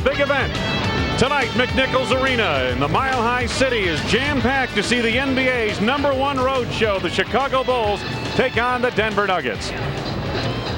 big event. Tonight, McNichols Arena in the Mile High City is jam-packed to see the NBA's #1 road show. The Chicago Bulls take on the Denver Nuggets.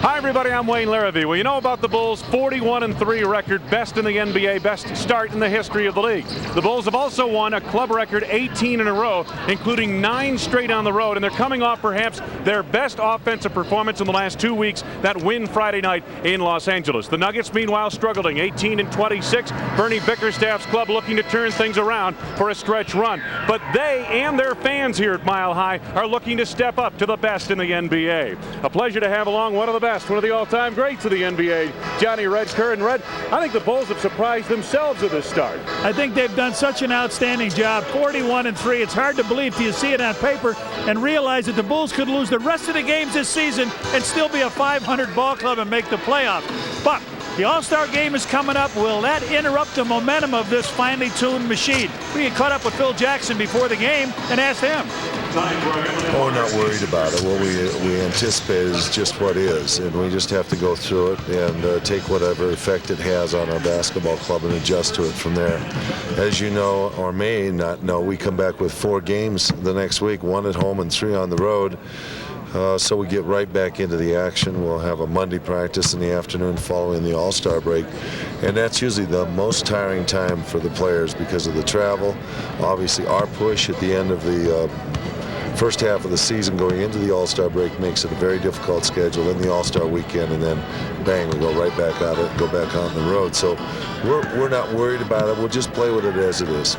Hi, everybody. I'm Wayne Larrivee. Well, you know about the Bulls' 41-3 record, best in the NBA, best start in the history of the league. The Bulls have also won a club record 18 in a row, including 9 straight on the road, and they're coming off perhaps their best offensive performance in the last 2 weeks, that win Friday night in Los Angeles. The Nuggets, meanwhile, struggling, 18-26. Bernie Bickerstaff's club looking to turn things around for a stretch run. But they and their fans here at Mile High are looking to step up to the best in the NBA. A pleasure to have along one of the best, one of the all-time greats of the NBA, Johnny Red Kerr. And Red, I think the Bulls have surprised themselves at this start. I think they've done such an outstanding job. 41-3. It's hard to believe till you see it on paper and realize that the Bulls could lose the rest of the games this season and still be a 500 ball club and make the playoffs. But the All-Star game is coming up. Will that interrupt the momentum of this finely tuned machine? We get caught up with Phil Jackson before the game and asked him. Oh, we're not worried about it. What we anticipate is just what is, and we just have to go through it and take whatever effect it has on our basketball club and adjust to it from there. As you know, or may not know, we come back with 4 games the next week, 1 at home and 3 on the road. So we get right back into the action. We'll have a Monday practice in the afternoon following the All-Star break. And that's usually the most tiring time for the players because of the travel. Obviously, our push at the end of the first half of the season going into the All-Star break makes it a very difficult schedule in the All-Star weekend, and then bang, we go right back at it, go back on the road. So we're not worried about it. We'll just play with it as it is.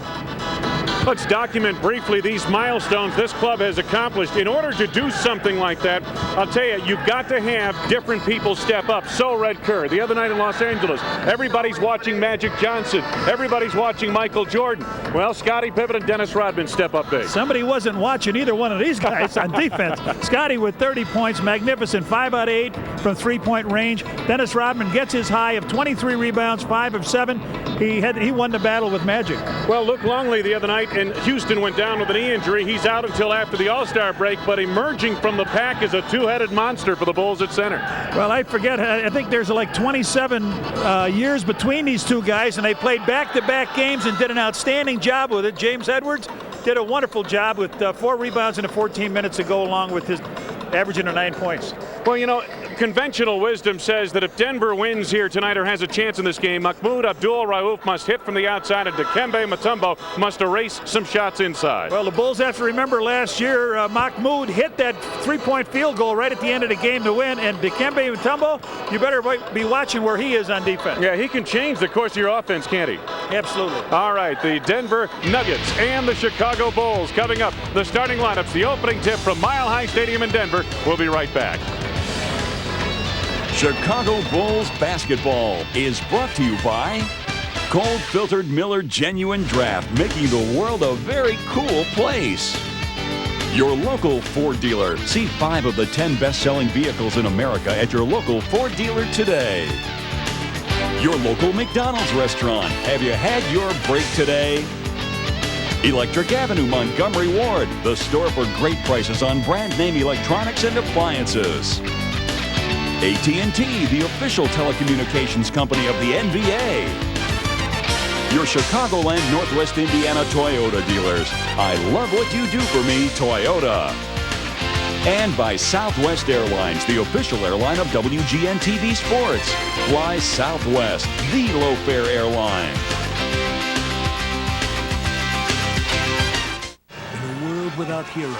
Let's document briefly these milestones this club has accomplished. In order to do something like that, I'll tell you, you've got to have different people step up. So Red Kerr, the other night in Los Angeles, everybody's watching Magic Johnson. Everybody's watching Michael Jordan. Well, Scottie Pippen and Dennis Rodman step up big. Somebody wasn't watching either one of these guys on defense. Scottie with 30 points, magnificent, 5 out of 8 from three-point range. Dennis Rodman gets his high of 23 rebounds, 5 of 7. He won the battle with Magic. Well, Luke Longley the other night in Houston went down with a knee injury. He's out until after the All-Star break, but emerging from the pack is a two-headed monster for the Bulls at center. Well, I forget. I think there's like 27 years between these two guys, and they played back-to-back games and did an outstanding job with it. James Edwards did a wonderful job with 4 rebounds in 14 minutes to go along with his averaging 9 points. Well, you know, conventional wisdom says that if Denver wins here tonight or has a chance in this game, Mahmoud Abdul-Rauf must hit from the outside and Dikembe Mutombo must erase some shots inside. Well, the Bulls have to remember last year, Mahmoud hit that 3-point field goal right at the end of the game to win, and Dikembe Mutombo, you better be watching where he is on defense. Yeah, he can change the course of your offense, can't he? Absolutely. All right, the Denver Nuggets and the Chicago Bulls coming up. The starting lineups, the opening tip from Mile High Stadium in Denver. We'll be right back. Chicago Bulls basketball is brought to you by Cold Filtered Miller Genuine Draft, making the world a very cool place. Your local Ford dealer. See 5 of the 10 best-selling vehicles in America at your local Ford dealer today. Your local McDonald's restaurant. Have you had your break today? Electric Avenue, Montgomery Ward, the store for great prices on brand name electronics and appliances. AT&T, the official telecommunications company of the NBA. Your Chicagoland, Northwest Indiana Toyota dealers. I love what you do for me, Toyota. And by Southwest Airlines, the official airline of WGN-TV Sports. Fly Southwest, the low-fare airline. Without heroes.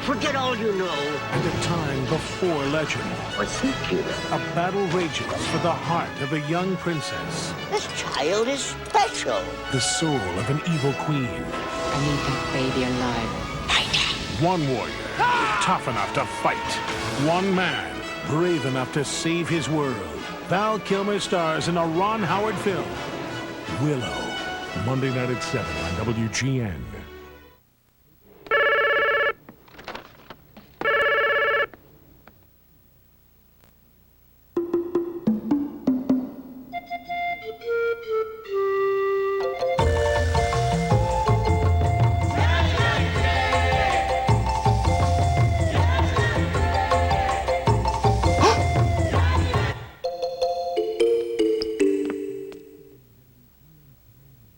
Forget all you know. And a time before legend. What's that, hero? A battle rages for the heart of a young princess. This child is special. The soul of an evil queen. I need that baby alive. Fight. One warrior, tough enough to fight. One man, brave enough to save his world. Val Kilmer stars in a Ron Howard film, Willow. Monday night at 7 on WGN.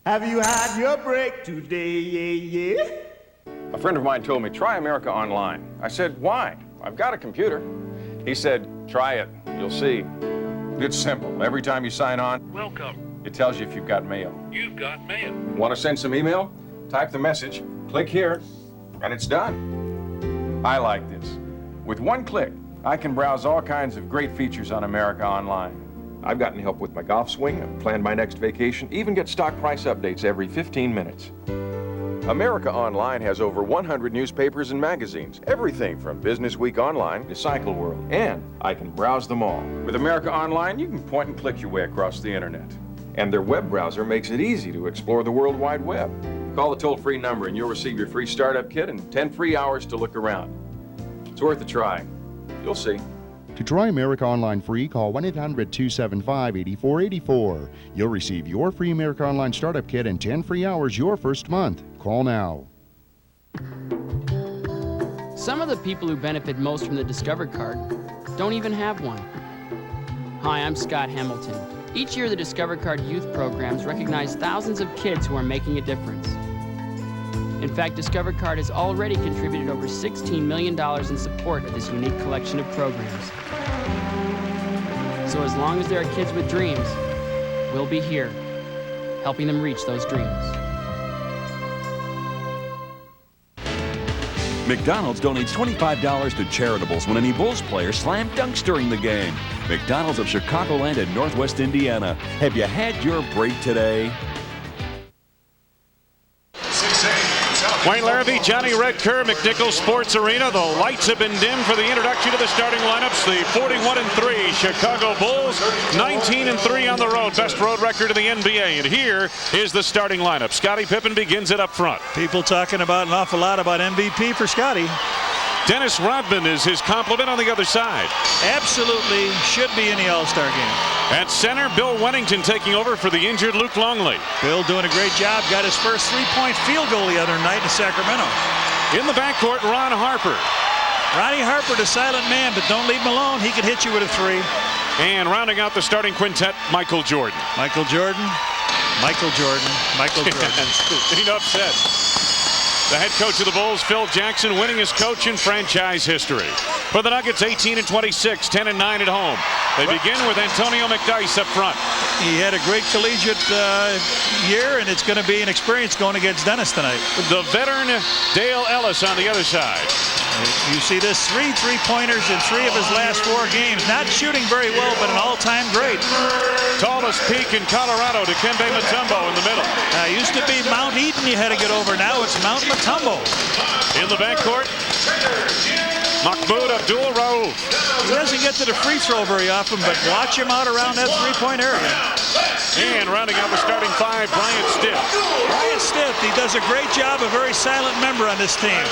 Have you had your break today? Yeah. A friend of mine told me, try America Online. I said, why? I've got a computer. He said, try it. You'll see. It's simple. Every time you sign on, welcome. It tells you if you've got mail. You've got mail. Want to send some email? Type the message, click here, and it's done. I like this. With one click, I can browse all kinds of great features on America Online. I've gotten help with my golf swing, I've planned my next vacation, even get stock price updates every 15 minutes. America Online has over 100 newspapers and magazines, everything from Business Week Online to Cycle World, and I can browse them all. With America Online, you can point and click your way across the internet. And their web browser makes it easy to explore the World Wide Web. Call the toll-free number and you'll receive your free startup kit and 10 free hours to look around. It's worth a try. You'll see. To try America Online free, call 1-800-275-8484. You'll receive your free America Online startup kit and 10 free hours your first month. Call now. Some of the people who benefit most from the Discover card don't even have one. Hi, I'm Scott Hamilton. Each year, the Discover Card youth programs recognize thousands of kids who are making a difference. In fact, Discover Card has already contributed over $16 million in support of this unique collection of programs. So as long as there are kids with dreams, we'll be here, helping them reach those dreams. McDonald's donates $25 to charitables when any Bulls player slam dunks during the game. McDonald's of Chicagoland and Northwest Indiana. Have you had your break today? Wayne Larrabee, Johnny Red Kerr, McNichols Sports Arena. The lights have been dimmed for the introduction to the starting lineups. The 41-3 Chicago Bulls, 19-3 on the road. Best road record in the NBA. And here is the starting lineup. Scottie Pippen begins it up front. People talking about an awful lot about MVP for Scottie. Dennis Rodman is his complement on the other side. Absolutely should be in the All-Star game. At center, Bill Wennington taking over for the injured Luke Longley. Bill doing a great job. Got his first three-point field goal the other night in Sacramento. In the backcourt, Ron Harper. Ronnie Harper, the silent man, but don't leave him alone. He can hit you with a three. And rounding out the starting quintet, Michael Jordan. Michael Jordan. Michael Jordan. Michael Jordan. Enough said. The head coach of the Bulls, Phil Jackson, winningest coach in franchise history. For the Nuggets, 18-26, 10-9 at home. They begin with Antonio McDyess up front. He had a great collegiate year, and it's going to be an experience going against Dennis tonight. The veteran Dale Ellis on the other side. You see this, three-pointers in 3 of his last 4 games. Not shooting very well, but an all-time great. Tallest peak in Colorado, Dikembe Mutombo in the middle. Used to be Mount Eden you had to get over. Now it's Mount Mutombo. In the backcourt, Mahmoud Abdul-Rauf. He doesn't get to the free throw very often, but watch him out around that three-point area. And rounding out the starting 5, Bryant Stiff. Bryant Stiff, he does a great job, a very silent member on this team.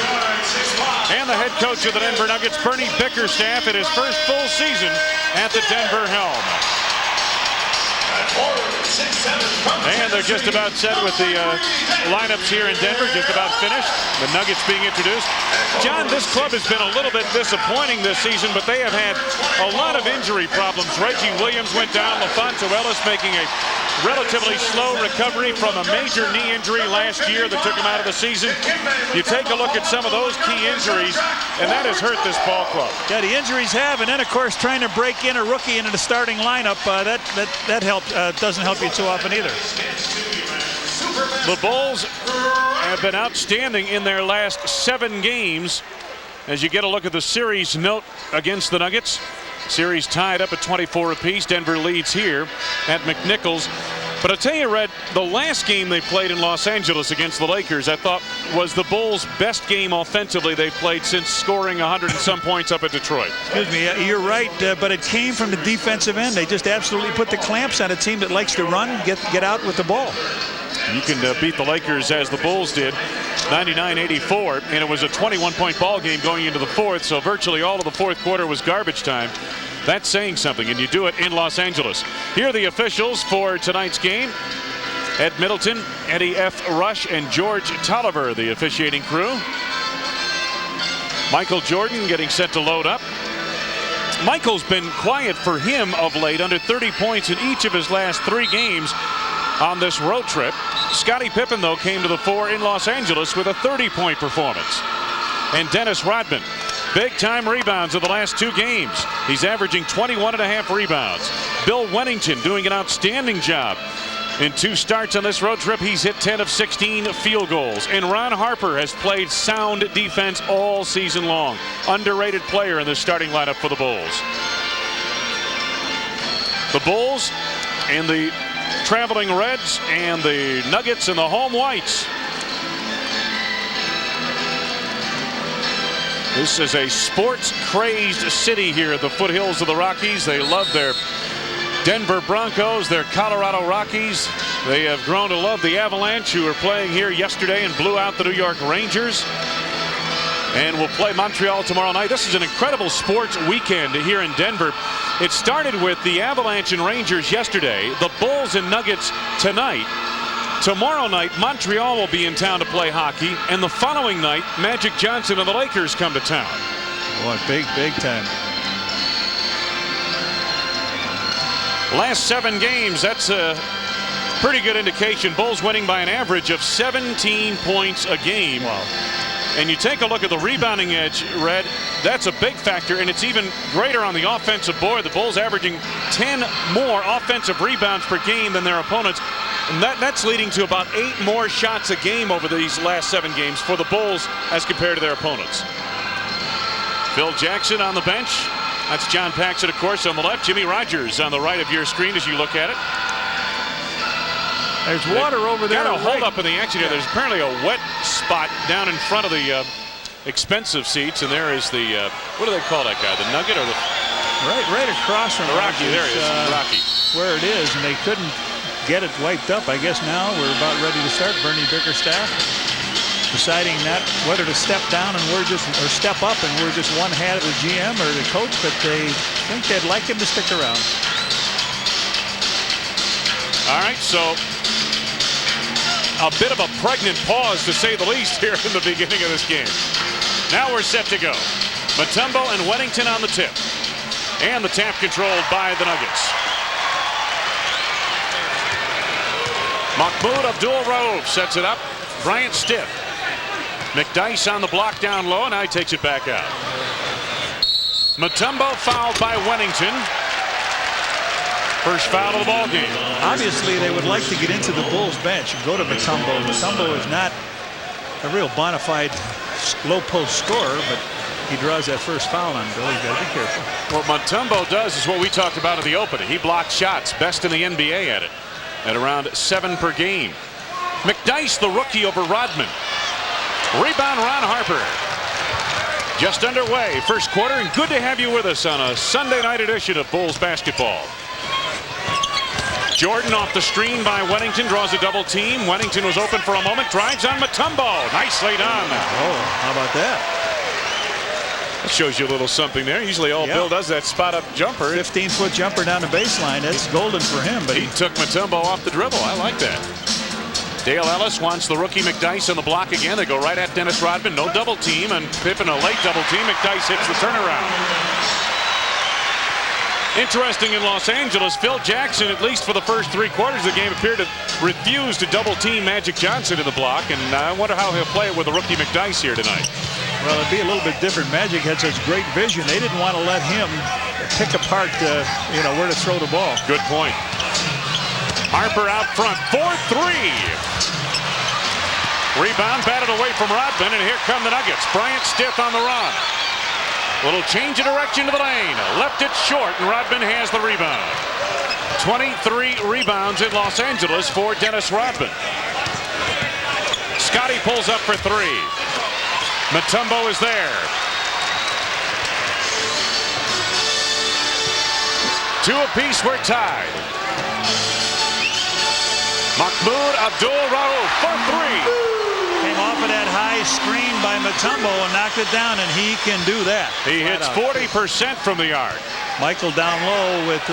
And the head coach of the Denver Nuggets, Bernie Bickerstaff, in his first full season at the Denver helm. And they're just about set with the lineups here in Denver, just about finished. The Nuggets being introduced. John, this club has been a little bit disappointing this season, but they have had a lot of injury problems. Reggie Williams went down, LaFonso Ellis making a relatively slow recovery from a major knee injury last year that took him out of the season. You take a look at some of those key injuries, and that has hurt this ball club. Yeah, the injuries have, and then of course trying to break in a rookie into the starting lineup, that helped, doesn't help you too often either. The Bulls have been outstanding in their last 7 games. As you get a look at the series note against the Nuggets, series tied up at 24 apiece. Denver leads here at McNichols. But I tell you, Red, the last game they played in Los Angeles against the Lakers, I thought was the Bulls' best game offensively they've played since scoring 100 and some points up at Detroit. Excuse me, you're right, but it came from the defensive end. They just absolutely put the clamps on a team that likes to run, get out with the ball. You can beat the Lakers as the Bulls did, 99-84, and it was a 21-point ball game going into the 4th, so virtually all of the 4th quarter was garbage time. That's saying something, and you do it in Los Angeles. Here are the officials for tonight's game. Ed Middleton, Eddie F. Rush, and George Tolliver, the officiating crew. Michael Jordan getting set to load up. Michael's been quiet for him of late, under 30 points in each of his last 3 games. on this road trip. Scottie Pippen, though, came to the fore in Los Angeles with a 30-point performance. And Dennis Rodman, big-time rebounds in the last 2 games. He's averaging 21.5 rebounds. Bill Wennington doing an outstanding job. In 2 starts on this road trip, he's hit 10 of 16 field goals. And Ron Harper has played sound defense all season long. Underrated player in the starting lineup for the Bulls. The Bulls and the traveling Reds and the Nuggets and the home Whites. This is a sports-crazed city here at the foothills of the Rockies. They love their Denver Broncos, their Colorado Rockies. They have grown to love the Avalanche, who were playing here yesterday and blew out the New York Rangers. And will play Montreal tomorrow night. This is an incredible sports weekend here in Denver. It started with the Avalanche and Rangers yesterday, the Bulls and Nuggets tonight. Tomorrow night, Montreal will be in town to play hockey, and the following night, Magic Johnson and the Lakers come to town. What big time. Last 7 games, that's a pretty good indication. Bulls winning by an average of 17 points a game. Wow. And you take a look at the rebounding edge, Red, that's a big factor, and it's even greater on the offensive board. The Bulls averaging 10 more offensive rebounds per game than their opponents. And that's leading to about 8 more shots a game over these last 7 games for the Bulls as compared to their opponents. Phil Jackson on the bench. That's John Paxson, of course, on the left. Jimmy Rogers on the right of your screen as you look at it. There's water over there. Got a hold up in the action here. There's apparently a wet spot down in front of the expensive seats, and there is the what do they call that guy? The Nugget or the right across from the Rocky? There he is, Rocky. Where it is, and they couldn't get it wiped up. I guess now we're about ready to start. Bernie Bickerstaff deciding that whether to step down and or step up, and we're just one hat of the GM or the coach, but they think they'd like him to stick around. All right, so a bit of a pregnant pause, to say the least, here in the beginning of this game. Now we're set to go. Mutombo and Wennington on the tip. And the tap controlled by the Nuggets. Mahmoud Abdul-Rauf sets it up. Bryant Stiff. McDyess on the block down low, and now he takes it back out. Mutombo fouled by Wennington. First foul of the ball game. Obviously, they would like to get into the Bulls bench and go to Mutombo. Mutombo is not a real bona fide low post scorer, but he draws that first foul on Bill. He's got to be careful. What Mutombo does is what we talked about in the opening. He blocks shots, best in the NBA at it, at around 7 per game. McDyess, the rookie, over Rodman. Rebound, Ron Harper. Just underway, first quarter, and good to have you with us on a Sunday night edition of Bulls basketball. Jordan off the screen by Wennington, draws a double team. Wennington was open for a moment, drives on Mutombo. Nicely done. Oh, how about that? That shows you a little something there. Usually all Bill does that spot up jumper. 15-foot jumper down the baseline. That's golden for him. But he took Mutombo off the dribble. I like that. Dale Ellis wants the rookie McDyess on the block again. They go right at Dennis Rodman. No double team, and Pippen a late double team. McDyess hits the turnaround. Interesting in Los Angeles, Phil Jackson, at least for the first 3 quarters of the game, appeared to refuse to double team Magic Johnson in the block, and I wonder how he'll play it with the rookie McDyess here tonight. Well, it'd be a little bit different. Magic had such great vision. They didn't want to let him pick apart, where to throw the ball. Good point. Harper out front, 4-3. Rebound batted away from Rodman, and here come the Nuggets. Bryant Stiff on the run. Little change of direction to the lane. Left it short, and Rodman has the rebound. 23 rebounds in Los Angeles for Dennis Rodman. Scottie pulls up for 3. Mutombo is there. 2 apiece, we're tied. Mahmoud Abdul-Rauf for 3. Came off of that high screen by Mutombo and knocked it down, and he can do that. He hits 40% from the arc. Michael down low with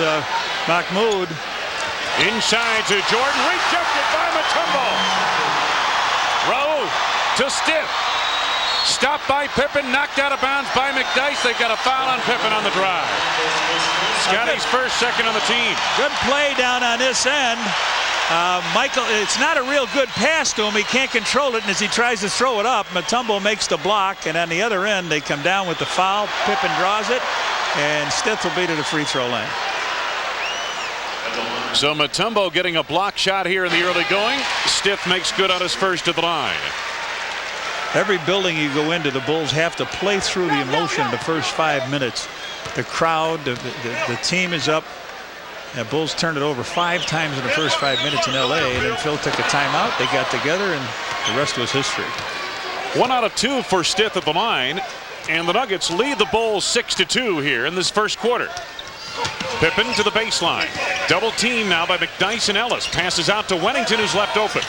Mahmoud. Inside to Jordan, rejected by Mutombo. Rauf to Stiff. Stopped by Pippen, knocked out of bounds by McDyess. They've got a foul on Pippen on the drive. Scottie's first, second on the team. Good play down on this end. Michael, it's not a real good pass to him. He can't control it, and as he tries to throw it up, Mutombo makes the block, and on the other end, they come down with the foul. Pippen draws it, and Stith will be to the free throw line. So Mutombo getting a block shot here in the early going. Stith makes good on his first at the line. Every building you go into, the Bulls have to play through the emotion the first 5 minutes. The crowd, the team is up. The Bulls turned it over 5 times in the first 5 minutes in L.A. and then Phil took a timeout. They got together, and the rest was history. 1 out of 2 for Stith at the line, and the Nuggets lead the Bulls 6-2 here in this first quarter. Pippen to the baseline. Double team now by McDyess and Ellis. Passes out to Wennington, who's left open.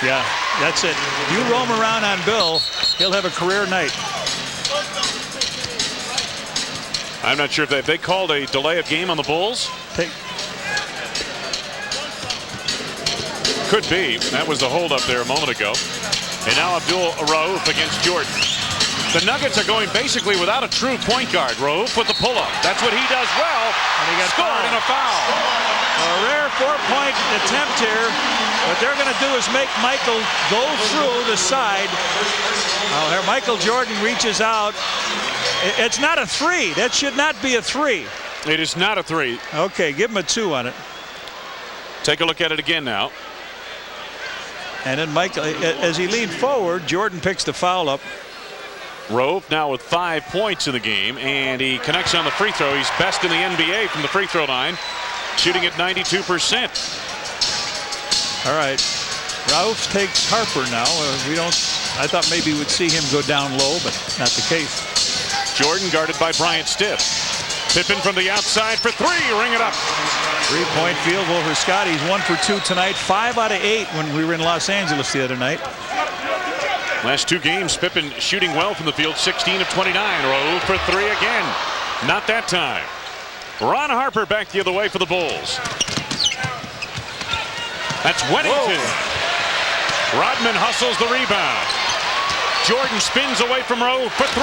Yeah, that's it. You roam around on Bill, he'll have a career night. I'm not sure if they called a delay of game on the Bulls. Could be. That was the hold up there a moment ago. And now Abdul Rauf against Jordan. The Nuggets are going basically without a true point guard. Rauf with the pull-up. That's what he does well. And he got scored in a foul. A rare 4-point attempt here. What they're going to do is make Michael go through the side. Oh, here Michael Jordan reaches out. It's not a 3. That should not be a 3. It is not a 3. Okay, give him a 2 on it. Take a look at it again now. And then Michael, as he leaned forward, Jordan picks the foul up. Rauf now with 5 points in the game, and he connects on the free throw. He's best in the NBA from the free throw line, shooting at 92%. All right, Rauf takes Harper now. I thought maybe we'd see him go down low, but not the case. Jordan guarded by Bryant Stith. Pippen from the outside for 3. Ring it up. 3-point field goal for Scott. He's 1 for 2 tonight. 5 out of 8 when we were in Los Angeles the other night. Last 2 games, Pippen shooting well from the field, 16 of 29. Rauf for 3 again. Not that time. Ron Harper back the other way for the Bulls. That's Wennington. Whoa. Rodman hustles the rebound. Jordan spins away from Rauf for 3.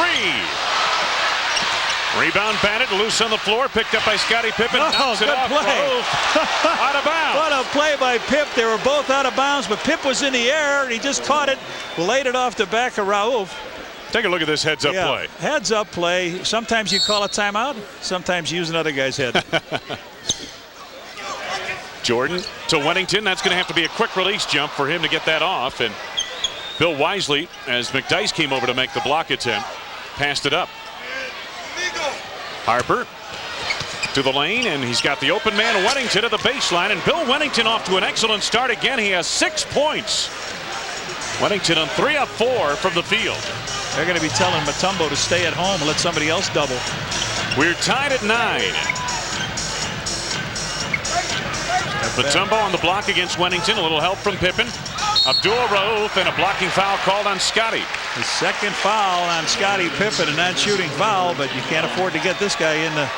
Rebound batted, loose on the floor, picked up by Scottie Pippen. Knocks it off. Out of bounds. What a play by Pip. They were both out of bounds, but Pip was in the air, and he just caught it, laid it off the back of Rauf. Take a look at this heads-up play. Heads-up play. Sometimes you call a timeout. Sometimes you use another guy's head. Jordan to Wennington. That's going to have to be a quick release jump for him to get that off. And Bill Wisely, as McDyess came over to make the block attempt, passed it up. Harper to the lane, and he's got the open man Wennington at the baseline, and Bill Wennington off to an excellent start again. He has 6 points. Wennington on 3 of 4 from the field. They're going to be telling Mutombo to stay at home and let somebody else double. We're tied at 9. Mutombo on the block against Wennington. A little help from Pippen. Abdul Rauf, and a blocking foul called on Scottie. The second foul on Scottie Pippen, a non-shooting foul, but you can't afford to get this guy into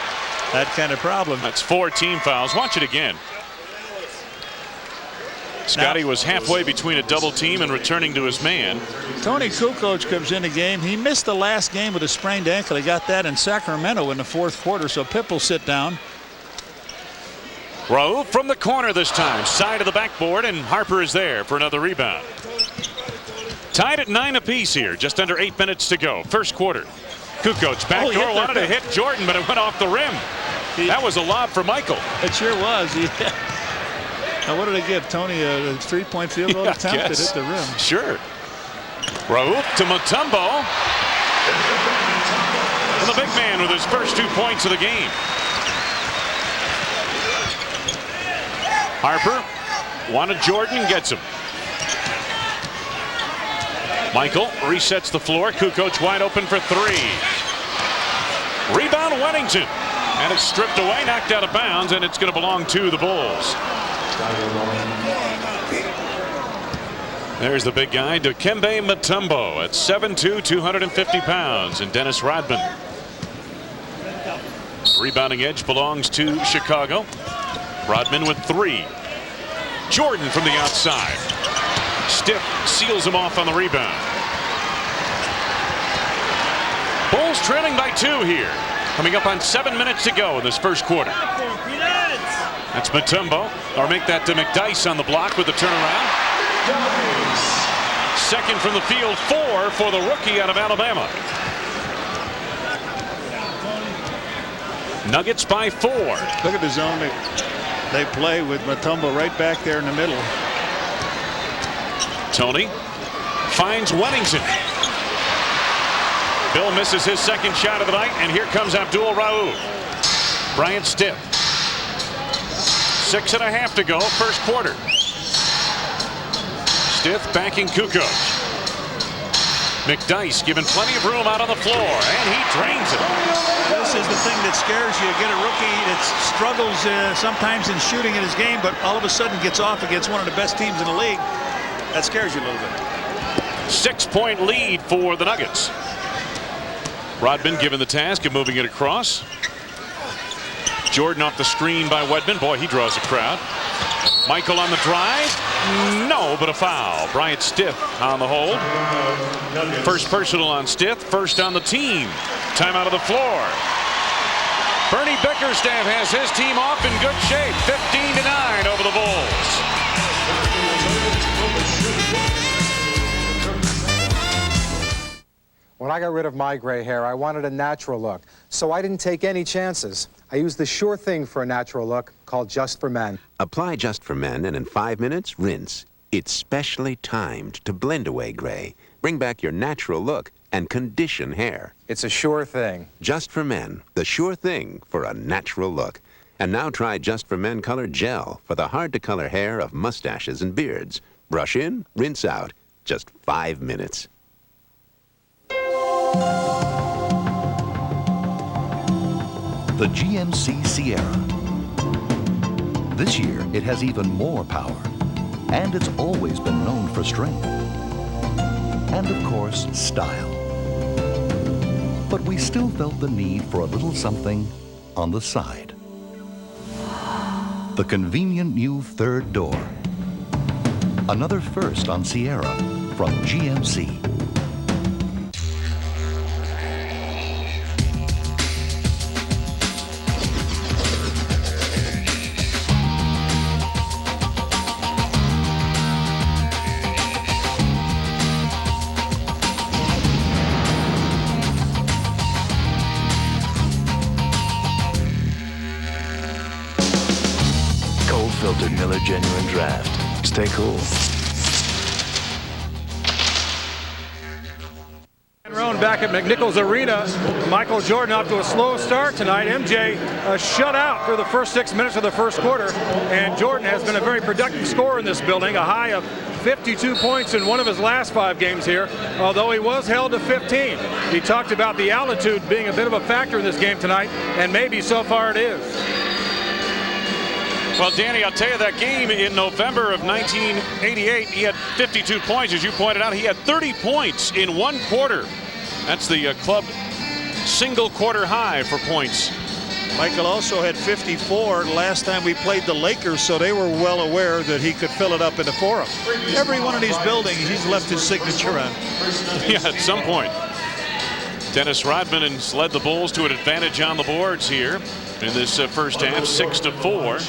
that kind of problem. That's 4 team fouls. Watch it again. Scottie was halfway between a double team and returning to his man. Tony Kukoc comes in the game. He missed the last game with a sprained ankle. He got that in Sacramento in the 4th quarter, so Pip will sit down. Rauf from the corner this time, side of the backboard, and Harper is there for another rebound. Tied at 9 apiece here, just under 8 minutes to go. First quarter. Kukoc backdoor wanted to hit Jordan, but it went off the rim. That was a lob for Michael. It sure was. Now, what did it give Tony? A 3-point field goal attempt that hit the rim. Sure. Rauf to Mutombo. And the big man with his first 2 points of the game. Harper wanted Jordan, gets him. Michael resets the floor. Kukoc wide open for 3. Rebound Wennington. And it's stripped away, knocked out of bounds, and it's going to belong to the Bulls. There's the big guy, Dikembe Mutombo at 7'2", 250 pounds, and Dennis Rodman. Rebounding edge belongs to Chicago. Rodman with 3. Jordan from the outside. Stith seals him off on the rebound. Bulls trailing by 2 here. Coming up on 7 minutes to go in this first quarter. That's Mutombo, or make that to McDyess on the block with the turnaround. Second from the field, 4 for the rookie out of Alabama. Nuggets by 4. Look at the zone they play with Mutombo right back there in the middle. Tony finds Weddington. Bill misses his second shot of the night, and here comes Abdul Rauf. Bryant Stith. 6.5 to go, first quarter. Stith backing Kukoc. McDyess given plenty of room out on the floor, and he drains it. This is the thing that scares you. Get a rookie that struggles sometimes in shooting in his game, but all of a sudden gets off against one of the best teams in the league. That scares you a little bit. 6-point lead for the Nuggets. Rodman given the task of moving it across. Jordan off the screen by Wedman. Boy, he draws a crowd. Michael on the drive. No, but a foul. Bryant Stith on the hold. First personal on Stith. First on the team. Timeout of the floor. Bernie Bickerstaff has his team off in good shape. 15-9 over the Bulls. When I got rid of my gray hair, I wanted a natural look, so I didn't take any chances. I used the sure thing for a natural look called Just for Men. Apply Just for Men, and in 5 minutes, rinse. It's specially timed to blend away gray, bring back your natural look, and condition hair. It's a sure thing. Just for Men, the sure thing for a natural look. And now try Just for Men Color Gel for the hard-to-color hair of mustaches and beards. Brush in, rinse out. Just 5 minutes. The GMC Sierra. This year, it has even more power, and it's always been known for strength. And of course, style. But we still felt the need for a little something on the side. The convenient new third door. Another first on Sierra from GMC. Filtered Miller Genuine Draft. Stay cool. Roan back at McNichols Arena. Michael Jordan off to a slow start tonight. MJ shut out for the first 6 minutes of the first quarter, and Jordan has been a very productive scorer in this building, a high of 52 points in one of his last 5 games here, although he was held to 15. He talked about the altitude being a bit of a factor in this game tonight, and maybe so far it is. Well, Danny, I'll tell you, that game in November of 1988, he had 52 points. As you pointed out, he had 30 points in 1 quarter. That's the club single quarter high for points. Michael also had 54 last time we played the Lakers, so they were well aware that he could fill it up in the Forum. Every one of these buildings, he's left his signature on. Yeah, at some point. Dennis Rodman has led the Bulls to an advantage on the boards here in this first half, 6-4.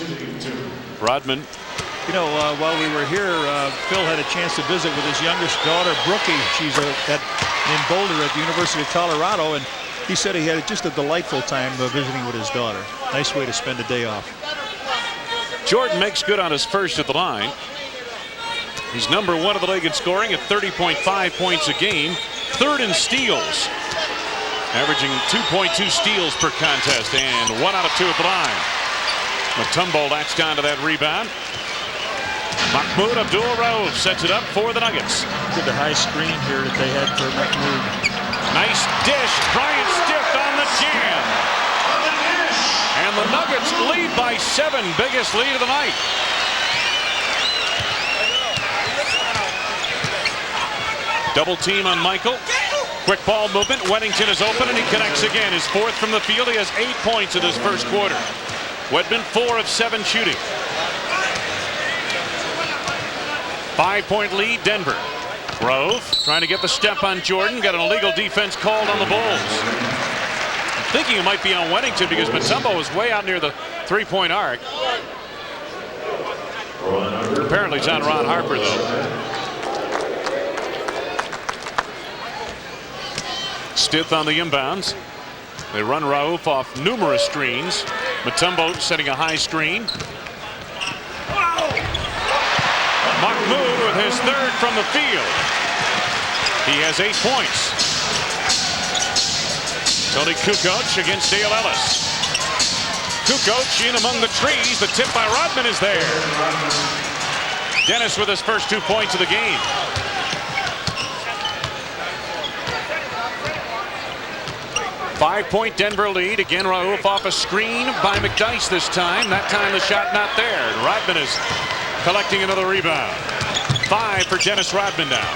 Rodman. You know, while we were here, Phil had a chance to visit with his youngest daughter, Brookie. She's in Boulder at the University of Colorado, and he said he had just a delightful time visiting with his daughter. Nice way to spend a day off. Jordan makes good on his first at the line. He's #1 of the league in scoring at 30.5 points a game. 3rd in steals, averaging 2.2 steals per contest, and 1 out of 2 at the line. Mutombo latched onto that rebound. Mahmoud Abdul-Rauf sets it up for the Nuggets. Did the high screen here that they had for Mahmoud. Nice dish. Bryant Stith on the jam. And the Nuggets lead by 7. Biggest lead of the night. Double team on Michael. Quick ball movement. Weddington is open, and he connects again. His 4th from the field. He has 8 points in this first quarter. Wedman 4 of 7 shooting. 5-point lead, Denver. Grove trying to get the step on Jordan. Got an illegal defense called on the Bulls. I'm thinking it might be on Weddington because Mutombo was way out near the 3-point arc. Apparently it's on Ron Harper, though. Stith on the inbounds. They run Rauf off numerous screens. Mutombo setting a high screen. Mahmoud with his third from the field. He has 8 points. Tony Kukoc against Dale Ellis. Kukoc in among the trees. The tip by Rodman is there. Dennis with his first 2 points of the game. Five-point Denver lead. Again, Rauf off a screen by McDyess this time. That time the shot not there. And Rodman is collecting another rebound. 5 for Dennis Rodman now.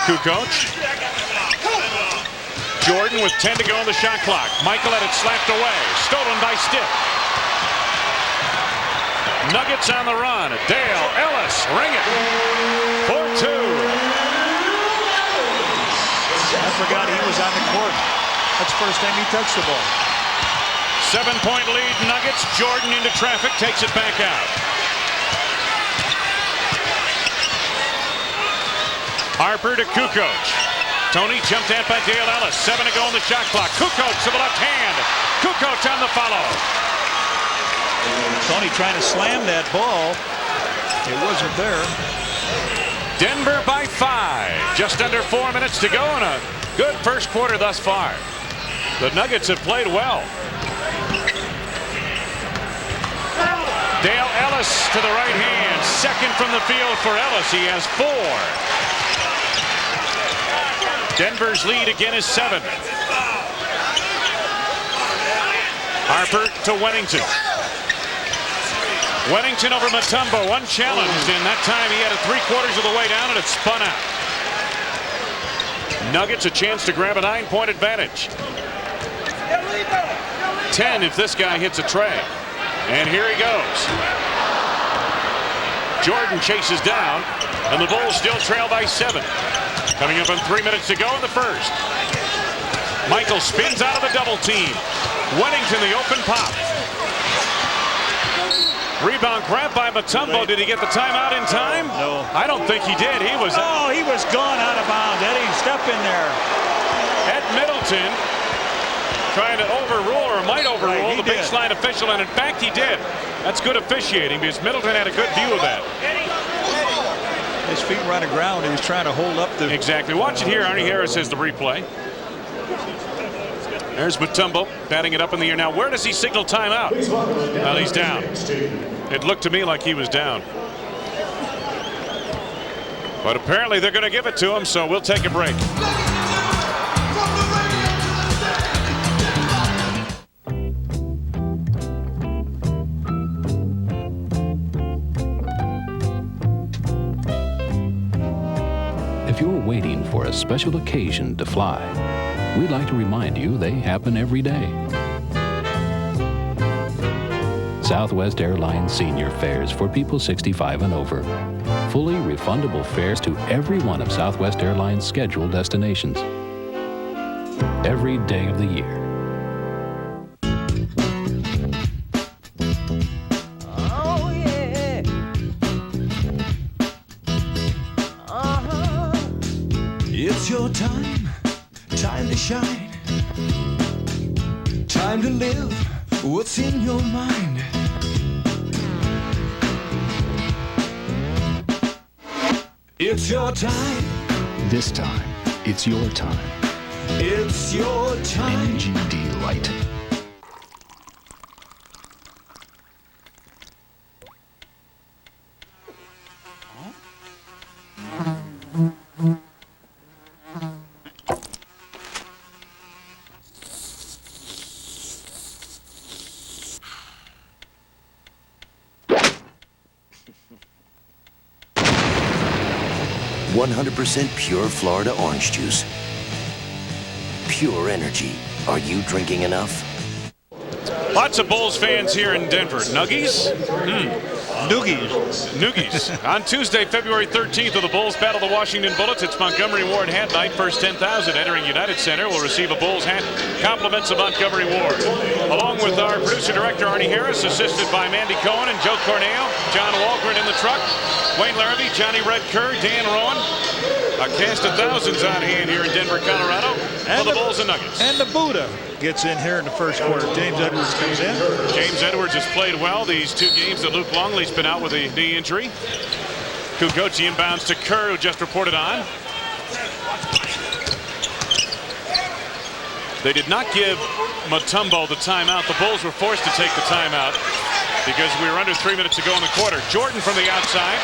Kukoc. Jordan with 10 to go on the shot clock. Michael had it slapped away. Stolen by Stith. Nuggets on the run. Dale Ellis. Ring it. 4-2. I forgot he was on the court. That's the first time he touched the ball. 7-point lead Nuggets. Jordan into traffic, takes it back out. Harper to Kukoc. Tony jumped at by Dale Ellis. 7 to go on the shot clock. Kukoc to the left hand. Kukoc on the follow. Tony trying to slam that ball. It wasn't there. Denver by 5. Just under 4 minutes to go in a good first quarter thus far. The Nuggets have played well. Dale Ellis to the right hand. Second from the field for Ellis. He has 4. Denver's lead again is 7. Harper to Wennington. Wennington over Mutombo, unchallenged, and that time he had it 3/4 of the way down and it spun out. Nuggets a chance to grab a 9-point advantage. 10 if this guy hits a tray. And here he goes. Jordan chases down, and the Bulls still trail by 7. Coming up on 3 minutes to go in the first. Michael spins out of the double team. Wennington the open pop. Rebound grab by Mutombo. Did he get the timeout in time? No. I don't think he did. He was he was gone out of bounds. Eddie, step in there. Ed Middleton trying to overrule or might overrule the did. baseline official, and in fact he did. That's good officiating because Middleton had a good view of that. His feet were on the ground. He was trying to hold up the... Exactly. Watch it here. Arnie Harris has the replay. There's Mutombo batting it up in the air. Now, where does he signal timeout? Well, he's down. It looked to me like he was down. But apparently they're going to give it to him, so we'll take a break. If you're waiting for a special occasion to fly, we'd like to remind you they happen every day. Southwest Airlines Senior Fares for people 65 and over. Fully refundable fares to every one of Southwest Airlines' scheduled destinations. Every day of the year. Oh, yeah. It's your time, time to shine, time to live what's in your mind. It's your time. This time, it's your time. It's your time. NGD Light. %100% pure Florida orange juice. Pure energy. Are you drinking enough? Lots of Bulls fans here in Denver. Nuggies? Noogies. On Tuesday, February 13th, the Bulls battle the Washington Bullets. It's Montgomery Ward hat night. First 10,000 entering United Center will receive a Bulls hat. Compliments of Montgomery Ward. Along with our producer-director, Arnie Harris, assisted by Mandy Cohen and Joe Cornell, John Walgren in the truck, Wayne Larrabee, Johnny Red Kerr, Dan Rowan. A cast of thousands on hand here in Denver, Colorado for the Bulls and Nuggets. And the Buddha gets in here in the first quarter. James Edwards comes in. James Edwards has played well these 2 games that Luke Longley's been out with a knee injury. Kukoc inbounds to Kerr, who just reported on. They did not give Mutombo the timeout. The Bulls were forced to take the timeout because we were under 3 minutes to go in the quarter. Jordan from the outside.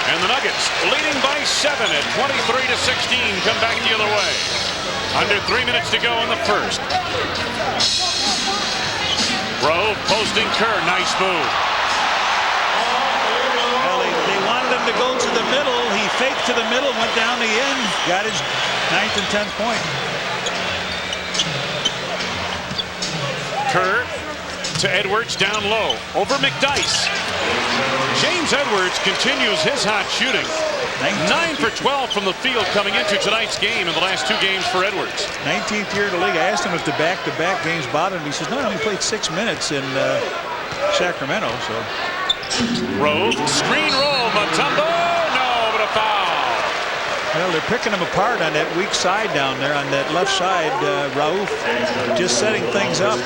And the Nuggets leading by 7 at 23-16. Come back the other way. Under 3 minutes to go in the first. Rove posting Kerr. Nice move. Well, they wanted him to go to the middle. He faked to the middle, went down the end, got his 9th and 10th point. Kerr to Edwards down low. Over McDyess. James Edwards continues his hot shooting. 9 for 12 from the field coming into tonight's game in the last 2 games for Edwards. 19th year in the league. I asked him if the back-to-back games bothered him. He says, no, I only played 6 minutes in Sacramento. So. Rove, screen roll, Mutombo, no, but a foul. Well, they're picking him apart on that weak side down there, on that left side. Rauf just setting things up.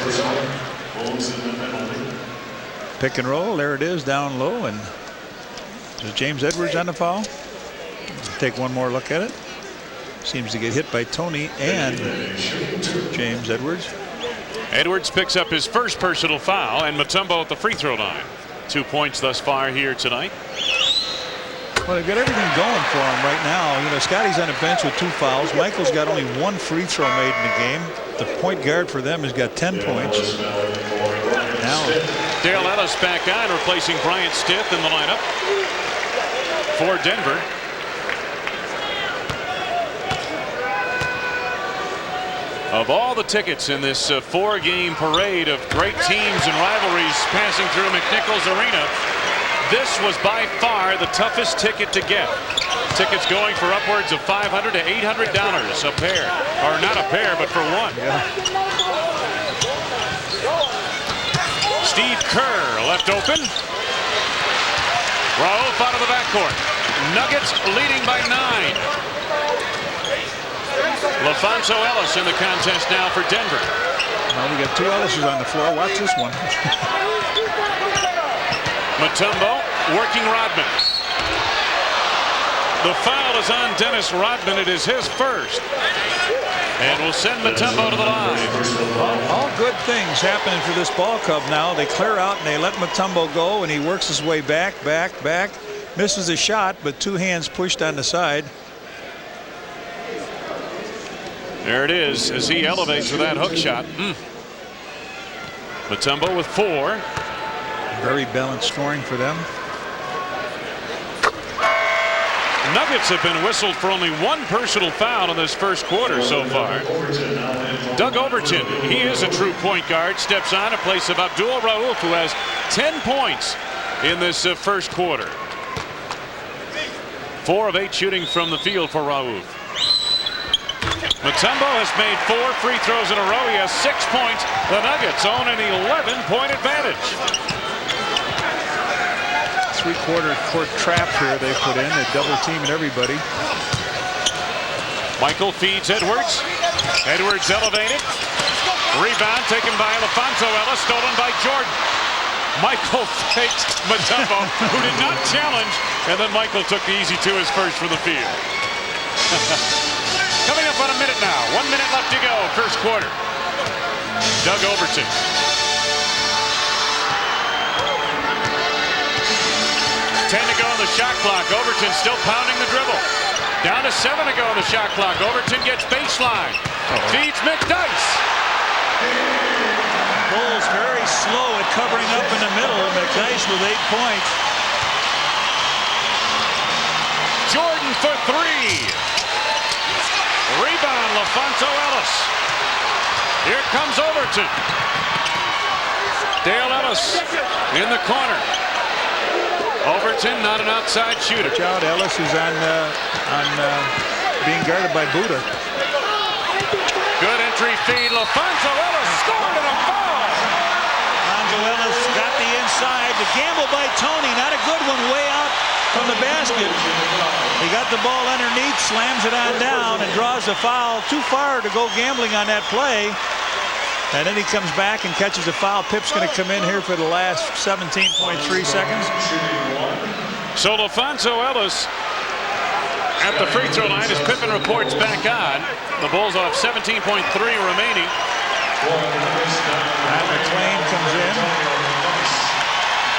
Pick and roll, there it is, down low, and is James Edwards on the foul? Take one more look at it. Seems to get hit by Tony and James Edwards. Edwards picks up his first personal foul, and Mutombo at the free throw line. 2 points thus far here tonight. Well, they've got everything going for him right now. You know, Scotty's on the bench with 2 fouls. Michael's got only 1 free throw made in the game. The point guard for them has got 10 points. Now Dale Ellis back on, replacing Bryant Stith in the lineup for Denver. Of all the tickets in this 4-game parade of great teams and rivalries passing through McNichols Arena, this was by far the toughest ticket to get. Tickets going for upwards of $500 to $800 a pair, or not a pair, but for one. Steve Kerr left open. Rauf out of the backcourt. Nuggets leading by 9. LaFonso Ellis in the contest now for Denver. Well, we got 2 Ellises on the floor. Watch this one. Mutombo working Rodman. The foul is on Dennis Rodman. It is his first. And we'll send Mutombo to the line. All good things happening for this ball club now. They clear out and they let Mutombo go, and he works his way back. Misses a shot, but 2 hands pushed on the side. There it is as he elevates with that hook shot. Mutombo with 4. Very balanced scoring for them. Nuggets have been whistled for only 1 personal foul in this first quarter so far. Doug Overton, he is a true point guard, steps on in place of Abdul Rauf, who has 10 points in this first quarter. 4 of 8 shooting from the field for Rauf. Mutombo has made 4 free throws in a row. He has 6 points. The Nuggets own an 11-point advantage. 3/4 court trap here they put in. They're double teaming everybody. Michael feeds Edwards. Edwards elevated. Rebound taken by LaFonso Ellis, stolen by Jordan. Michael faked Mutombo, who did not challenge, and then Michael took the easy 2 his first from the field. Coming up on a minute now. 1 minute left to go, first quarter. Doug Overton. 10 to go on the shot clock. Overton still pounding the dribble. Down to 7 to go on the shot clock. Overton gets baseline. Feeds McDyess. Bulls very slow at covering up in the middle. McDyess with 8 points. Jordan for 3. Rebound, LaFonso Ellis. Here comes Overton. Dale Ellis in the corner. Overton, not an outside shooter. Watch out, Ellis is on being guarded by Buddha. Good entry feed. LaFonso Ellis scored and a foul. Alonzo Ellis got the inside. The gamble by Tony, not a good one, way out from the basket. He got the ball underneath, slams it on down, and draws the foul. Too far to go gambling on that play. And then he comes back and catches a foul. Pip's going to come in here for the last 17.3 seconds. So LaFonso Ellis at the free throw line as Pippen reports back on. The Bulls will have 17.3 remaining. Matt McClain comes in.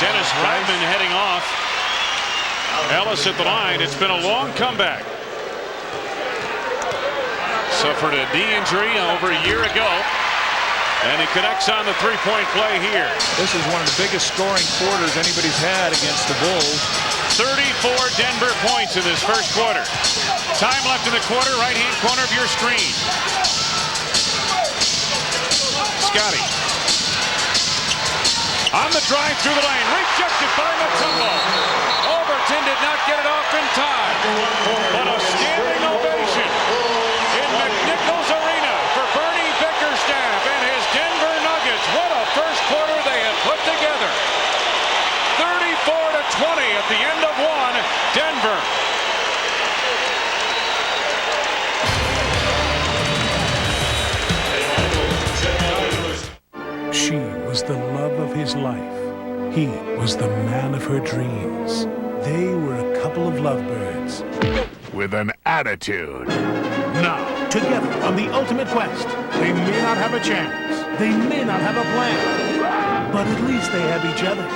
Dennis Rodman heading off. Ellis at the line. It's been a long comeback. Suffered a knee injury over a year ago. And he connects on the three-point play here. This is one of the biggest scoring quarters anybody's had against the Bulls. 34 Denver points in this first quarter. Time left in the quarter, right-hand corner of your screen. Scotty. On the drive through the lane, rejected by Mutombo. Overton did not get it off in time. But a standing ovation in McNichols Arena for Bernie Bickerstaff and his Denver Nuggets. What a first quarter they have put together. 34-20 at the end of one. Denver. She was the love of his life. He was the man of her dreams. They were a couple of lovebirds with an attitude. Now, together on the ultimate quest, they may not have a chance. They may not have a plan. But at least they have each other.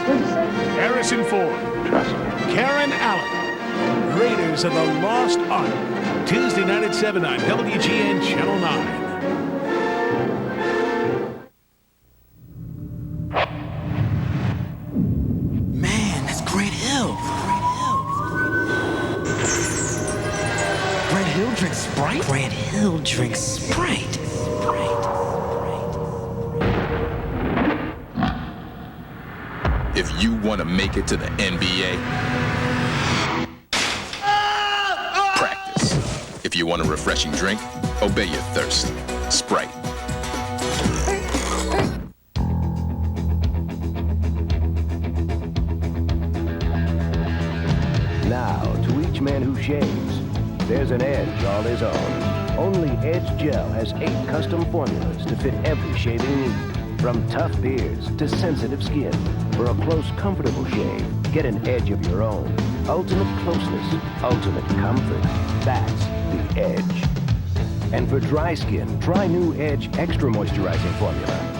Harrison Ford. Karen Allen. Raiders of the Lost Ark. Tuesday night at 7 on WGN Channel 9. Man, that's Grant Hill. Grant Hill drinks Sprite? Grant Hill drinks Sprite. If you want to make it to the NBA, practice. If you want a refreshing drink, obey your thirst. Sprite. Now, to each man who shaves, there's an edge all his own. Only Edge Gel has 8 custom formulas to fit every shaving need. From tough beards to sensitive skin. For a close, comfortable shave, get an edge of your own. Ultimate closeness, ultimate comfort. That's the Edge. And for dry skin, try new Edge Extra Moisturizing Formula.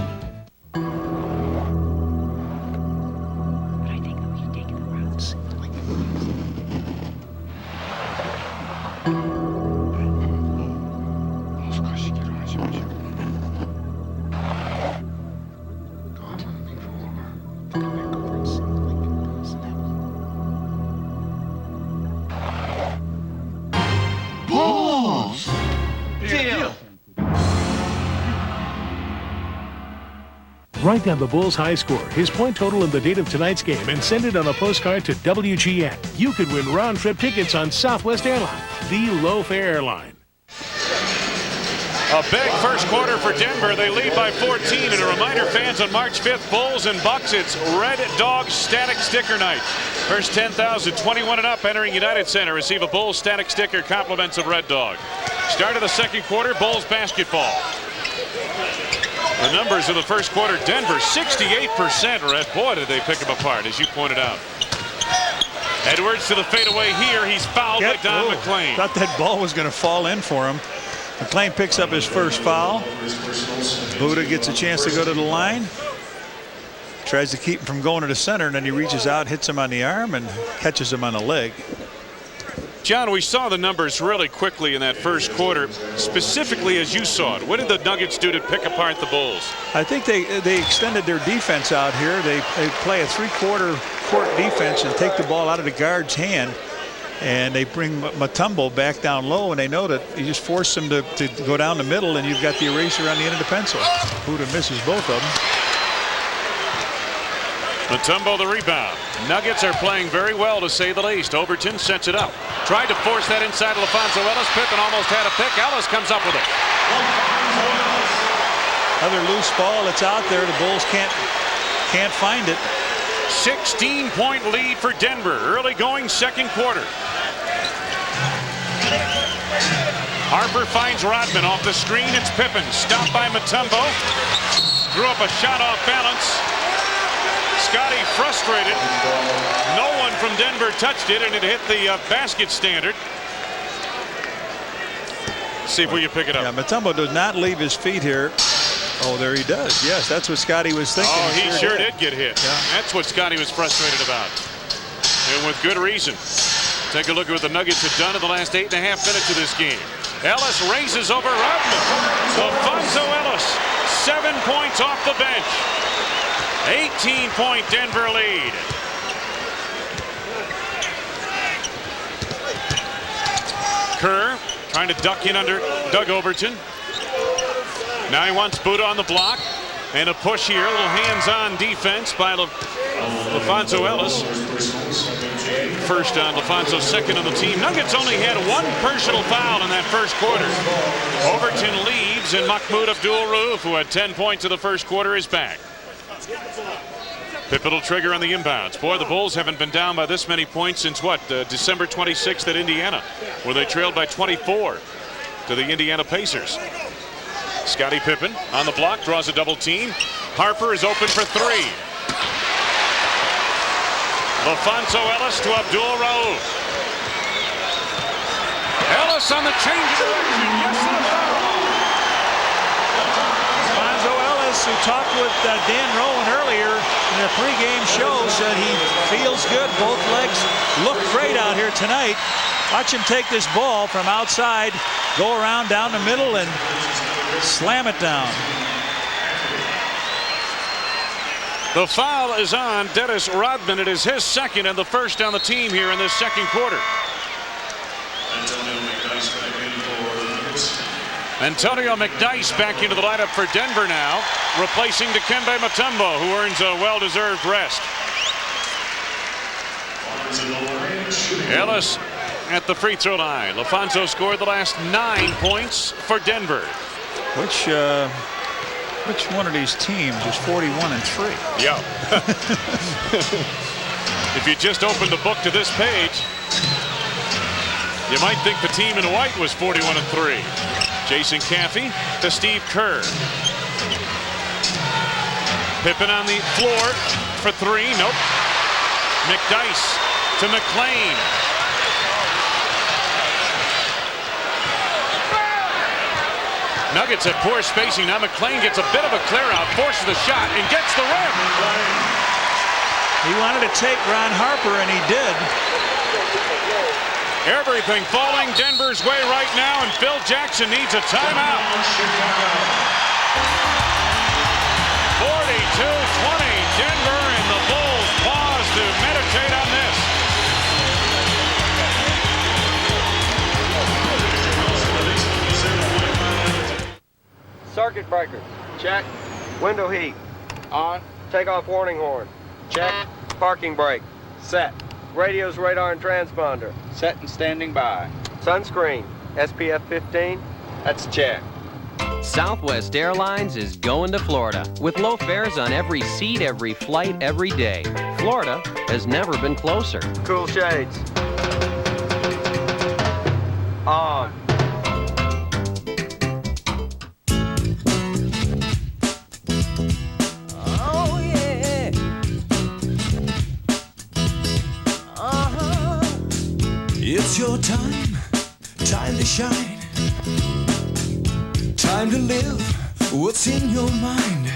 Write down the Bulls' high score, his point total, and the date of tonight's game, and send it on a postcard to WGN. You could win round-trip tickets on Southwest Airlines, the low-fare airline. A big first quarter for Denver. They lead by 14. And a reminder, fans, on March 5th, Bulls and Bucks, it's Red Dog Static Sticker Night. First 10,000, 21 and up, entering United Center, receive a Bulls static sticker, compliments of Red Dog. Start of the second quarter, Bulls basketball. The numbers of the first quarter, Denver 68%. Red, boy, did they pick them apart, as you pointed out. Edwards to the fadeaway here. He's fouled by Don McClain. Thought that ball was going to fall in for him. McClain picks up his first foul. Buddha gets a chance to go to the line. Tries to keep him from going to the center, and then he reaches out, hits him on the arm, and catches him on the leg. John, we saw the numbers really quickly in that first quarter, specifically as you saw it. What did the Nuggets do to pick apart the Bulls? I think they extended their defense out here. They play a three-quarter court defense and take the ball out of the guard's hand. And they bring Mutombo back down low, and they know that you just force him to go down the middle, and you've got the eraser on the end of the pencil. Buddha misses both of them. Mutombo the rebound. Nuggets are playing very well, to say the least. Overton sets it up. Tried to force that inside LaFonso Ellis. Pippen almost had a pick. Ellis comes up with it. Another loose ball that's out there. The Bulls can't find it. 16-point lead for Denver. Early going second quarter. Harper finds Rodman off the screen. It's Pippen. Stopped by Mutombo. Threw up a shot off balance. Scotty frustrated. No one from Denver touched it, and it hit the basket standard. See if we can pick it up. Yeah, Mutombo does not leave his feet here. Oh, there he does. Yes, that's what Scotty was thinking. Oh, he sure did get hit. Yeah. That's what Scotty was frustrated about. And with good reason. Take a look at what the Nuggets have done in the last 8.5 minutes of this game. Ellis races over Rodman. Alfonso Ellis, 7 points off the bench. 18-point Denver lead. Kerr trying to duck in under Doug Overton. Now he wants Buddha on the block. And a push here. A little hands-on defense by LaFonso Ellis. First on LaFonso, second on the team. Nuggets only had one personal foul in that first quarter. Overton leaves, and Mahmoud Abdul-Rauf, who had 10 points in the first quarter, is back. Pippen will trigger on the inbounds. Boy, the Bulls haven't been down by this many points since what? December 26th at Indiana, where they trailed by 24 to the Indiana Pacers. Scottie Pippen on the block, draws a double team. Harper is open for three. LaFonso Ellis to Abdul-Rauf. Ellis on the change of direction. Yes, LaFonso Ellis, who talked with Dan Rowan earlier in the pregame show, said he feels good. Both legs look great out here tonight. Watch him take this ball from outside, go around down the middle, and slam it down. The foul is on Dennis Rodman. It is his second and the first on the team here in this second quarter. Antonio McDyess back into the lineup for Denver now, replacing Dikembe Mutombo, who earns a well-deserved rest. Ellis at the free throw line. LaFonso scored the last 9 points for Denver. Which one of these teams is 41-3? Yeah. If you just opened the book to this page, you might think the team in white was 41-3. Jason Caffey to Steve Kerr. Pippen on the floor for three. Nope. McDyess to McClain. Nuggets have poor spacing. Now McClain gets a bit of a clear out, forces the shot, and gets the rim. He wanted to take Ron Harper, and he did. Everything falling Denver's way right now, and Phil Jackson needs a timeout. 42-20, Denver, and the Bulls pause to meditate on this. Circuit breaker. Check. Window heat. On. Take off warning horn. Check. Parking brake. Set. Radios, radar, and transponder. Set and standing by. Sunscreen. SPF 15. That's a check. Southwest Airlines is going to Florida with low fares on every seat, every flight, every day. Florida has never been closer. Cool shades. On. Oh, yeah. It's your time, time to shine, time to live what's in your mind.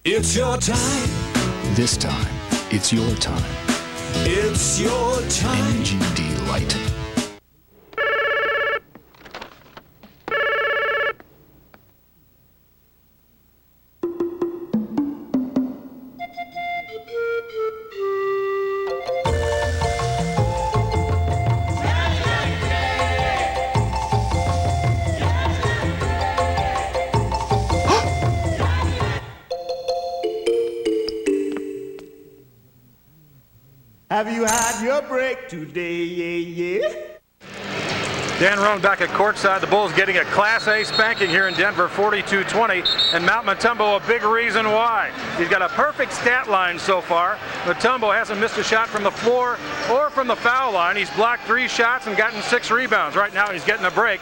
It's your time. This time, it's your time. It's your time. NGD Light. Have you had your break today? Yeah. Dan Roan back at courtside. The Bulls getting a Class A spanking here in Denver, 42-20, and Mount Mutombo a big reason why. He's got a perfect stat line so far. Mutombo hasn't missed a shot from the floor or from the foul line. He's blocked 3 shots and gotten 6 rebounds. Right now he's getting a break,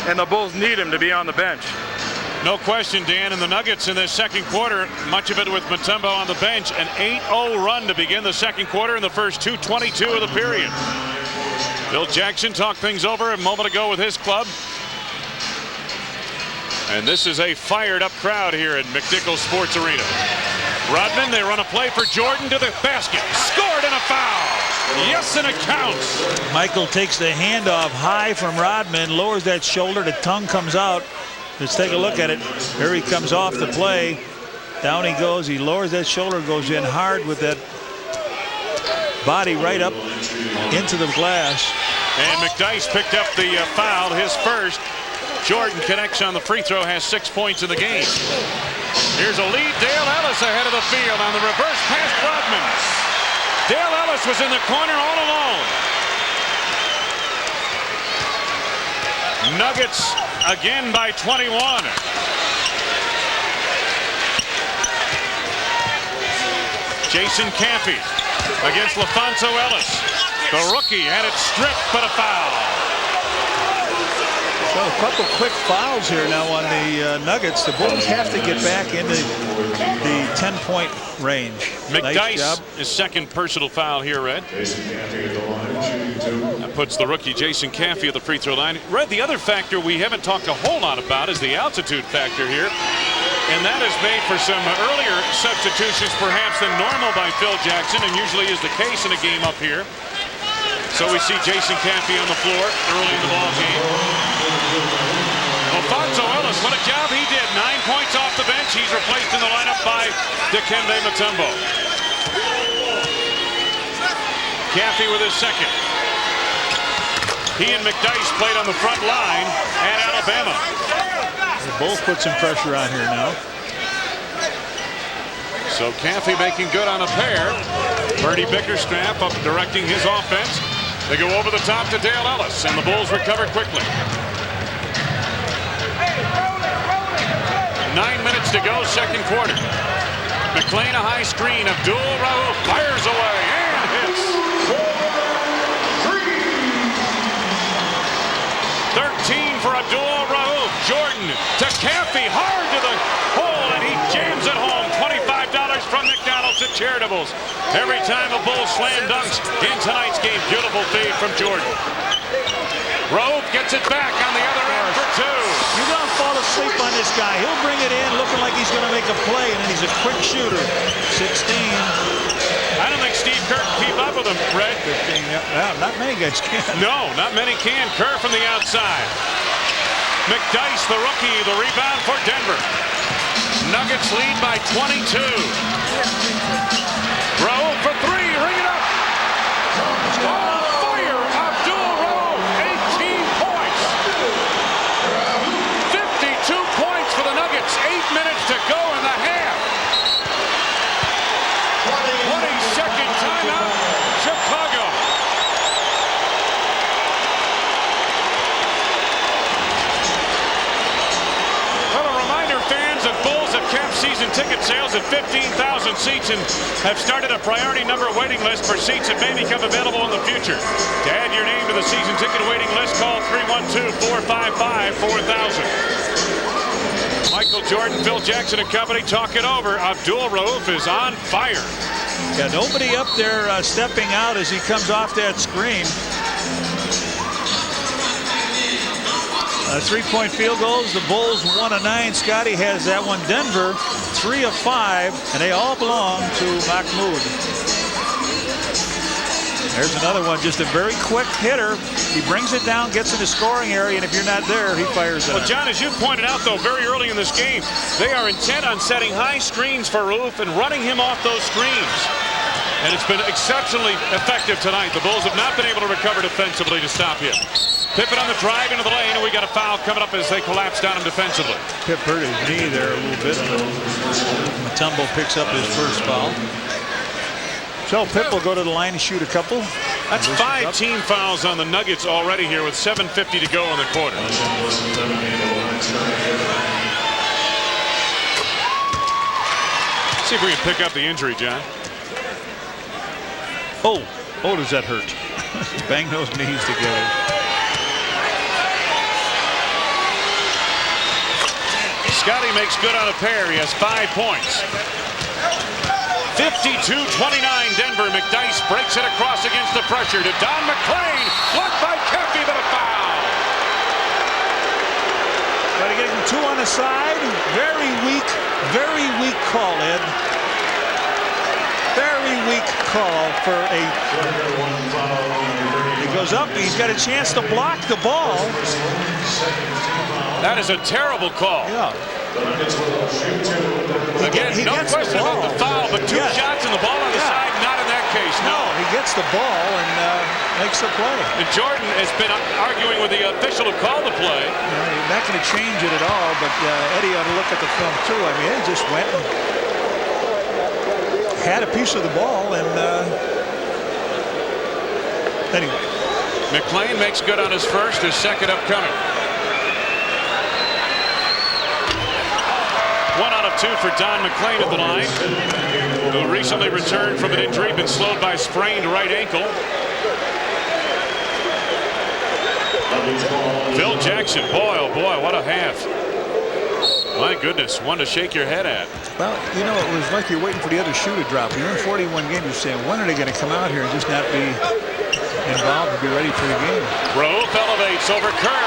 and the Bulls need him to be on the bench. No question, Dan, and the Nuggets in this second quarter, much of it with Mutombo on the bench, an 8-0 run to begin the second quarter in the first 2:22 of the period. Phil Jackson talked things over a moment ago with his club. And this is a fired up crowd here at McNichols Sports Arena. Rodman, they run a play for Jordan to the basket. Scored and a foul. Yes, and it counts. Michael takes the handoff high from Rodman, lowers that shoulder, the tongue comes out. Let's take a look at it. Here he comes off the play. Down he goes. He lowers that shoulder, goes in hard with that body right up into the glass. And McDyess picked up the foul, his first. Jordan connects on the free throw, has 6 points in the game. Here's a lead. Dale Ellis ahead of the field on the reverse pass. Rodman. Dale Ellis was in the corner all alone. Nuggets again by 21. Jason Caffey against LaFonso Ellis. The rookie had it stripped, but a foul. So a couple quick fouls here now on the Nuggets. The Bulls have to get back into the 10-point range. McDyess, nice job. His second personal foul here, Red. That puts the rookie Jason Caffey at the free throw line. Red, the other factor we haven't talked a whole lot about is the altitude factor here. And that is made for some earlier substitutions perhaps than normal by Phil Jackson, and usually is the case in a game up here. So we see Jason Caffey on the floor early in the ball game. Alfonso Ellis, what a job he did. 9 points off the bench. He's replaced in the lineup by Dikembe Mutombo. Caffey with his second. He and McDyess played on the front line at Alabama. They both put some pressure on here now. So Caffey making good on a pair. Bernie Bickerstaff up directing his offense. They go over the top to Dale Ellis, and the Bulls recover quickly. 9 minutes to go, second quarter. McClain a high screen. Abdul Rauf fires away and hits. 13 for Abdul Rauf. Jordan to Caffey, hard to the hole, and he jams it home. $25 from McDonald's at Charitables. Every time a Bull slam dunks in tonight's game. Beautiful feed from Jordan. Rauf gets it back on the other end for 2. You don't fall asleep on this guy. He'll bring it in looking like he's going to make a play, and then he's a quick shooter. 16. I don't think Steve Kerr can keep up with him, Red. 15, yeah, not many guys can. No, not many can. Kerr from the outside. McDyess, the rookie, the rebound for Denver. Nuggets lead by 22. Rauf for 3, ring it up. On fire, Abdul Rauf, 18 points. 52 points for the Nuggets, 8 minutes to go in the half. 20-second timeout, Chicago. Well, a reminder, fans, that Bulls have capped season ticket sales at 15,000 seats and have started a priority number waiting list for seats that may become available in the future. To add your name to the season ticket waiting list, call 312-455-4000. Michael Jordan, Phil Jackson and company talk it over. Abdul Rauf is on fire. Yeah, nobody up there stepping out as he comes off that screen. 3-point field goals. The Bulls 1 of 9. Scotty has that one. Denver 3 of 5, and they all belong to Mahmoud. There's another one, just a very quick hitter. He brings it down, gets in the scoring area, and if you're not there, he fires it. Well, John, as you pointed out, though, very early in this game, they are intent on setting high screens for Rauf and running him off those screens. And it's been exceptionally effective tonight. The Bulls have not been able to recover defensively to stop him. Pippen on the drive into the lane, and we got a foul coming up as they collapse down him defensively. Pip hurt his knee there a little bit, but Mutombo picks up his first foul. So Pip will go to the line and shoot a couple. That's 5 team fouls on the Nuggets already here with 7:50 to go in the quarter. See if we can pick up the injury, John. Oh, does that hurt? Bang those knees together. Scotty makes good on a pair. He has 5 points. 52-29 Denver. McDyess breaks it across against the pressure to Don McLean. Blocked by Caffey, but a foul. Got to get him 2 on the side. Very weak call, Ed. Very weak call for a. He goes up. He's got a chance to block the ball. That is a terrible call. Yeah. Again, no question about the foul, but 2 shots and the ball on the side, not in that case. No, he gets the ball and makes the play. And Jordan has been arguing with the official who called the play. He's not going to change it at all, but Eddie ought to look at the film too. I mean, he just went and had a piece of the ball, and anyway. McLean makes good on his first, his second upcoming. 1 out of 2 for Don McLean at the line, who recently returned from an injury, been slowed by sprained right ankle. Phil Jackson, boy, oh boy, what a half. My goodness, one to shake your head at. Well, you know, it was like you're waiting for the other shoe to drop. You're in 41 games, you're saying, when are they going to come out here and just not be involved and be ready for the game? Raouf elevates over Kerr.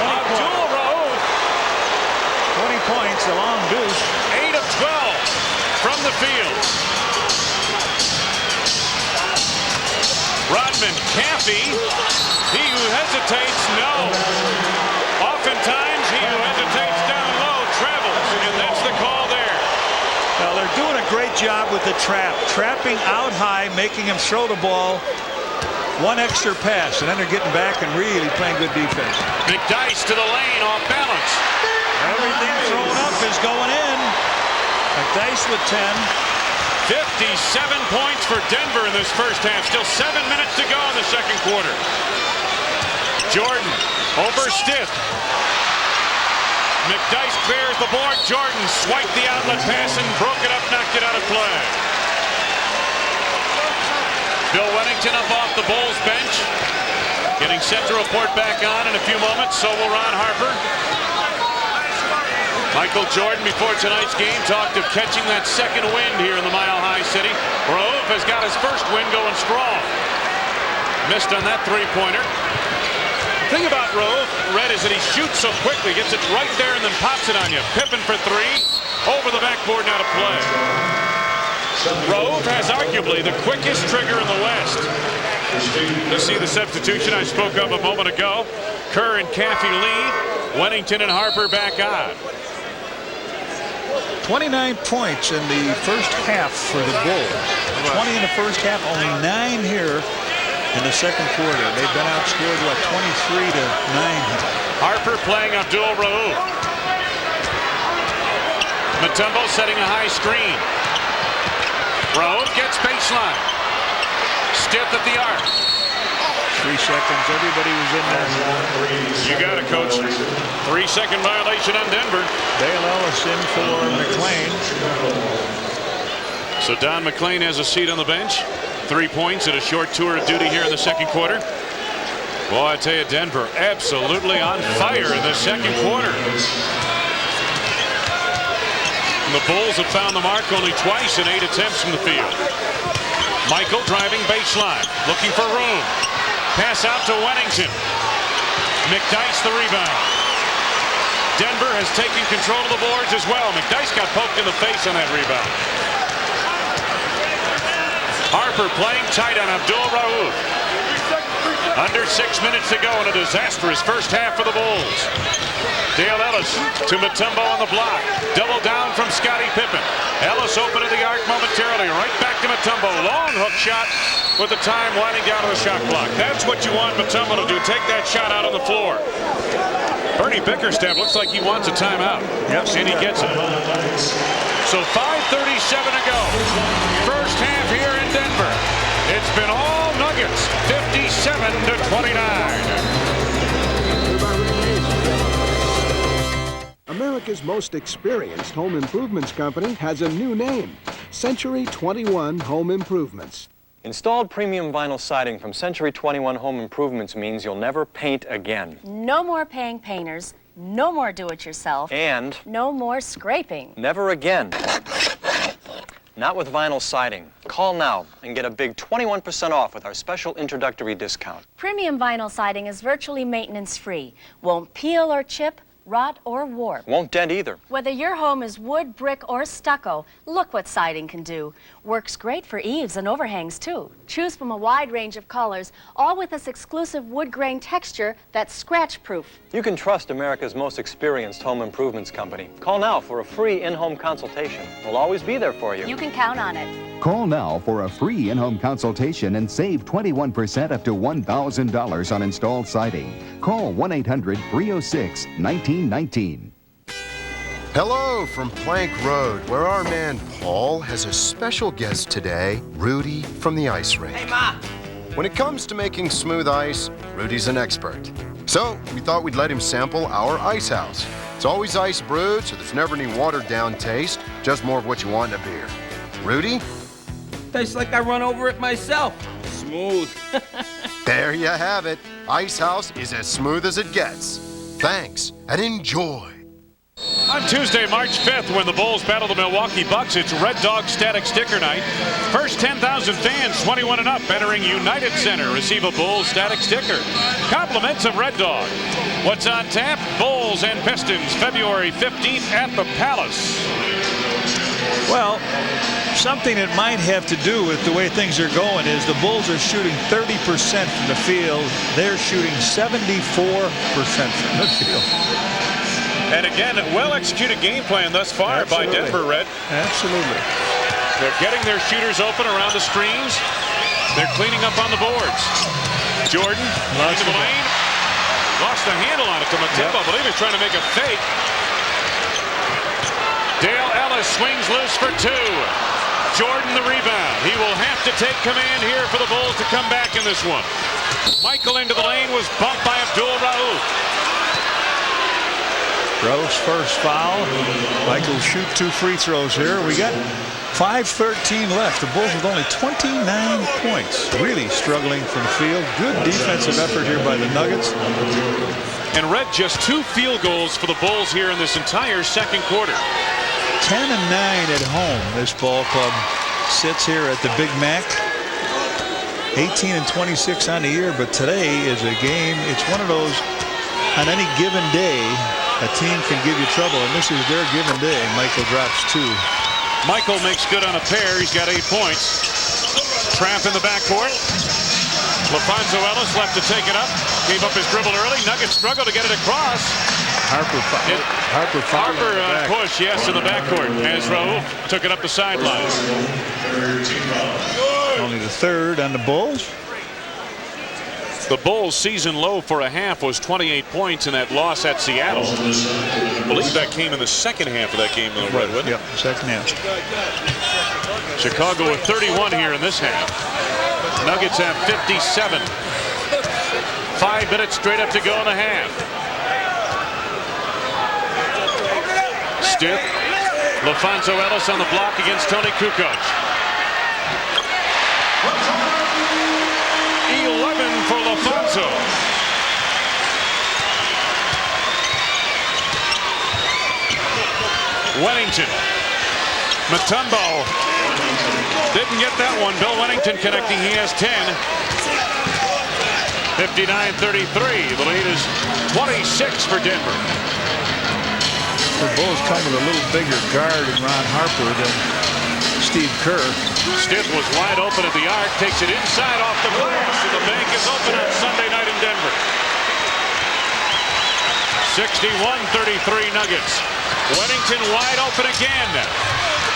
Abdul Raouf. 20 points, a long deuce. 8 of 12 from the field. Rodman, Caffey, he who hesitates, no. Oftentimes, he who hesitates down low travels, and that's the call there. Well, they're doing a great job with the trap. Trapping out high, making him throw the ball. 1 extra pass, and then they're getting back and really playing good defense. McDyess to the lane, off balance. Everything thrown up is going in. McDyess with 10. 57 points for Denver in this first half. Still 7 minutes to go in the second quarter. Jordan over Stiff. McDyess clears the board. Jordan swiped the outlet pass and broke it up, knocked it out of play. Bill Wennington up off the Bulls bench. Getting set to report back on in a few moments. So will Ron Harper. Michael Jordan before tonight's game talked of catching that second wind here in the Mile High City. Raouf has got his first wind going strong. Missed on that three-pointer. The thing about Raouf, Red, is that he shoots so quickly, gets it right there and then pops it on you. Pippen for 3, over the backboard, now to play. Raouf has arguably the quickest trigger in the West. To see the substitution I spoke of a moment ago. Kerr and Caffey lead. Wennington and Harper back on. 29 points in the first half for the Bulls. 20 in the first half, only 9 here in the second quarter. They've been outscored, what, 23-9 here. Harper playing Abdul Raouf. Mutombo setting a high screen. Raouf gets baseline. Stiff at the arc. 3 seconds. Everybody was in there. You got it, Coach. 3-second violation on Denver. Dale Ellis in for McLean. So Don McLean has a seat on the bench. 3 points and a short tour of duty here in the second quarter. Boy, I tell you, Denver absolutely on fire in the second quarter. And the Bulls have found the mark only twice in 8 attempts from the field. Michael driving baseline, looking for room. Pass out to Wennington. McDyess the rebound. Denver has taken control of the boards as well. McDyess got poked in the face on that rebound. Harper playing tight on Abdul Raouf. Under 6 minutes to go in a disastrous first half for the Bulls. Dale Ellis to Mutombo on the block. Double down from Scottie Pippen. Ellis open to the arc momentarily. Right back to Mutombo. Long hook shot with the time winding down to the shot clock. That's what you want Mutombo to do. Take that shot out on the floor. Bernie Bickerstaff looks like he wants a timeout. Yep. And he gets it. So 5:37 to go. First half here in Denver. It's been all Nuggets, 57-29. America's most experienced home improvements company has a new name, Century 21 Home Improvements. Installed premium vinyl siding from Century 21 Home Improvements means you'll never paint again. No more paying painters, no more do-it-yourself, And no more scraping. never again. Not with vinyl siding. Call now and get a big 21% off with our special introductory discount. Premium vinyl siding is virtually maintenance-free. Won't peel or chip, rot or warp. Won't dent either. Whether your home is wood, brick, or stucco, look what siding can do. Works great for eaves and overhangs, too. Choose from a wide range of colors, all with this exclusive wood grain texture that's scratch-proof. You can trust America's most experienced home improvements company. Call now for a free in-home consultation. We'll always be there for you. You can count on it. Call now for a free in-home consultation and save 21% up to $1,000 on installed siding. Call 1-800-306-1919. Hello from Plank Road, where our man Paul has a special guest today, Rudy from the ice rink. Hey, Ma! When it comes to making smooth ice, Rudy's an expert. So we thought we'd let him sample our ice house. It's always ice brewed, so there's never any watered down taste, just more of what you want in a beer. Rudy? Tastes like I run over it myself. Smooth. There you have it. Ice House is as smooth as it gets. Thanks, and enjoy. On Tuesday, March 5th, when the Bulls battle the Milwaukee Bucks, it's Red Dog Static Sticker Night. First 10,000 fans, 21 and up, entering United Center, receive a Bulls Static Sticker. Compliments of Red Dog. What's on tap? Bulls and Pistons, February 15th at the Palace. Well, something that might have to do with the way things are going is the Bulls are shooting 30% from the field. They're shooting 74% from the field. And again, a well-executed game plan thus far by Denver, Red. Absolutely. They're getting their shooters open around the screens. They're cleaning up on the boards. Jordan into the lane. Lost the handle on it to Mutombo. I believe he's trying to make a fake. Dale Ellis swings loose for two. Jordan the rebound. He will have to take command here for the Bulls to come back in this one. Michael into the lane was bumped by Abdul Rauf. Rauf's first foul. Michael shoot 2 free throws here. We got 5:13 left. The Bulls with only 29 points. Really struggling from the field. Good defensive effort here by the Nuggets. And Red, just 2 field goals for the Bulls here in this entire second quarter. 10 and 9 at home. This ball club sits here at the Big Mac. 18 and 26 on the year, but today is a game. It's one of those, on any given day, a team can give you trouble, and this is their given day. Michael drops 2. Michael makes good on a pair. He's got 8 points. Trap in the backcourt. LaFonso Ellis left to take it up. Gave up his dribble early. Nuggets struggle to get it across. Harper push, yes, in the backcourt as Rauf took it up the sideline. Only the 3rd on the Bulls. The Bulls' season low for a half was 28 points in that loss at Seattle. I believe that came in the second half of that game, though, Redwood. Yep, second half. Chicago with 31 here in this half. Nuggets have 57. 5 minutes straight up to go in the half. Stiff. LaFonso Ellis on the block against Tony Kukoc. 11 for LaFonso. Wennington. Mutombo didn't get that one. Bill Wennington connecting. He has 10. 59-33. The lead is 26 for Denver. The Bulls come with a little bigger guard in Ron Harper than Steve Kerr. Stiff was wide open at the arc, takes it inside off the glass, and the bank is open on Sunday night in Denver. 61-33 Nuggets. Wennington wide open again.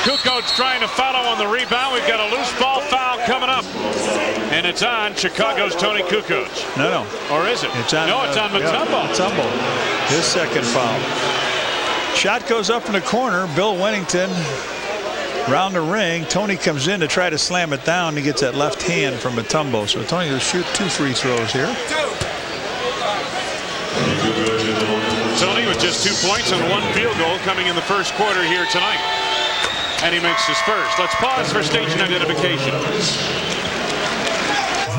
Kukoc trying to follow on the rebound. We've got a loose ball foul coming up. And it's on Chicago's Tony Kukoc. No. Or is it? It's on, it's on Mutombo. Mutombo. His second foul. Shot goes up in the corner. Bill Wennington Round the ring, Tony comes in to try to slam it down. He gets that left hand from Mutombo. So Tony will shoot 2 free throws here. Tony with just 2 points and 1 field goal coming in the first quarter here tonight. And he makes his first. Let's pause for station identification.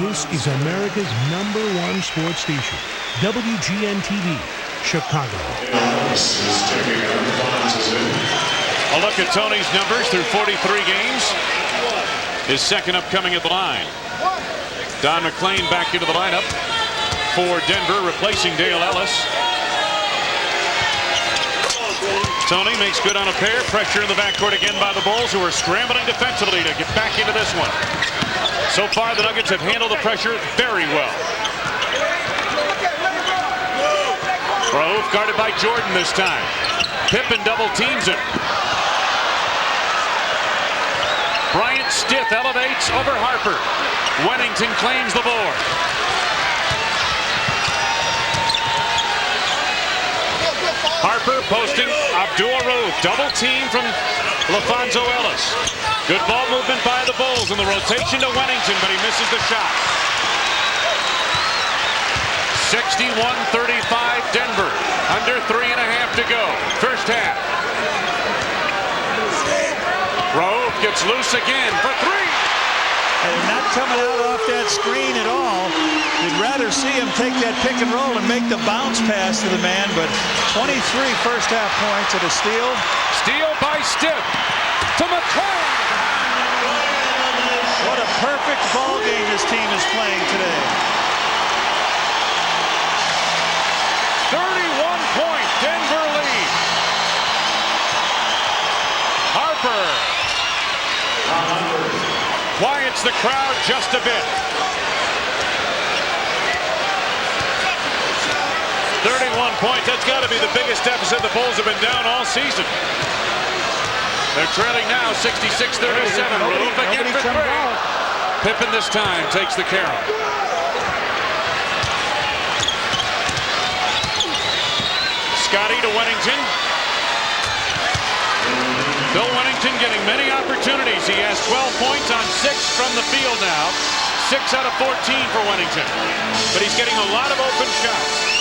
This is America's #1 sports station, WGN-TV, Chicago. A look at Tony's numbers through 43 games. His second upcoming at the line. Don McClain back into the lineup for Denver, replacing Dale Ellis. Tony makes good on a pair. Pressure in the backcourt again by the Bulls, who are scrambling defensively to get back into this one. So far, the Nuggets have handled the pressure very well. Rauf guarded by Jordan this time. Pippen double teams him. Bryant Stith elevates over Harper. Wennington claims the board. Harper posting Abdul Rauf. Double team from LaFonso Ellis. Good ball movement by the Bulls in the rotation to Wennington, but he misses the shot. 61-35 Denver. Under 3.5 to go. First half. Rauf gets loose again for 3. And not coming out off that screen at all. You'd rather see him take that pick and roll and make the bounce pass to the man, but 23 first half points at a steal. Steal by Stith to McClain. What a perfect ball game this team is playing today. 31-point Denver lead. Harper quiets the crowd just a bit. 31 points. That's got to be the biggest deficit the Bulls have been down all season. They're trailing now 66-37. Rauf again for 3. Pippen this time takes the carry. Scotty to Wennington. Bill Wennington getting many opportunities. He has 12 points on 6 from the field now. 6 out of 14 for Wennington. But he's getting a lot of open shots.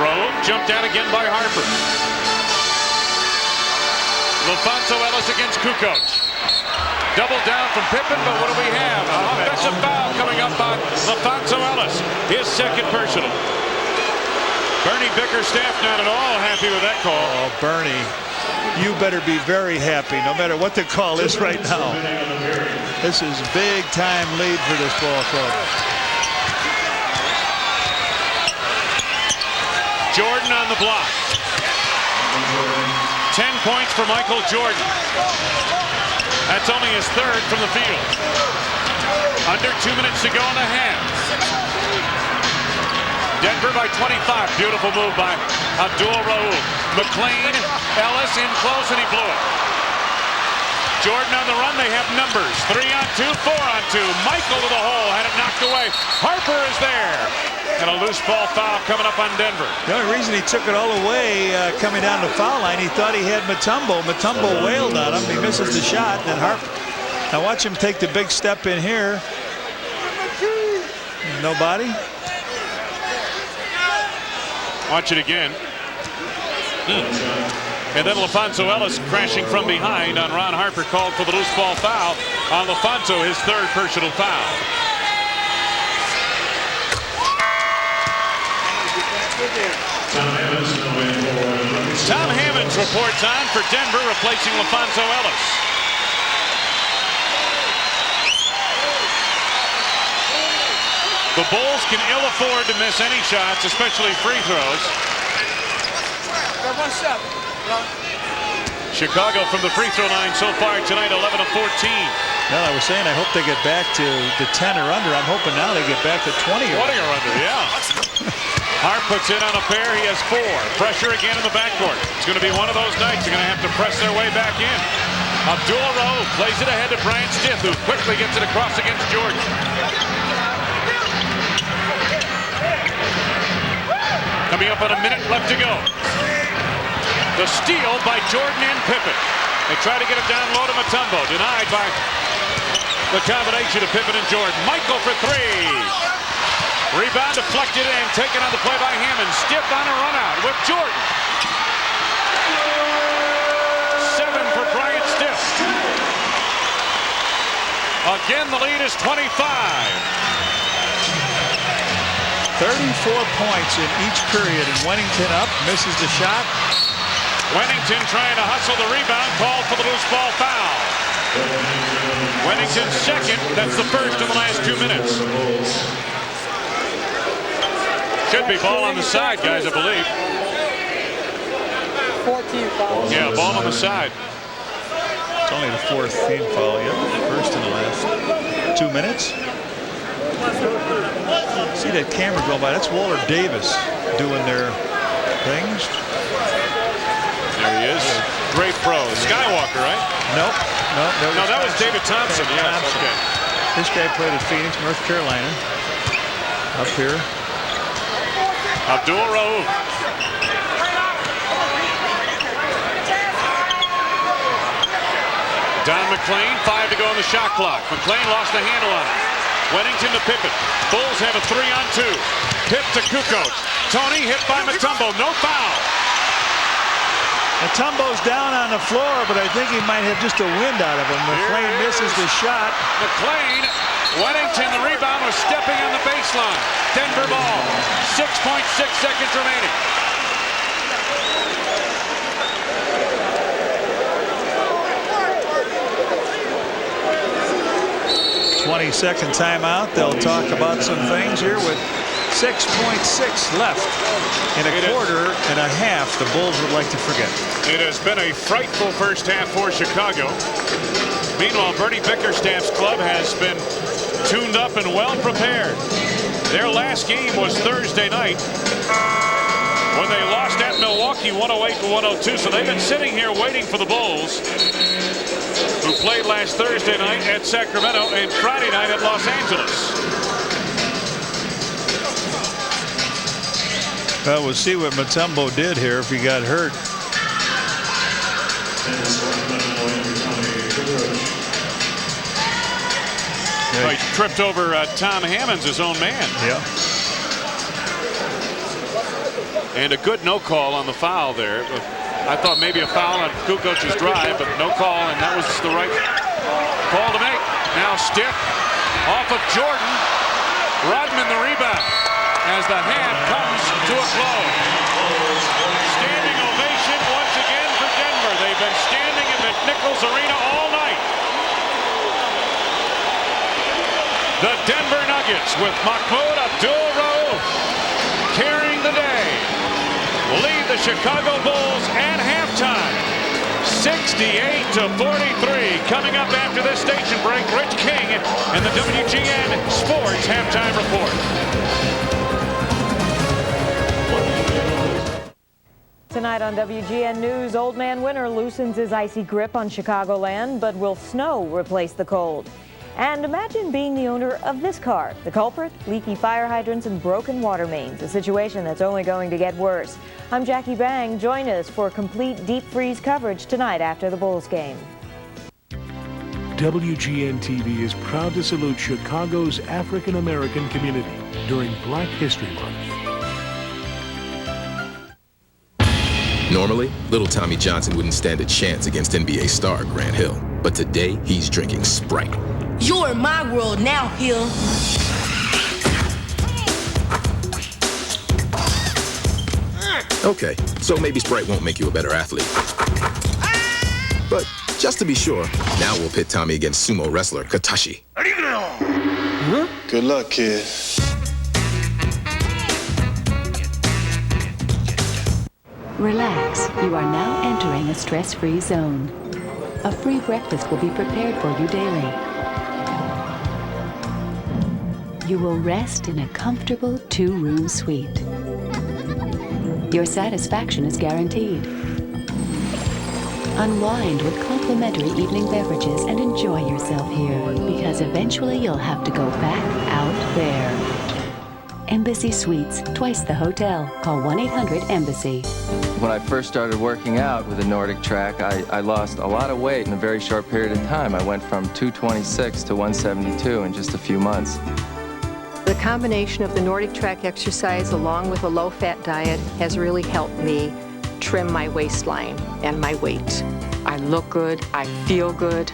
Rauf jumped out again by Harper. LaFonso Ellis against Kukoc. Double down from Pippen, but what do we have? An offensive foul coming up on LaFonso Ellis. His second personal. Bernie Bickerstaff not at all happy with that call. Oh, Bernie, you better be very happy, no matter what the call is right now. This is big time lead for this ball club. Jordan on the block. 10 points for Michael Jordan. That's only his third from the field. Under 2 minutes to go in the half. Denver by 25. Beautiful move by Abdul Rauf. McClain, Ellis in close, and he blew it. Jordan on the run. They have numbers. 3-on-2, 4-on-2. Michael to the hole. Had it knocked away. Harper is there. And a loose ball foul coming up on Denver. The only reason he took it all away coming down the foul line, he thought he had Mutombo. Mutombo wailed on him. He misses the shot. And Harper. Now watch him take the big step in here. Nobody. Watch it again. And then LaFonso Ellis crashing from behind on Ron Harper, called for the loose ball foul on LaFonso, his third personal foul. Tom Hammonds reports on for Denver, replacing LaFonso Ellis. The Bulls can ill afford to miss any shots, especially free throws. Chicago from the free throw line so far tonight, 11 of 14. Well, I was saying I hope they get back to 10 or under. I'm hoping now they get back to 20 or under. 20 or under, yeah. Hart puts in on a pair. He has 4. Pressure again in the backcourt. It's going to be one of those nights. They're going to have to press their way back in. Abdul Rauf plays it ahead to Bryant Stith, who quickly gets it across against Jordan. Coming up on a minute left to go. The steal by Jordan and Pippen. They try to get it down low to Mutombo. Denied by the combination of Pippen and Jordan. Michael for three. Rebound deflected and taken on the play by Hammond. Stiff on a run out with Jordan. 7 for Bryant Stiff. Again, the lead is 25. 34 points in each period, and Wennington up, misses the shot. Wennington trying to hustle the rebound, called for the loose ball foul. Wennington second, that's the first in the last 2 minutes. Should be ball on the side, guys, I believe. 14 fouls. Yeah, ball on the side. It's only the 4th team foul yet, first in the last 2 minutes. See that camera going by? That's Walter Davis doing their things. There he is. Great pro. Skywalker, right? Nope. No, that was David Thompson. Yes, okay. This guy played at Phoenix, North Carolina. Up here. Abdul Rauf. Don McClain, 5 to go on the shot clock. McClain lost the handle on it. Wennington to Pippen. Bulls have a 3-on-2. Pip to Kukoc. Tony hit by Mutombo. No foul. Mutombo's down on the floor, but I think he might have just a wind out of him. McClain misses the shot. McClain, Wennington, the rebound, was stepping on the baseline. Denver ball. 6.6 seconds remaining. 20-second timeout. They'll talk about some things here with 6.6 left in a quarter and a half. The Bulls would like to forget. It has been a frightful first half for Chicago. Meanwhile, Bernie Bickerstaff's club has been tuned up and well prepared. Their last game was Thursday night when they lost at Milwaukee 108-102. So they've been sitting here waiting for the Bulls, who played last Thursday night at Sacramento and Friday night at Los Angeles. Well, we'll see what Mutombo did here if he got hurt. He tripped over Tom Hammonds, his own man. Yeah. And a good no call on the foul there. I thought maybe a foul on Kukoc's drive, but no call, and that was the right call to make. Now Stiff off of Jordan. Rodman the rebound as the half comes to a close. Standing ovation once again for Denver. They've been standing in McNichols Arena all night. The Denver Nuggets with Mahmoud Abdul-Rauf carrying the day lead the Chicago Bulls at halftime, 68-43. Coming up after this station break, Rich King and the WGN Sports Halftime Report. Tonight on WGN News, Old Man Winter loosens his icy grip on Chicagoland, but will snow replace the cold? And imagine being the owner of this car. The culprit? Leaky fire hydrants and broken water mains, a situation that's only going to get worse. I'm Jackie Bang. Join us for complete deep freeze coverage tonight after the Bulls game. WGN TV is proud to salute Chicago's African American community during Black History Month. Normally, little Tommy Johnson wouldn't stand a chance against NBA star Grant Hill. But today, he's drinking Sprite. You're in my world now, Hill. Okay, so maybe Sprite won't make you a better athlete. But just to be sure, now we'll pit Tommy against sumo wrestler Katashi. Good luck, kid. Relax. You are now entering a stress-free zone. A free breakfast will be prepared for you daily. You will rest in a comfortable 2-room suite. Your satisfaction is guaranteed. Unwind with complimentary evening beverages and enjoy yourself here, because eventually you'll have to go back out there. Embassy Suites, twice the hotel. Call 1-800-EMBASSY. When I first started working out with the Nordic Track, I lost a lot of weight in a very short period of time. I went from 226 to 172 in just a few months. The combination of the Nordic Track exercise along with a low-fat diet has really helped me trim my waistline and my weight. I look good, I feel good.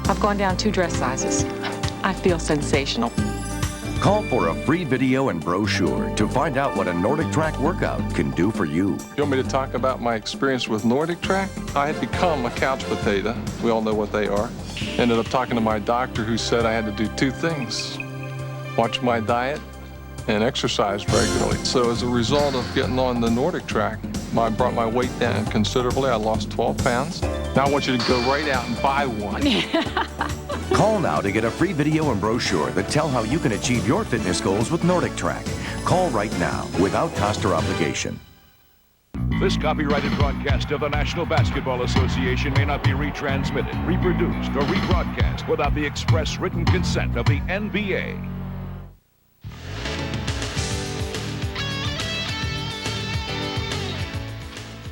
I've gone down 2 dress sizes. I feel sensational. Call for a free video and brochure to find out what a Nordic Track workout can do for you. You want me to talk about my experience with Nordic Track? I had become a couch potato. We all know what they are. Ended up talking to my doctor who said I had to do 2 things. Watch my diet and exercise regularly. So as a result of getting on the Nordic Track, I brought my weight down considerably. I lost 12 pounds. Now I want you to go right out and buy one. Call now to get a free video and brochure that tell how you can achieve your fitness goals with Nordic Track. Call right now without cost or obligation. This copyrighted broadcast of the National Basketball Association may not be retransmitted, reproduced, or rebroadcast without the express written consent of the NBA.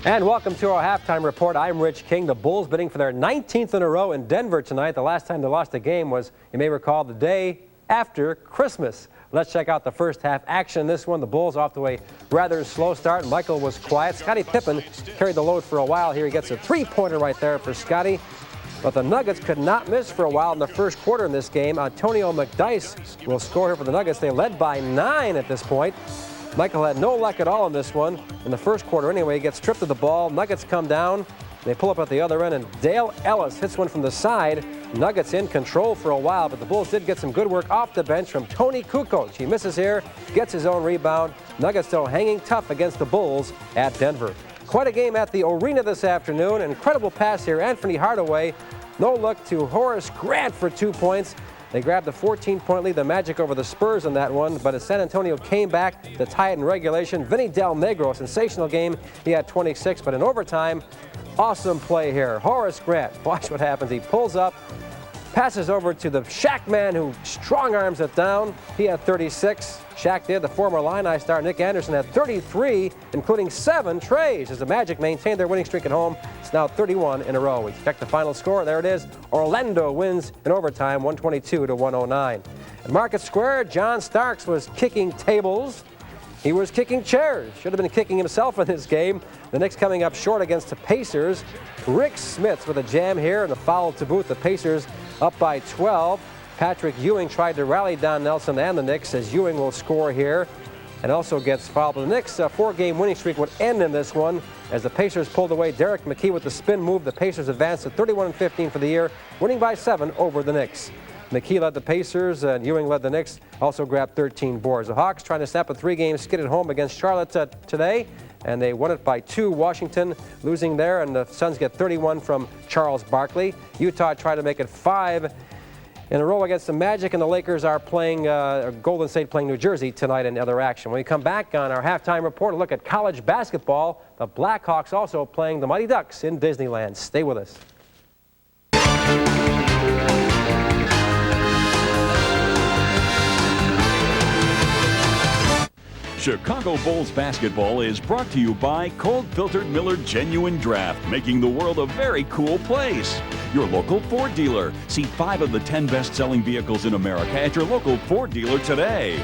And welcome to our halftime report. I'm Rich King. The Bulls bidding for their 19th in a row in Denver tonight. The last time they lost a game was, you may recall, the day after Christmas. Let's check out the first half action in this one. The Bulls off to a rather slow start. Michael was quiet. Scottie Pippen carried the load for a while here. He gets a 3-pointer right there for Scottie. But the Nuggets could not miss for a while in the first quarter in this game. Antonio McDyess will score here for the Nuggets. They led by 9 at this point. Michael had no luck at all in this one. In the first quarter anyway, he gets stripped of the ball. Nuggets come down. They pull up at the other end, and Dale Ellis hits one from the side. Nuggets in control for a while, but the Bulls did get some good work off the bench from Tony Kukoc. He misses here, gets his own rebound. Nuggets still hanging tough against the Bulls at Denver. Quite a game at the arena this afternoon. An incredible pass here. Anthony Hardaway, no look to Horace Grant for 2 points. They grabbed the 14-point lead, the Magic over the Spurs in that one, but as San Antonio came back to tie it in regulation, Vinny Del Negro, sensational game. He had 26, but in overtime, awesome play here. Horace Grant, watch what happens. He pulls up, passes over to the Shaq man who strong arms it down. He had 36. Shaq did. The former Illini star Nick Anderson had 33, including 7 trays, as the Magic maintained their winning streak at home. It's now 31 in a row. We check the final score. There it is. Orlando wins in overtime, 122-109. At Market Square, John Starks was kicking tables. He was kicking chairs. Should have been kicking himself in this game. The Knicks coming up short against the Pacers. Rick Smits with a jam here and a foul to boot. The Pacers up by 12. Patrick Ewing tried to rally Don Nelson and the Knicks, as Ewing will score here and also gets fouled. But the Knicks' 4-game winning streak would end in this one as the Pacers pulled away. Derek McKee with the spin move. The Pacers advanced to 31-15 for the year, winning by 7 over the Knicks. McKee led the Pacers and Ewing led the Knicks, also grabbed 13 boards. The Hawks trying to snap a 3-game skid at home against Charlotte today, and they won it by 2. Washington losing there, and the Suns get 31 from Charles Barkley. Utah tried to make it 5 in a row against the Magic, and the Lakers are playing Golden State playing New Jersey tonight in other action. When we come back on our halftime report, a look at college basketball. The Blackhawks also playing the Mighty Ducks in Disneyland. Stay with us. Chicago Bulls basketball is brought to you by cold-filtered Miller Genuine Draft, making the world a very cool place. Your local Ford dealer. See 5 of the 10 best-selling vehicles in America at your local Ford dealer today.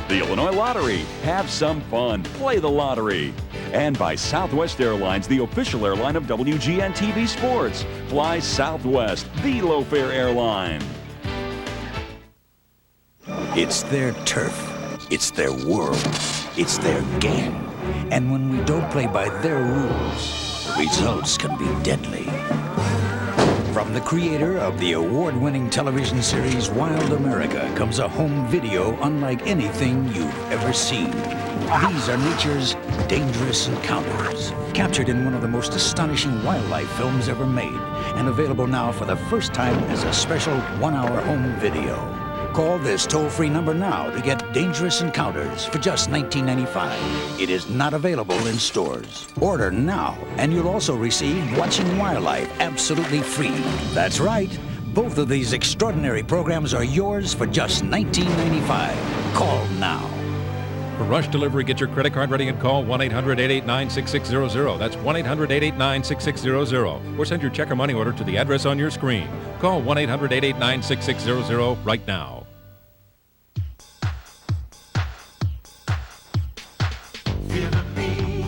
The Illinois Lottery. Have some fun. Play the lottery. And by Southwest Airlines, the official airline of WGN-TV Sports. Fly Southwest, the low-fare airline. It's their turf. It's their world. It's their game. And when we don't play by their rules, the results can be deadly. From the creator of the award-winning television series Wild America comes a home video unlike anything you've ever seen. These are nature's dangerous encounters, captured in one of the most astonishing wildlife films ever made, and available now for the first time as a special 1-hour home video. Call this toll-free number now to get Dangerous Encounters for just $19.95. It is not available in stores. Order now, and you'll also receive Watching Wildlife absolutely free. That's right. Both of these extraordinary programs are yours for just $19.95. Call now. For rush delivery, get your credit card ready and call 1-800-889-6600. That's 1-800-889-6600. Or send your check or money order to the address on your screen. Call 1-800-889-6600 right now. Feel the beat,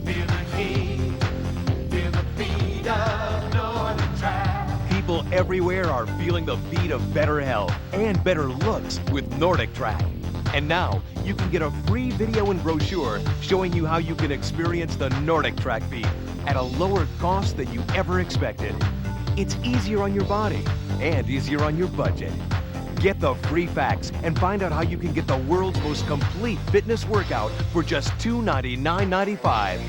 feel the heat, feel the beat of Nordic Track. People everywhere are feeling the beat of better health and better looks with Nordic Track. And now, you can get a free video and brochure showing you how you can experience the Nordic Track beat at a lower cost than you ever expected. It's easier on your body and easier on your budget. Get the free facts and find out how you can get the world's most complete fitness workout for just $299.95.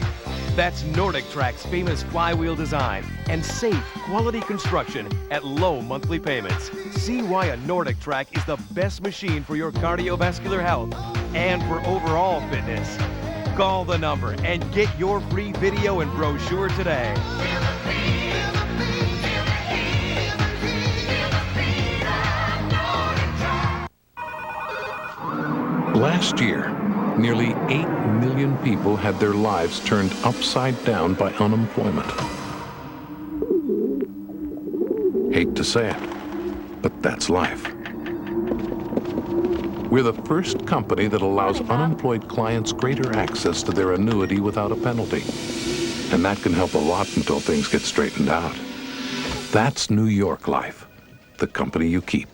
That's Nordic Track's famous flywheel design and safe, quality construction at low monthly payments. See why a Nordic Track is the best machine for your cardiovascular health and for overall fitness. Call the number and get your free video and brochure today. Last year, nearly 8 million people had their lives turned upside down by unemployment. Hate to say it, but that's life. We're the first company that allows unemployed clients greater access to their annuity without a penalty. And that can help a lot until things get straightened out. That's New York Life, the company you keep.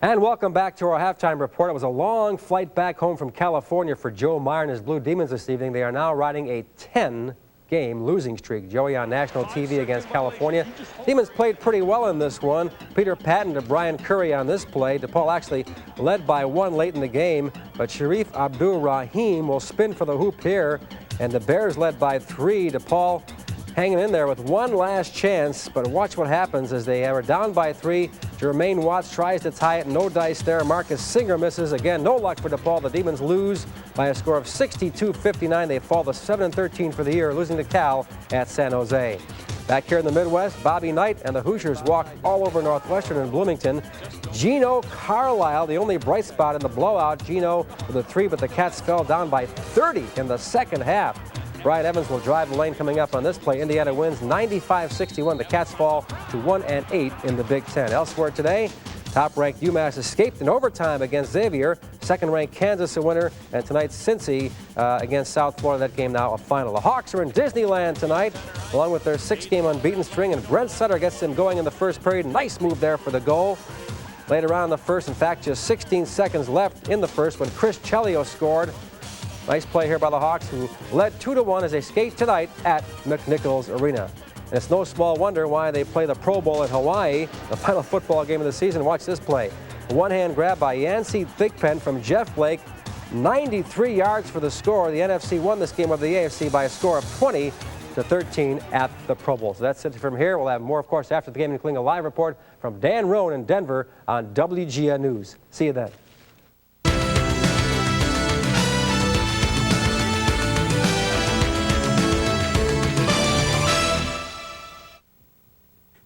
And welcome back to our halftime report. It was a long flight back home from California for Joe Meyer and his Blue Demons this evening. They are now riding a 10-game losing streak. Joey on national TV against California. Demons played pretty well in this one. Peter Patton to Brian Curry on this play. DePaul actually led by 1 late in the game, but Sharif Abdur-Rahim will spin for the hoop here, and the Bears led by 3. DePaul hanging in there with one last chance, but watch what happens as they are down by 3. Jermaine Watts tries to tie it, no dice there. Marcus Singer misses again, no luck for DePaul. The Demons lose by a score of 62-59. They fall to 7-13 for the year, losing to Cal at San Jose. Back here in the Midwest, Bobby Knight and the Hoosiers walked all over Northwestern and Bloomington. Gino Carlisle, the only bright spot in the blowout. Gino with a 3, but the Cats fell down by 30 in the second half. Brian Evans will drive the lane coming up on this play. Indiana wins 95-61. The Cats fall to 1-8 in the Big Ten. Elsewhere today, top-ranked UMass escaped in overtime against Xavier. Second-ranked Kansas a winner. And tonight's Cincy against South Florida. That game now a final. The Hawks are in Disneyland tonight, along with their 6-game unbeaten string. And Brent Sutter gets them going in the first period. Nice move there for the goal. Later on in the first, in fact, just 16 seconds left in the first when Chris Chelio scored. Nice play here by the Hawks, who led 2-1 as they skate tonight at McNichols Arena. And it's no small wonder why they play the Pro Bowl in Hawaii, the final football game of the season. Watch this play. A one-hand grab by Yancey Thigpen from Jeff Blake. 93 yards for the score. The NFC won this game over the AFC by a score of 20-13 at the Pro Bowl. So that's it from here. We'll have more, of course, after the game, including a live report from Dan Roan in Denver on WGN News. See you then.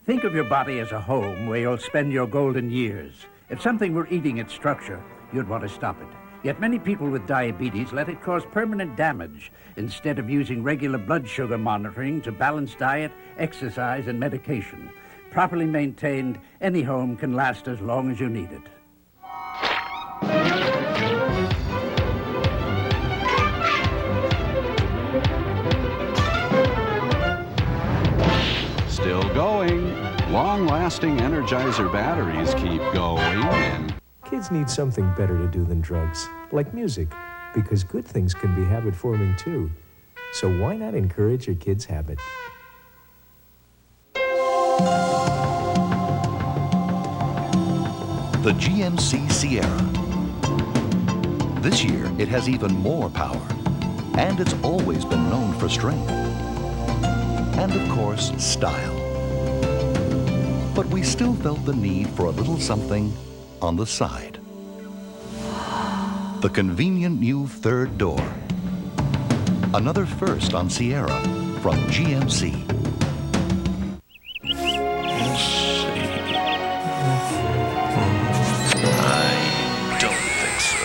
Think of your body as a home where you'll spend your golden years. If something were eating its structure, you'd want to stop it. Yet many people with diabetes let it cause permanent damage instead of using regular blood sugar monitoring to balance diet, exercise, and medication. Properly maintained, any home can last as long as you need it. Still going. Long-lasting Energizer batteries keep going, and kids need something better to do than drugs, like music, because good things can be habit-forming too. So why not encourage your kids' habit? The GMC Sierra. This year, it has even more power, and it's always been known for strength. And of course, style. But we still felt the need for a little something on the side. The convenient new third door. Another first on Sierra from GMC. I don't think so.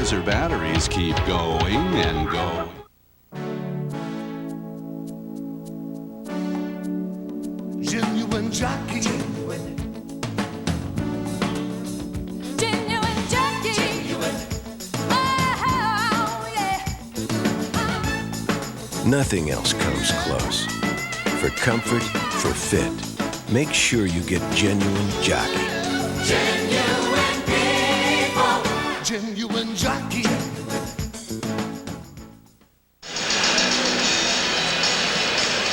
Energizer batteries keep going and going. Genuine jockey. Genuine jockey. Oh, yeah. Nothing else comes close. For comfort, for fit, make sure you get Genuine Jockey. Genuine people. Genuine jockey.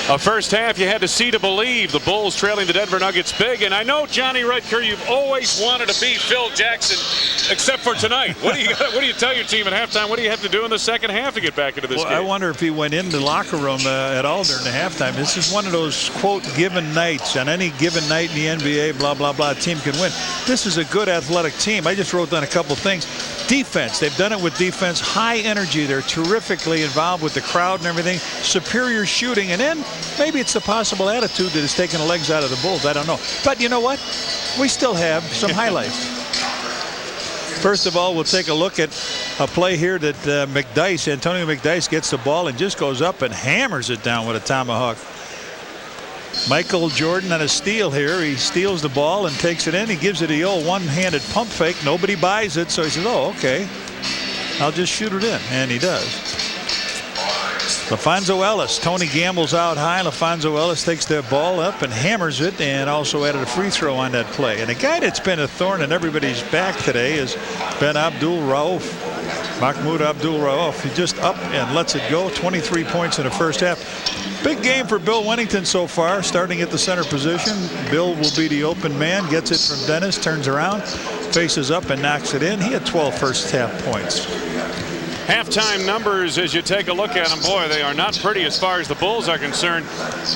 A first half you had to see to believe. The Bulls trailing the Denver Nuggets big. And I know, Johnny Rutker, you've always wanted to beat Phil Jackson, except for tonight. What do you tell your team at halftime? What do you have to do in the second half to get back into this game? I wonder if he went in the locker room at all during the halftime. This is one of those, quote, given nights. On any given night in the NBA, blah, blah, blah, a team can win. This is a good athletic team. I just wrote down a couple things. Defense. They've done it with defense. High energy. They're terrifically involved with the crowd and everything. Superior shooting. And then maybe it's the possible attitude that has taken the legs out of the Bulls. I don't know. But you know what? We still have some highlights. First of all, we'll take a look at a play here that Antonio McDyess gets the ball and just goes up and hammers it down with a tomahawk. Michael Jordan on a steal here. He steals the ball and takes it in. He gives it the old one-handed pump fake. Nobody buys it, so he says, oh, okay, I'll just shoot it in. And he does. LaFonso Ellis. Tony gambles out high. LaFonso Ellis takes the ball up and hammers it, and also added a free throw on that play. And a guy that's been a thorn in everybody's back today is Ben Abdul-Rauf. Mahmoud Abdul-Rauf. He just up and lets it go. 23 points in the first half. Big game for Bill Wennington so far, starting at the center position. Bill will be the open man, gets it from Dennis, turns around, faces up and knocks it in. He had 12 first half points. Halftime numbers, as you take a look at them, boy, they are not pretty as far as the Bulls are concerned.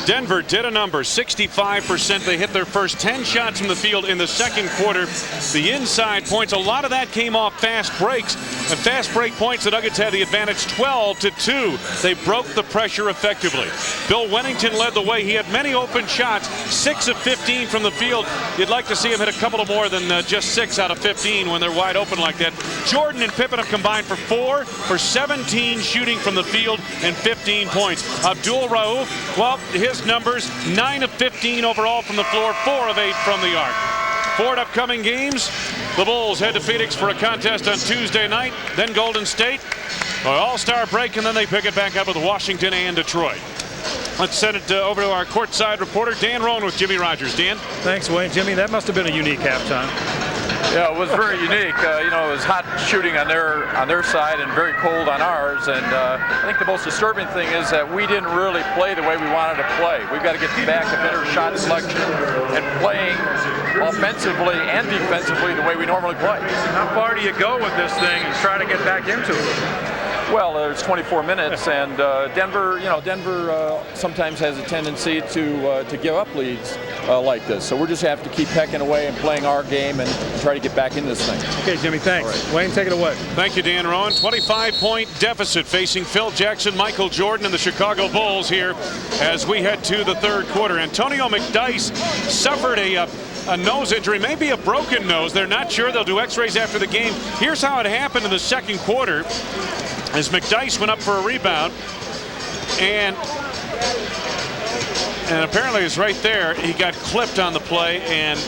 Denver did a number, 65%. They hit their first 10 shots from the field in the second quarter. The inside points, a lot of that came off fast breaks. And fast break points, the Nuggets had the advantage 12-2. They broke the pressure effectively. Bill Wennington led the way. He had many open shots, 6 of 15 from the field. You'd like to see him hit a couple of more than just 6 out of 15 when they're wide open like that. Jordan and Pippen have combined for 4 for 17 shooting from the field and 15 points. Abdul-Rauf, well, his numbers, 9 of 15 overall from the floor, 4 of 8 from the arc. For upcoming games, the Bulls head to Phoenix for a contest on Tuesday night, then Golden State, an all-star break, and then they pick it back up with Washington and Detroit. Let's send it over to our courtside reporter, Dan Roan with Jimmy Rogers. Dan? Thanks, Wayne. Jimmy, that must have been a unique halftime. Yeah, it was very unique. It was hot shooting on their side and very cold on ours. And I think the most disturbing thing is that we didn't really play the way we wanted to play. We've got to get back to better shot selection and playing offensively and defensively the way we normally play. How far do you go with this thing and try to get back into it? Well, there's 24 minutes, and Denver sometimes has a tendency to give up leads like this. So we'll just have to keep pecking away and playing our game and try to get back in this thing. Okay, Jimmy, thanks. Right. Wayne, take it away. Thank you, Dan Rowan. 25-point deficit facing Phil Jackson, Michael Jordan, and the Chicago Bulls here as we head to the third quarter. Antonio McDyess suffered a nose injury, maybe a broken nose. They're not sure. They'll do x-rays after the game. Here's how it happened in the second quarter. As McDyess went up for a rebound, and apparently it's right there. He got clipped on the play, and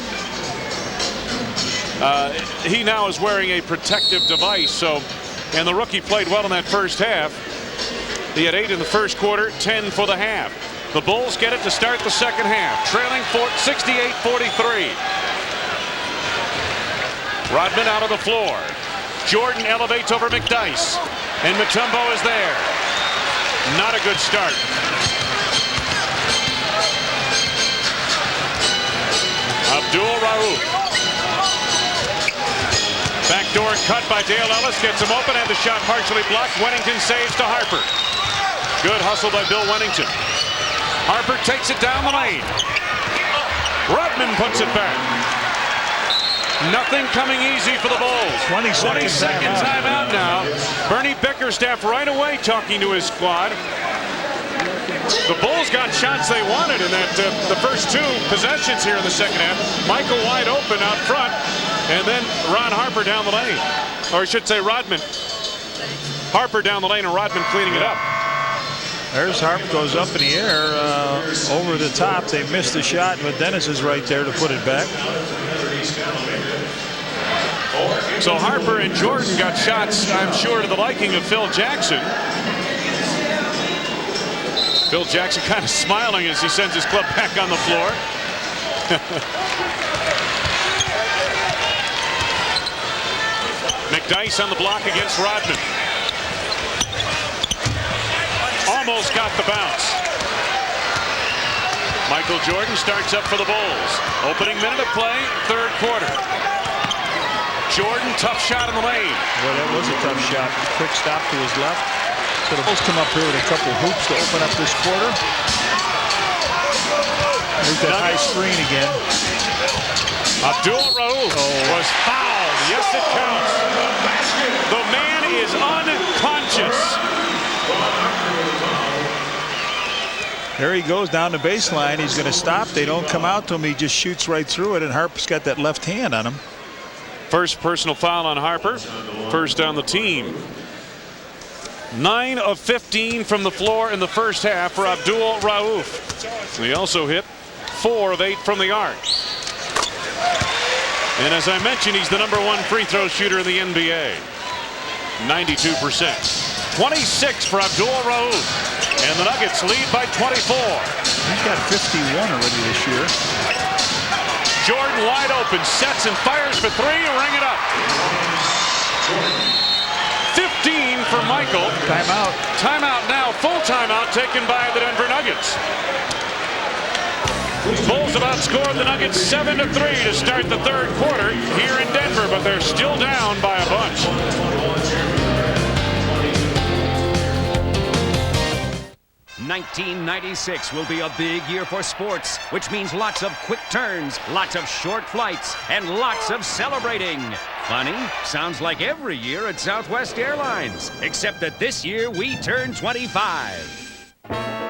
he now is wearing a protective device. And the rookie played well in that first half. He had 8 in the first quarter, 10 for the half. The Bulls get it to start the second half, trailing 68-43. Rodman out of the floor. Jordan elevates over McDyess. And Mutombo is there. Not a good start. Abdul-Rauf. Backdoor cut by Dale Ellis. Gets him open and the shot partially blocked. Wennington saves to Harper. Good hustle by Bill Wennington. Harper takes it down the lane. Rodman puts it back. Nothing coming easy for the Bulls. 20 second timeout now. Bernie Bickerstaff right away talking to his squad. The Bulls got shots they wanted in that the first 2 possessions here in the second half. Michael wide open out front, and then Ron Harper down the lane. Or I should say Rodman Harper down the lane and Rodman cleaning it up. There's Harp, goes up in the air over the top. They missed the shot, but Dennis is right there to put it back. So Harper and Jordan got shots, I'm sure, to the liking of Phil Jackson. Phil Jackson kind of smiling as he sends his club back on the floor. McDyess on the block against Rodman. Almost got the bounce. Michael Jordan starts up for the Bulls. Opening minute of play, third quarter. Jordan, tough shot in the lane. Well, that was a tough shot. Quick stop to his left. So the Bulls come up here with a couple hoops to open up this quarter. There's that high screen again. Abdul Rauf was fouled. Yes, it counts. The man is unconscious. There he goes down the baseline. He's going to stop. They don't come out to him. He just shoots right through it, and Harper's got that left hand on him. First personal foul on Harper. First on the team. 9 of 15 from the floor in the first half for Abdul Rauf. He also hit 4 of 8 from the arc. And as I mentioned, he's the #1 free throw shooter in the NBA. 92%. 26 for Abdul Rauf. And the Nuggets lead by 24. He's got 51 already this year. Jordan wide open, sets and fires for 3, ring it up. 15 for Michael. Timeout. Timeout now, full timeout taken by the Denver Nuggets. Bulls have outscored the Nuggets 7-3 to start the third quarter here in Denver, but they're still down by a bunch. '96 will be a big year for sports, which means lots of quick turns, lots of short flights, and lots of celebrating. Funny? Sounds like every year at Southwest Airlines, except that this year we turn 25.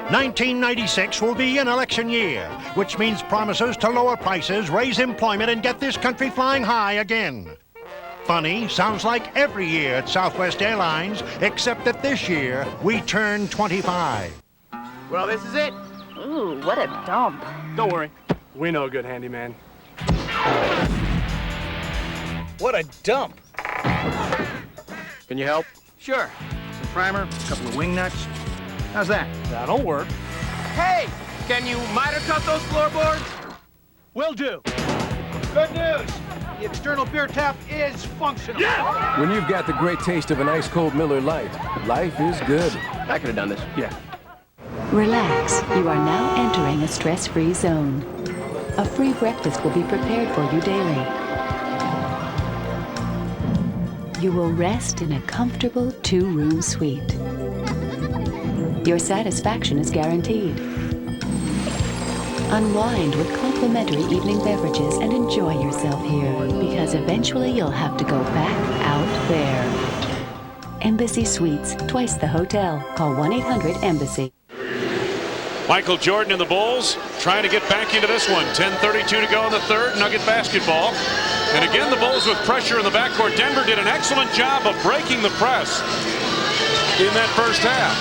1996 will be an election year, which means promises to lower prices, raise employment, and get this country flying high again. Funny? Sounds like every year at Southwest Airlines, except that this year we turn 25. Well, this is it. Ooh, what a dump. Don't worry. We know a good handyman. What a dump. Can you help? Sure. Some primer, a couple of wing nuts. How's that? That'll work. Hey, can you miter cut those floorboards? Will do. Good news. The external beer tap is functional. Yeah! When you've got the great taste of an ice-cold Miller Lite, life is good. I could have done this. Yeah. Relax. You are now entering a stress-free zone. A free breakfast will be prepared for you daily. You will rest in a comfortable 2-room suite. Your satisfaction is guaranteed. Unwind with complimentary evening beverages and enjoy yourself here, because eventually you'll have to go back out there. Embassy Suites, twice the hotel. Call 1-800-EMBASSY. Michael Jordan and the Bulls trying to get back into this one. 10:32 to go in the third. Nugget basketball. And again, the Bulls with pressure in the backcourt. Denver did an excellent job of breaking the press in that first half.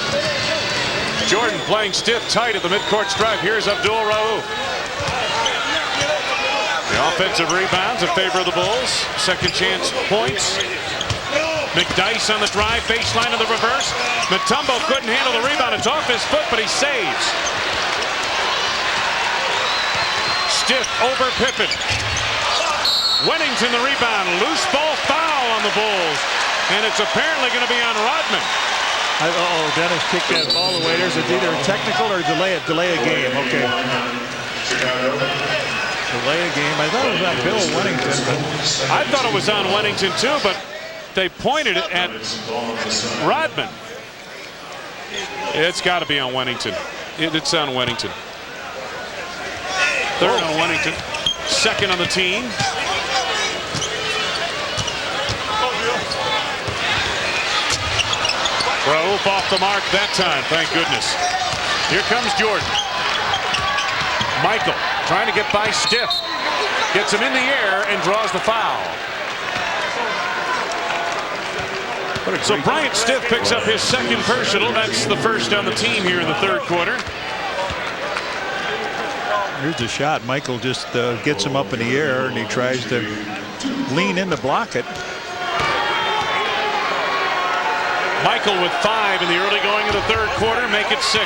Jordan playing stiff tight at the midcourt stripe. Here's Abdul Rauf. The offensive rebounds in favor of the Bulls. Second chance points. McDyess on the drive, baseline of the reverse. Mutombo couldn't handle the rebound. It's off his foot, but he saves. Stiff over Pippen. Wennington the rebound. Loose ball foul on the Bulls. And it's apparently going to be on Rodman. Uh-oh, Dennis kicked that ball away. There's either a technical or delay a game. Okay. Delay a game. I thought it was on Bill Wennington. But I thought it was on Wennington too, but they pointed it at Rodman. It's got to be on Wennington. It's on Wennington. Third on Wennington. Second on the team. Rauf off the mark that time, thank goodness. Here comes Jordan. Michael trying to get by Stiff. Gets him in the air and draws the foul. So Bryant Stith picks up his second personal. That's the first on the team here in the third quarter. Here's the shot. Michael just gets him up in the air, and he tries to lean in to block it. Michael with 5 in the early going of the third quarter, make it 6.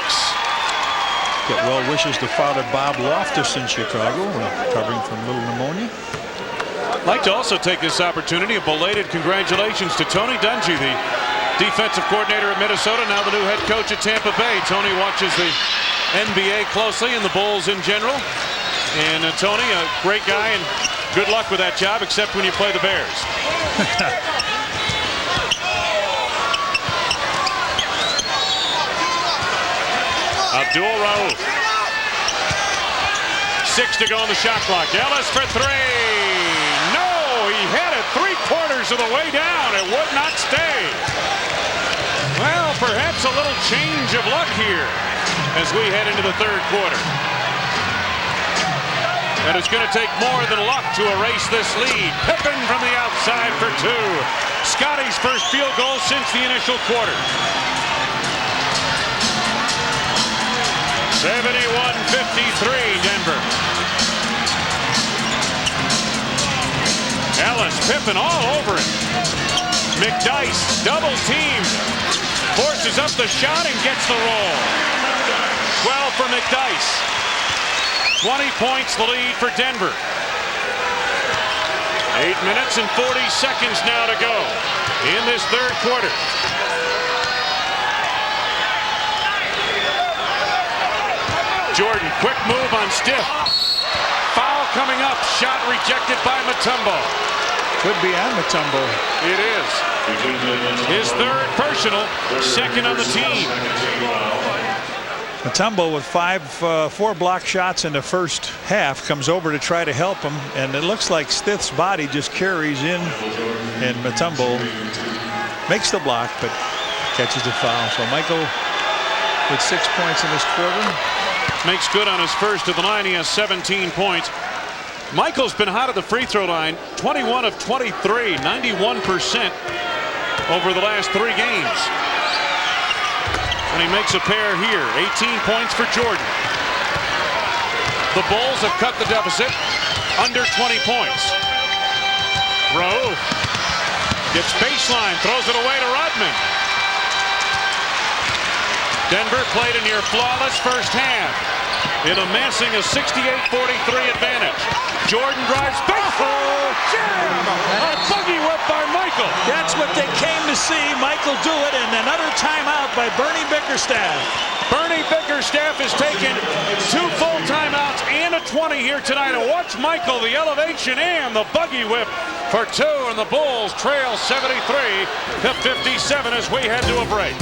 Get well wishes to Father Bob Loftus in Chicago, recovering from a little pneumonia. I'd like to also take this opportunity, a belated congratulations to Tony Dungy, the defensive coordinator at Minnesota, now the new head coach at Tampa Bay. Tony watches the NBA closely and the Bulls in general. And Tony, a great guy, and good luck with that job, except when you play the Bears. Abdul Rauf. 6 to go on the shot clock. Ellis for 3. No, he had it 3/4 of the way down. It would not stay. Well, perhaps a little change of luck here as we head into the third quarter. And it's going to take more than luck to erase this lead. Pippen from the outside for 2. Scotty's first field goal since the initial quarter. 71-53 Denver. Ellis, Pippen all over it. McDyess double teamed. Forces up the shot and gets the roll. 12 for McDyess. 20 points the lead for Denver. 8 minutes and 40 seconds now to go in this third quarter. Jordan, quick move on Stith. Foul coming up. Shot rejected by Mutombo. Could be on Mutombo. It is. His third personal, second on the team. Mutombo with 4 block shots in the first half comes over to try to help him, and it looks like Stith's body just carries in, and Mutombo makes the block but catches the foul. So Michael with 6 points in this quarter. Makes good on his first of the line. He has 17 points. Michael's been hot at the free throw line. 21 of 23, 91% over the last 3 games. And he makes a pair here. 18 points for Jordan. The Bulls have cut the deficit under 20 points. Rowe gets baseline, throws it away to Rodman. Denver played a near flawless first half in amassing a 68-43 advantage. Jordan drives back. Oh, jam! A buggy whip by Michael. That's what they came to see Michael do it, and another timeout by Bernie Bickerstaff. Bernie Bickerstaff has taken 2 full timeouts and a 20 here tonight. And watch Michael, the elevation and the buggy whip for 2, and the Bulls trail 73-57 as we head to a break.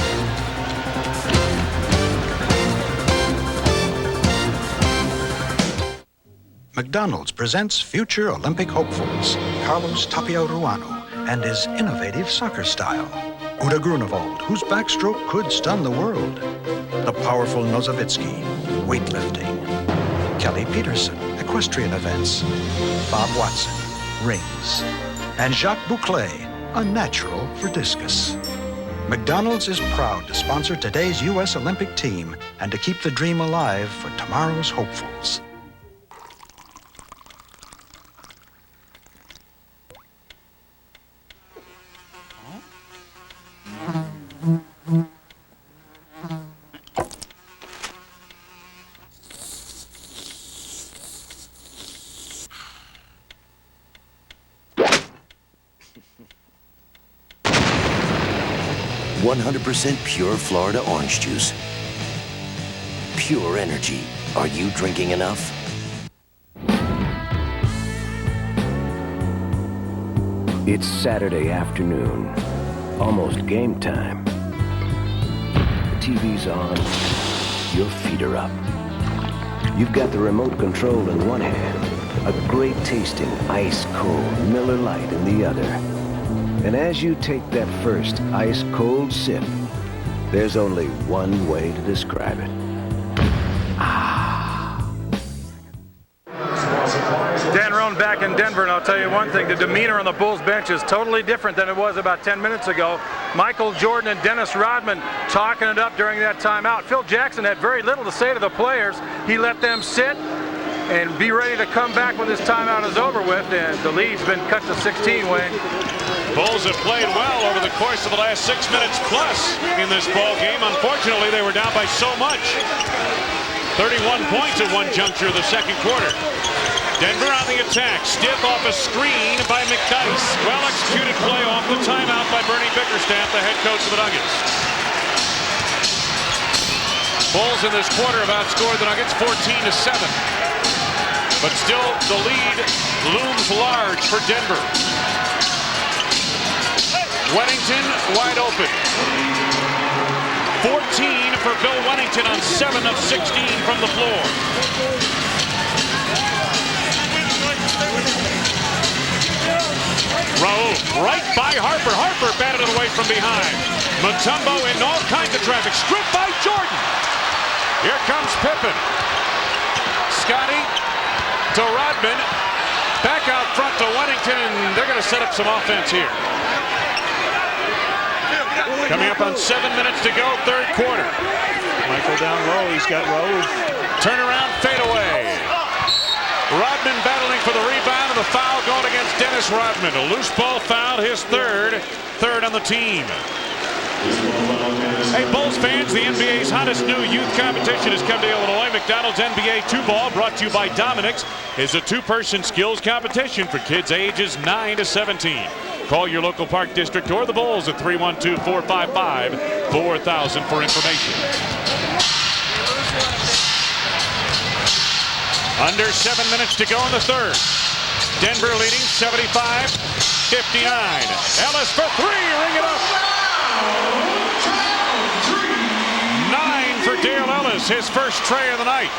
McDonald's presents future Olympic hopefuls, Carlos Tapia Ruano and his innovative soccer style. Uda Grunewald, whose backstroke could stun the world. The powerful Nozowitzki, weightlifting. Kelly Peterson, equestrian events. Bob Watson, rings. And Jacques Bouclet, a natural for discus. McDonald's is proud to sponsor today's U.S. Olympic team and to keep the dream alive for tomorrow's hopefuls. Pure Florida orange juice. Pure energy. Are you drinking enough? It's Saturday afternoon. Almost game time. The TV's on. Your feet are up. You've got the remote control in one hand, a great tasting ice-cold Miller Lite in the other. And as you take that first ice-cold sip, there's only one way to describe it. Dan Roan back in Denver, and I'll tell you one thing, the demeanor on the Bulls bench is totally different than it was about 10 minutes ago. Michael Jordan and Dennis Rodman talking it up during that timeout. Phil Jackson had very little to say to the players. He let them sit and be ready to come back when this timeout is over with, and the lead's been cut to 16, Wayne. Bulls have played well over the course of the last 6 minutes plus in this ball game. Unfortunately, they were down by so much. 31 points at one juncture of the second quarter. Denver on the attack. Stiff off a screen by McDyess. Well-executed play off the timeout by Bernie Bickerstaff, the head coach of the Nuggets. Bulls in this quarter have outscored the Nuggets 14-7. But still, the lead looms large for Denver. Wennington wide open. 14 for Bill Wennington on 7 of 16 from the floor. Raouf right by Harper. Harper batted it away from behind. Mutombo in all kinds of traffic. Stripped by Jordan. Here comes Pippen. Scotty to Rodman. Back out front to Wennington, and they're going to set up some offense here. Coming up on 7 minutes to go, third quarter. Michael down low. He's got Raouf. Turnaround fadeaway. Rodman battling for the rebound, and the foul going against Dennis Rodman. A loose ball foul, his third on the team. Hey, Bulls fans, the NBA's hottest new youth competition has come to Illinois. McDonald's NBA 2-Ball, brought to you by Dominic's, is a two-person skills competition for kids ages 9 to 17. Call your local park district or the Bulls at 312-455-4000 for information. Under 7 minutes to go in the third. Denver leading 75-59. Ellis for three, ring it up. 9 for Dale Ellis, his first tray of the night.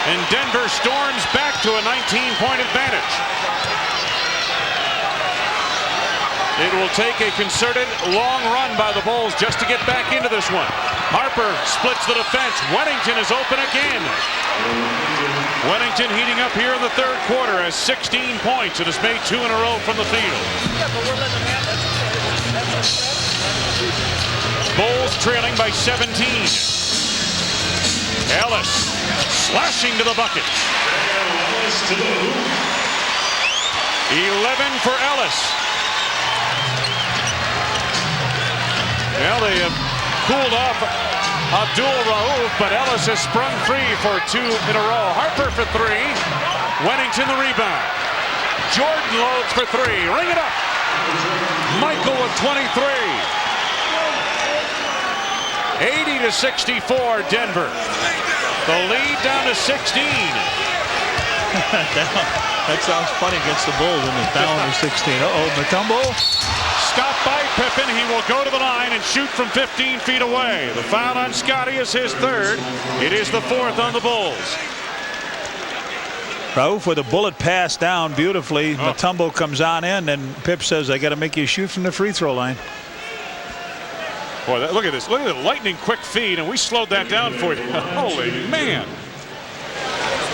And Denver storms back to a 19-point advantage. It will take a concerted long run by the Bulls just to get back into this one. Harper splits the defense. Wennington is open again. Wennington heating up here in the third quarter, has 16 points and has made 2 in a row from the field. Bulls trailing by 17. Ellis slashing to the bucket. 11 for Ellis. Well, they have cooled off Abdul Raouf, but Ellis has sprung free for 2 in a row. Harper for 3. Wennington the rebound. Jordan loads for 3. Ring it up. Michael with 23. 80-64 Denver. The lead down to 16. That sounds funny against the Bulls when they're down to 16. Uh-oh, Mutombo. Stopped by Pippen. He will go to the line and shoot from 15 feet away. The foul on Scotty is his third. It is the fourth on the Bulls. Raouf with a bullet pass down beautifully. Mutombo comes on in, and Pip says, I got to make you shoot from the free throw line. Boy, look at this. Look at the lightning quick feed, and we slowed that down for you. Holy man.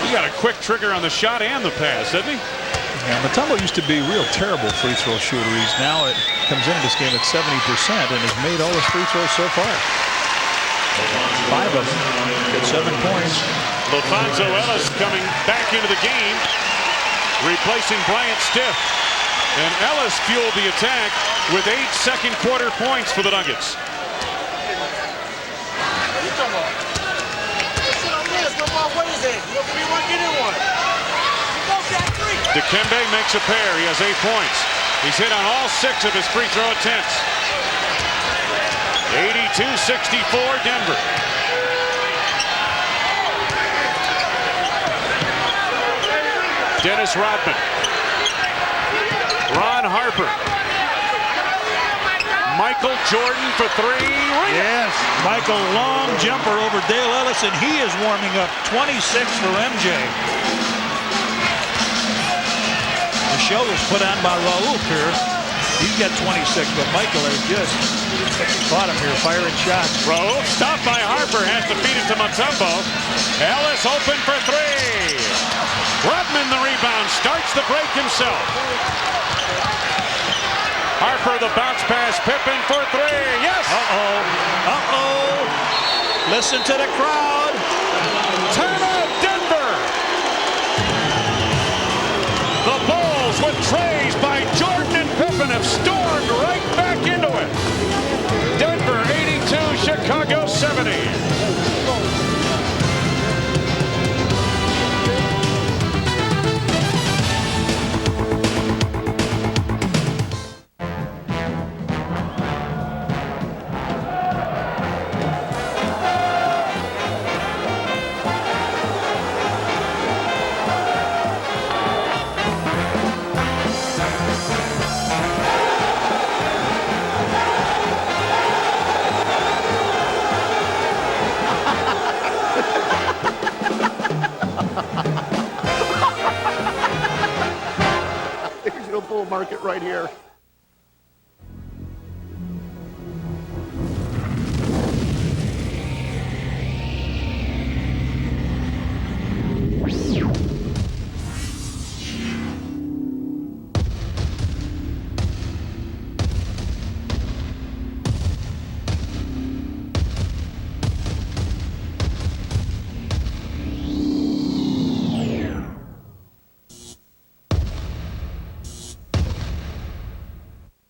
He got a quick trigger on the shot and the pass, didn't he? Yeah, Mutombo used to be a real terrible free throw shooter. He's now comes into this game at 70% and has made all his free throws so far. 5 of them. Got 7 points. Lofonzo Ellis coming back into the game, replacing Bryant Stiff. And Ellis fueled the attack with 8 second quarter points for the Nuggets. Dikembe makes a pair. He has 8 points. He's hit on all 6 of his free throw attempts. 82-64 Denver. Dennis Rodman. Ron Harper. Michael Jordan for 3. Yes, Michael, long jumper over Dale Ellis, and he is warming up. 26 for MJ. The show was put on by Raouf here. He's got 26, but Michael has just caught him here firing shots. Raouf stopped by Harper, has to feed it to Mutombo. Ellis open for 3. Rodman the rebound, starts the break himself. Harper, the bounce pass. Pippen for three. Yes! Listen to the crowd. Timeout, Denver! The Bulls with trays by Jordan and Pippen have stormed right back into it. Denver 82, Chicago 70. Bull market right here.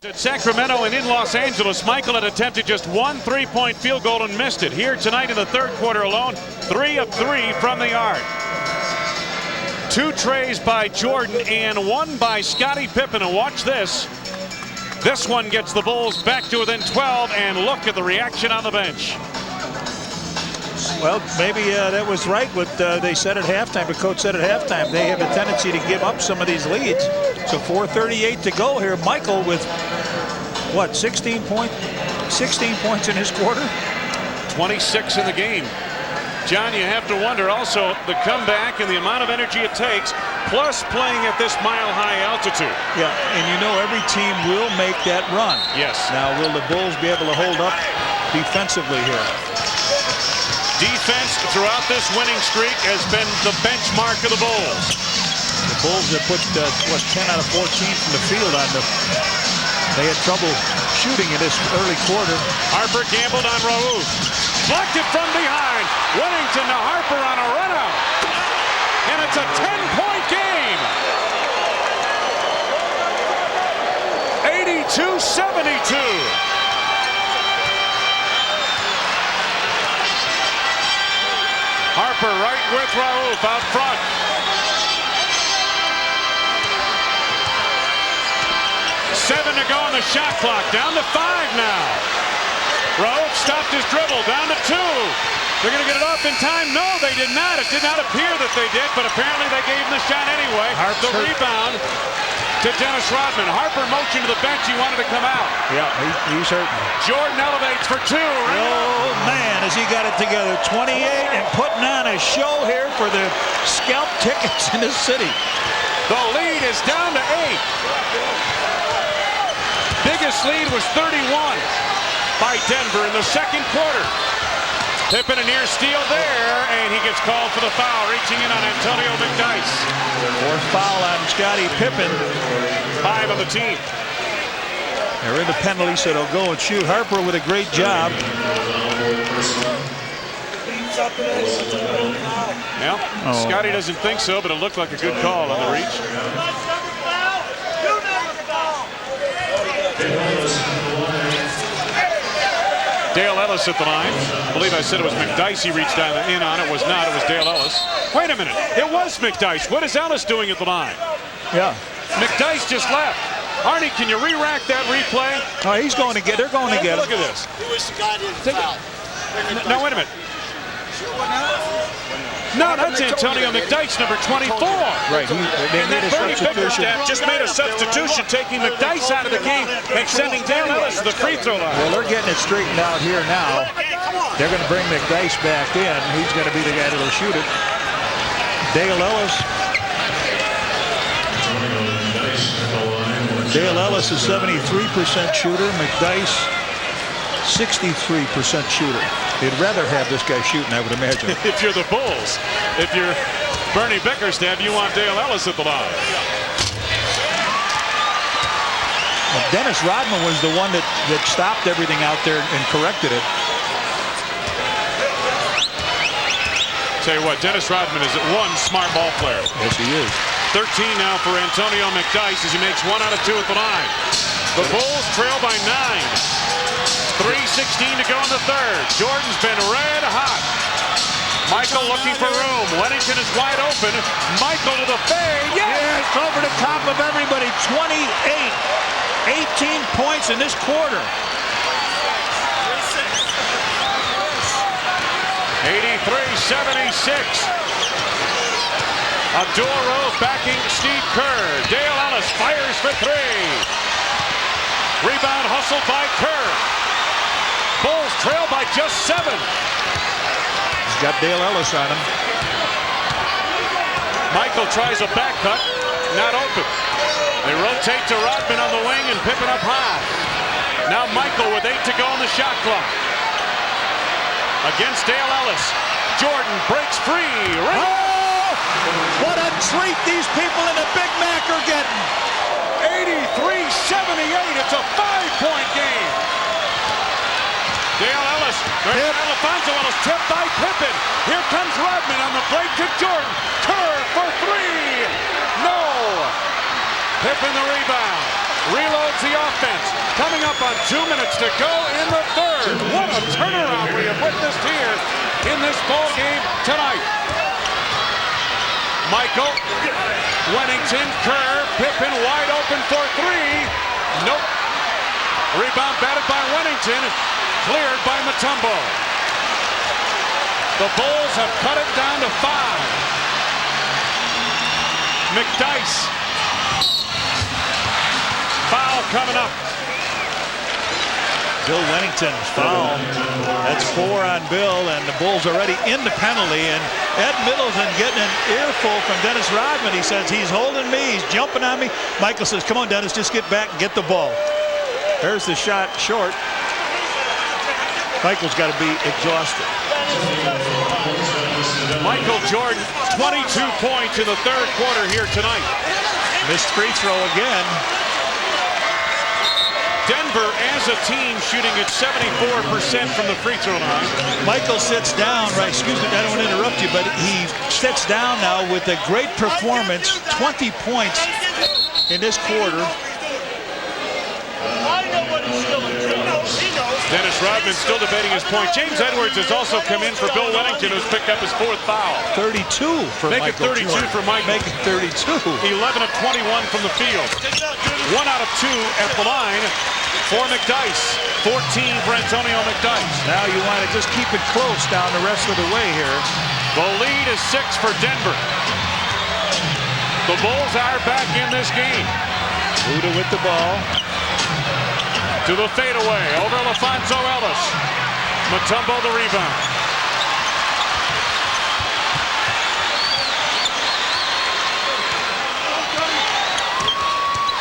At Sacramento and in Los Angeles, Michael had attempted just one three-point field goal and missed it. Here tonight in the third quarter alone, 3 of 3 from the arc. 2 trays by Jordan and 1 by Scottie Pippen. And watch this. This one gets the Bulls back to within 12, and look at the reaction on the bench. Well, maybe that was right what they said at halftime. The coach said at halftime they have a tendency to give up some of these leads. So 4:38 to go here. Michael with what, 16 points in his quarter? 26 in the game. John, you have to wonder also the comeback and the amount of energy it takes, plus playing at this mile-high altitude. Yeah, and you know every team will make that run. Yes. Now, will the Bulls be able to hold up defensively here? Defense throughout this winning streak has been the benchmark of the Bulls. The Bulls have put, 10 out of 14 from the field on them. They had trouble shooting in this early quarter. Harper gambled on Raouf. Blocked it from behind. Whittington to Harper on a run out. And it's a 10-point game. 82-72. Harper right with Raouf out front. Seven to go on the shot clock. Down to 5 now. Raouf stopped his dribble. Down to 2. They're going to get it off in time. No, they did not. It did not appear that they did, but apparently they gave him the shot anyway. The rebound to Dennis Rodman. Harper motioned to the bench. He wanted to come out. Yeah, he's hurt. Jordan elevates for 2. Oh, man, has he got it together. 28 and putting on a show here for the scalp tickets in the city. The lead is down to 8. Biggest lead was 31 by Denver in the second quarter. Pippen a near steal there, and he gets called for the foul, reaching in on Antonio McDyess. Fourth foul on Scottie Pippen. 5 on the team. They're in the penalty, so they'll go and shoot. Harper with a great job. Yeah, Scottie doesn't think so, but it looked like a good call on the reach. Dale Ellis at the line. I believe I said it was McDyess he reached down in on. It was not. It was Dale Ellis. Wait a minute. It was McDyess. What is Ellis doing at the line? Yeah. McDyess just left. Arnie, can you re-rack that replay? Oh, he's going to get. They're going to get him. Look at this. Who is the guy that foul? No, wait a minute. No, that's Antonio McDyess, number 24. Right. They made a Bernie substitution. Bickerstaff just made a substitution, taking McDyess out of the game and sending Dale Ellis to the free throw line. Well, they're getting it straightened out here now. They're going to bring McDyess back in. He's going to be the guy that'll shoot it. Dale Ellis. Dale Ellis is 73% shooter. McDyess, 63% shooter. They'd rather have this guy shooting, I would imagine. If you're the Bulls, if you're Bernie Bickerstaff, you want Dale Ellis at the line. Dennis Rodman was the one that stopped everything out there and corrected it. Tell you what, Dennis Rodman is one smart ball player. Yes, he is. 13 now for Antonio McDyess as he makes 1 out of 2 at the line. The Bulls trail by 9. 3:16 to go in the third. Jordan's been red hot. Michael looking for room. Wennington is wide open. Michael to the fade. Yes, over the top of everybody. 28. 18 points in this quarter. 83-76. Abdul-Rose backing Steve Kerr. Dale Ellis fires for 3. Rebound hustled by Kerr. Bulls trail by just 7. He's got Dale Ellis on him. Michael tries a back cut. Not open. They rotate to Rodman on the wing and Pippen up high. Now Michael with 8 to go on the shot clock. Against Dale Ellis. Jordan breaks free. Oh! What a treat these people in the Big Mac are getting. 83-78. It's a 5-point game. Dale Ellis. Alfonso Ellis tipped by Pippen. Here comes Rodman on the break to Jordan. Kerr for 3. No. Pippen the rebound. Reloads the offense. Coming up on 2 minutes to go in the third. What a turnaround we have witnessed here in this ball game tonight. Michael, Wennington, Kerr, Pippen wide open for 3. Nope. Rebound batted by Wennington. Cleared by Mutombo. The Bulls have cut it down to 5. McDyess. Foul coming up. Bill Wennington's foul. That's 4 on Bill, and the Bulls already in the penalty. And Ed Middleton getting an earful from Dennis Rodman. He says, he's holding me, he's jumping on me. Michael says, come on, Dennis, just get back and get the ball. There's the shot short. Michael's got to be exhausted. Michael Jordan, 22 points in the third quarter here tonight. Missed free throw again. Denver as a team shooting at 74% from the free throw line. Michael sits down, right, excuse me, I don't want to interrupt you, but he sits down now with a great performance, 20 points in this quarter. Dennis Rodman still debating his point. James Edwards has also come in for Bill Wennington, who's picked up his 4th foul. 32 for Make Michael. Make it 32 Jordan. for Michael. Make it 32. 11 of 21 from the field. 1 out of 2 at the line for McDyess. 14 for Antonio McDyess. Now you want to just keep it close down the rest of the way here. The lead is 6 for Denver. The Bulls are back in this game. Buda with the ball. To the fadeaway, over Alfonso Ellis. Mutombo the rebound.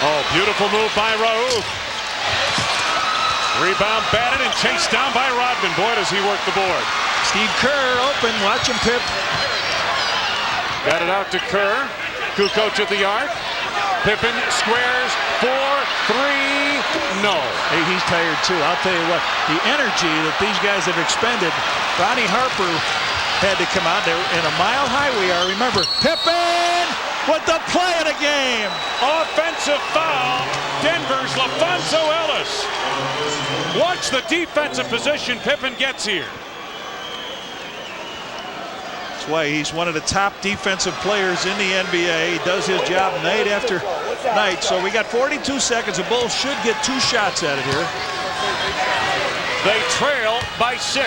Oh, beautiful move by Raouf. Rebound batted and chased down by Rodman. Boy, does he work the board. Steve Kerr open, watch him, Pip. Got it out to Kerr. Kukoc at the arc. Pippen squares for 3. No. Hey, he's tired too. I'll tell you what, the energy that these guys have expended. Ronnie Harper had to come out there in a mile high we are. Remember, Pippen with the play of the game. Offensive foul. Denver's Alfonso Ellis. Watch the defensive position Pippen gets here. That's why he's one of the top defensive players in the NBA. He does his job night after night. So we got 42 seconds. The Bulls should get 2 shots at it here. They trail by 6.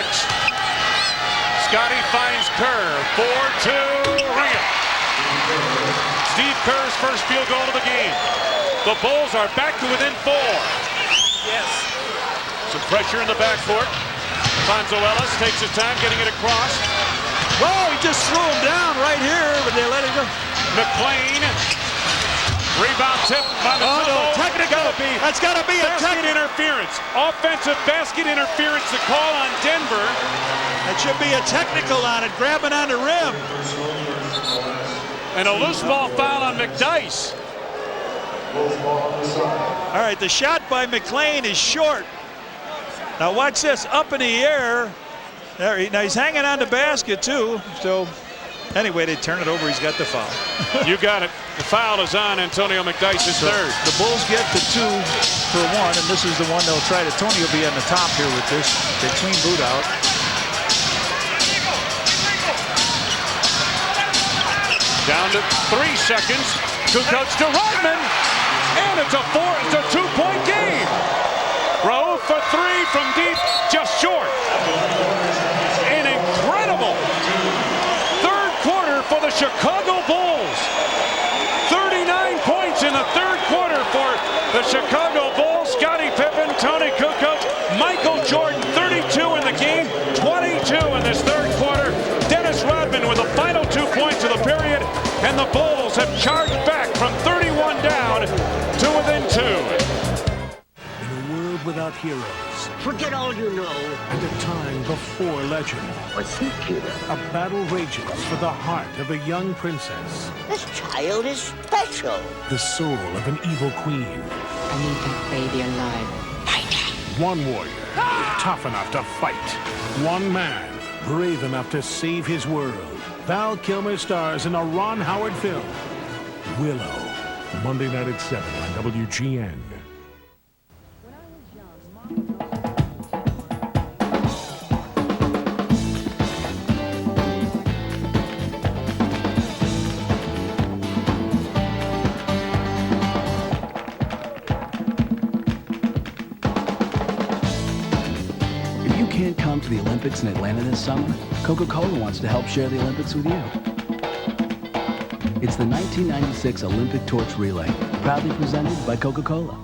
Scotty finds Kerr. 4-2. Ring it. Steve Kerr's first field goal of the game. The Bulls are back to within 4. Yes. Some pressure in the backcourt. Alfonso Ellis takes his time getting it across. Whoa, he just threw him down right here, but they let it go. McLean. Rebound tip by the technical. That's got to be a basket interference. Offensive basket interference. The call on Denver. That should be a technical on it, grabbing on the rim. And a loose ball foul on McDyess. All right, the shot by McLean is short. Now watch this, up in the air. There, now he's hanging on the basket too. So anyway, they turn it over. He's got the foul. You got it. The foul is on Antonio McDyess' third. The Bulls get the 2 for 1, and this is the one they'll try to. Tony will be on the top here with this. They clean boot out. Down to 3 seconds. Kukoc to Rodman. And it's a 2-point game. Raouf for 3 from deep, just short. An incredible third quarter for the Chicago Bulls. 39 points in the third quarter for the Chicago Bulls. Scottie Pippen, Tony Kukoc, Michael Jordan, 32 in the game, 22 in this third quarter. Dennis Rodman with the final 2 points of the period, and the Bulls have charged back from 31 down to within 2. In a world without heroes. Forget all you know. And a time before legend. What's he, Peter? A battle rages for the heart of a young princess. This child is special. The soul of an evil queen. I need that baby alive. One warrior, tough enough to fight. One man, brave enough to save his world. Val Kilmer stars in a Ron Howard film, Willow. Monday night at 7 on WGN. If you can't come to the Olympics in Atlanta this summer, Coca-Cola wants to help share the Olympics with you. It's the 1996 Olympic Torch Relay, proudly presented by Coca-Cola.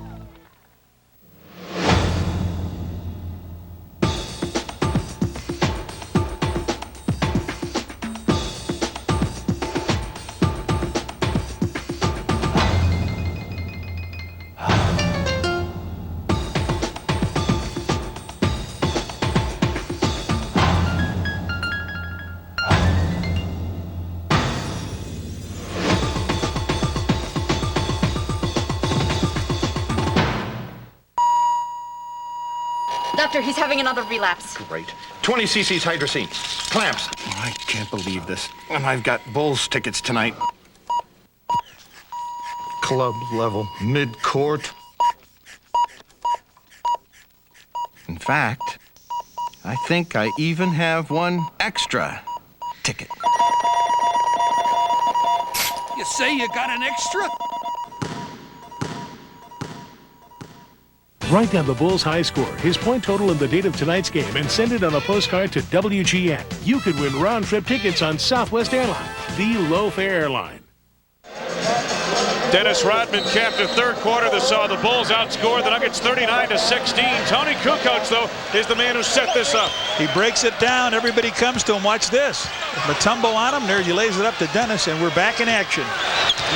Doctor, he's having another relapse. Great. 20 cc's hydrocine. Clamps. I can't believe this. And I've got Bulls tickets tonight. Club level, mid-court. In fact, I think I even have one extra ticket. You say you got an extra? Write down the Bulls' high score, his point total, and the date of tonight's game, and send it on a postcard to WGN. You could win round-trip tickets on Southwest Airlines, the low-fare airline. Dennis Rodman capped the third quarter that saw the Bulls outscore the Nuggets 39-16. Tony Kukoc, though, is the man who set this up. He breaks it down. Everybody comes to him. Watch this. Matumbo on him. There he lays it up to Dennis, and we're back in action.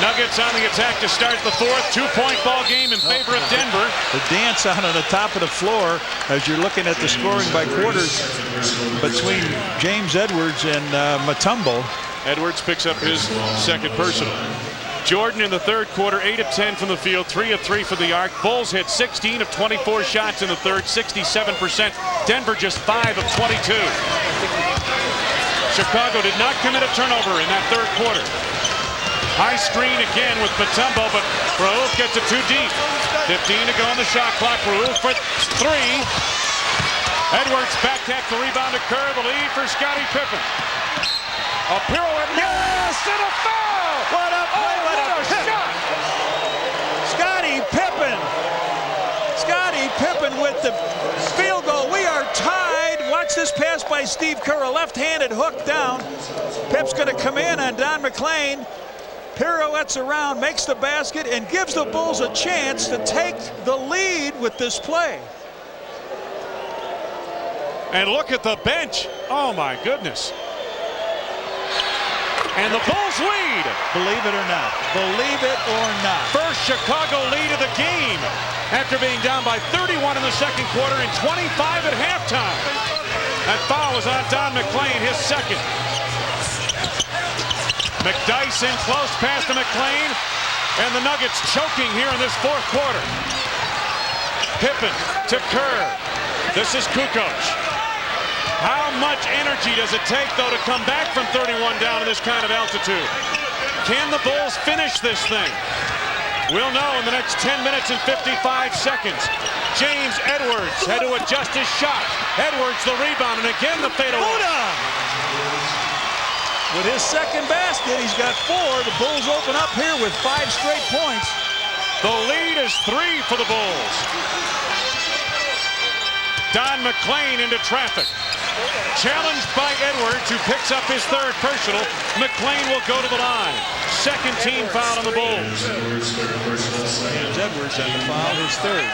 Nuggets on the attack to start the fourth. 2-point ball game in favor of Denver. The dance out on the top of the floor as you're looking at the scoring by quarters between James Edwards and Matumbo. Edwards picks up his second personal. Jordan in the third quarter, 8 of 10 from the field, 3 of 3 for the arc. Bulls hit 16 of 24 shots in the third, 67%. Denver just 5 of 22. Chicago did not commit a turnover in that third quarter. High screen again with Matumbo, but Raouf gets it too deep. 15 to go on the shot clock. Raouf for 3. Edwards back tap the rebound to Kerr, the lead for Scottie Pippen. A pirouette, yes, and a foul! What a play, what a shot! Scottie Pippen. Scottie Pippen with the field goal. We are tied. Watch this pass by Steve Kerr, a left-handed hook down. Pip's going to come in on Don McLean. Pirouettes around, makes the basket, and gives the Bulls a chance to take the lead with this play. And look at the bench. Oh, my goodness. And the Bulls lead. Believe it or not. Believe it or not. First Chicago lead of the game after being down by 31 in the second quarter and 25 at halftime. That foul was on Don McLean, his second. McDyess in close pass to McLean. And the Nuggets choking here in this fourth quarter. Pippen to Kerr. This is Kukoc. How much energy does it take, though, to come back from 31 down in this kind of altitude? Can the Bulls finish this thing? We'll know in the next 10 minutes and 55 seconds. James Edwards had to adjust his shot. Edwards the rebound, and again the fadeaway. With his second basket, he's got 4. The Bulls open up here with 5 straight points. The lead is 3 for the Bulls. Don McClain into traffic. Challenged by Edwards, who picks up his third personal. McClain will go to the line. Second team foul on the Bulls. James Edwards on the foul, his third.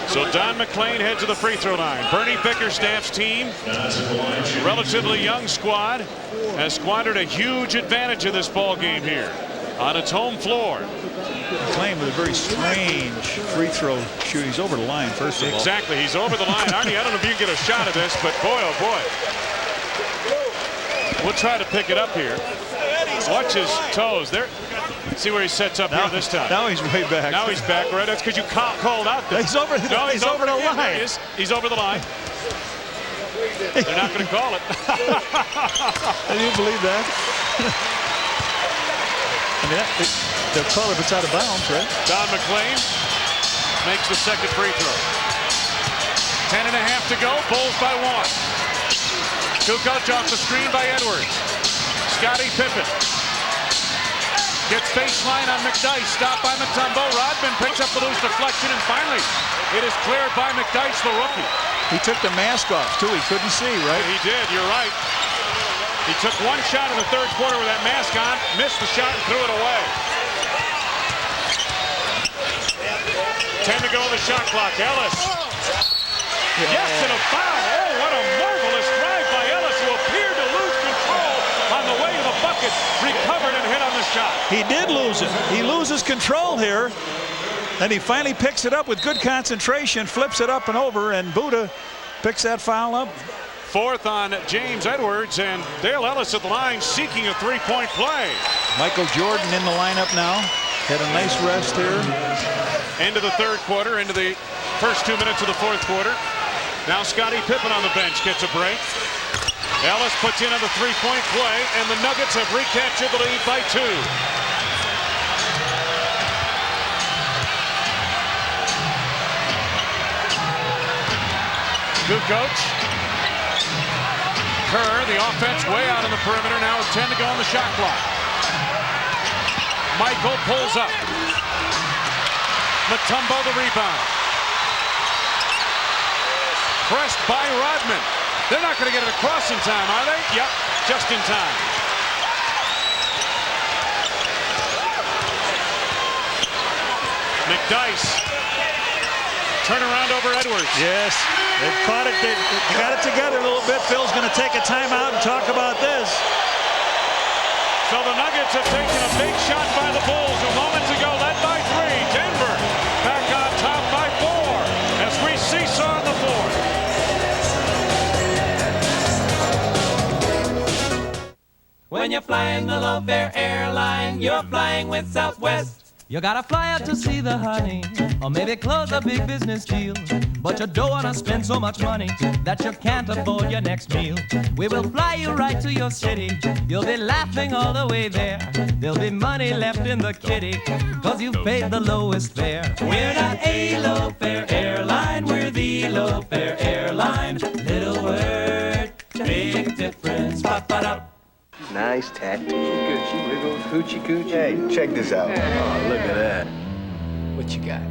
So Don McClain heads to the free throw line. Bernie Bickerstaff's team, relatively young squad, has squandered a huge advantage in this ball game here on its home floor. McClain with a very strange free throw shoot. He's over the line, first of all. Exactly. He's over the line. Arnie, I don't know if you can get a shot of this, but boy, oh boy. We'll try to pick it up here. Watch his toes. There. See where he sets up here this time. Now he's way back. Now he's back, right? That's because you called out there. He's over the line. He's over the line. They're not going to call it. Can you believe that? I mean, they'll call if it's out of bounds, right? Don McClain makes the second free throw. 10.5 to go. Bulls by 1. Kukoc off the screen by Edwards. Scottie Pippen gets baseline on McDyess. Stopped by Mutombo. Rodman picks up the loose deflection, and finally it is cleared by McDyess, the rookie. He took the mask off, too. He couldn't see, right? He did. You're right. He took one shot in the third quarter with that mask on, missed the shot, and threw it away. 10 to go on the shot clock. Ellis. Yes, and a foul. Oh, what a marvelous drive by Ellis, who appeared to lose control on the way to the bucket. Recovered and hit on the shot. He did lose it. He loses control here. And he finally picks it up with good concentration, flips it up and over, and Buddha picks that foul up. Fourth on James Edwards, and Dale Ellis at the line seeking a three-point play. Michael Jordan in the lineup now. Had a nice rest here. Into the third quarter, into the first 2 minutes of the fourth quarter. Now Scottie Pippen on the bench gets a break. Ellis puts in on the three-point play, and the Nuggets have recaptured the lead by 2. Kukoc. Kerr, the offense way out on the perimeter now with 10 to go on the shot clock. Michael pulls up. Mutombo the rebound. Pressed by Rodman. They're not going to get it across in time, are they? Yep, just in time. McDyess. Turn around over Edwards. Yes, they've caught it. They got it together a little bit. Phil's going to take a timeout and talk about this. So the Nuggets have taken a big shot by the Bulls, who moments ago led by 3. Denver back on top by 4 as we seesaw on the floor. When you're flying the low-fare airline, you're flying with Southwest. You gotta fly out to see the honey, or maybe close a big business deal. But you don't wanna spend so much money that you can't afford your next meal. We will fly you right to your city. You'll be laughing all the way there. There'll be money left in the kitty, cause you've paid the lowest fare. We're not a low-fare airline, we're the low-fare airline. Little word, big difference. Ba-ba-da. Nice tattoo. Good. She wiggles, hoochie coochie. Hey, check this out. Oh, look at that. What you got?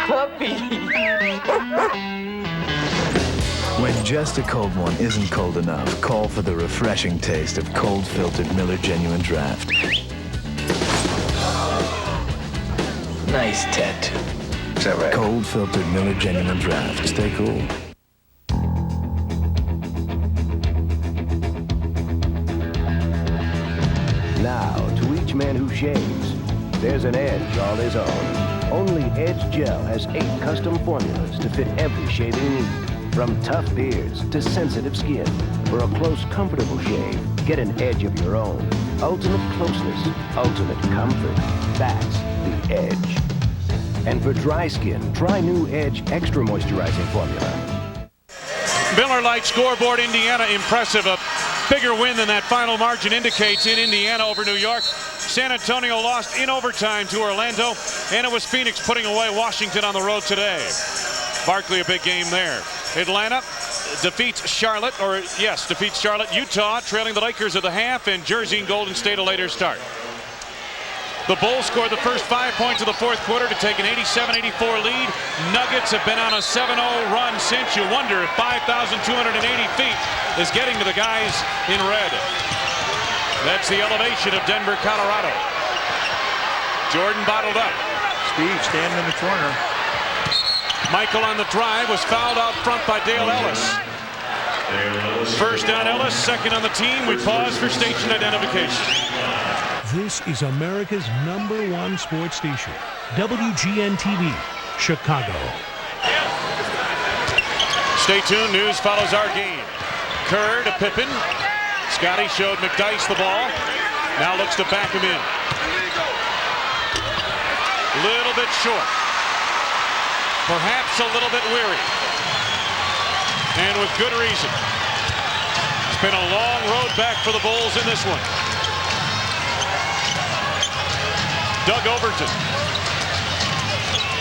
Puppy. When just a cold one isn't cold enough, call for the refreshing taste of cold-filtered Miller Genuine Draft. Nice tattoo. Is that right? Cold-filtered Miller Genuine Draft. Stay cool. Now, to each man who shaves, there's an edge all his own. Only Edge Gel has 8 custom formulas to fit every shaving need, from tough beards to sensitive skin. For a close, comfortable shave, get an edge of your own. Ultimate closeness, ultimate comfort. That's the Edge. And for dry skin, try new Edge Extra Moisturizing Formula. Miller Lite scoreboard, Indiana impressive. A bigger win than that final margin indicates in Indiana over New York. San Antonio lost in overtime to Orlando, and it was Phoenix putting away Washington on the road today. Barkley, a big game there. Atlanta defeats Charlotte. Utah trailing the Lakers at the half, and Jersey and Golden State a later start. The Bulls scored the first 5 points of the fourth quarter to take an 87-84 lead. Nuggets have been on a 7-0 run since. You wonder if 5,280 feet is getting to the guys in red. That's the elevation of Denver, Colorado. Jordan bottled up. Steve standing in the corner. Michael on the drive was fouled out front by Dale Ellis. First on Ellis, second on the team. We pause for station identification. This is America's #1 sports station, WGN-TV, Chicago. Stay tuned, news follows our game. Kerr to Pippen. Scotty showed McDyess the ball. Now looks to back him in. Little bit short. Perhaps a little bit weary. And with good reason. It's been a long road back for the Bulls in this one. Doug Overton.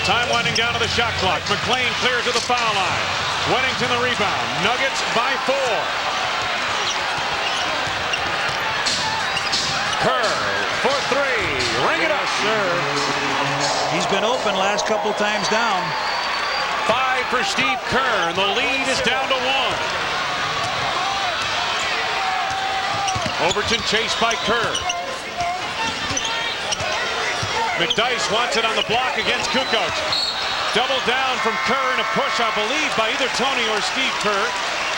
Time winding down to the shot clock. McClain clears to the foul line. Wennington the rebound. Nuggets by 4. Kerr for 3. Ring it up, sir. He's been open last couple times down. 5 for Steve Kerr, and the lead is down to 1. Overton chased by Kerr. McDyess wants it on the block against Kukoc. Double down from Kerr and a push, I believe, by either Tony or Steve Kerr.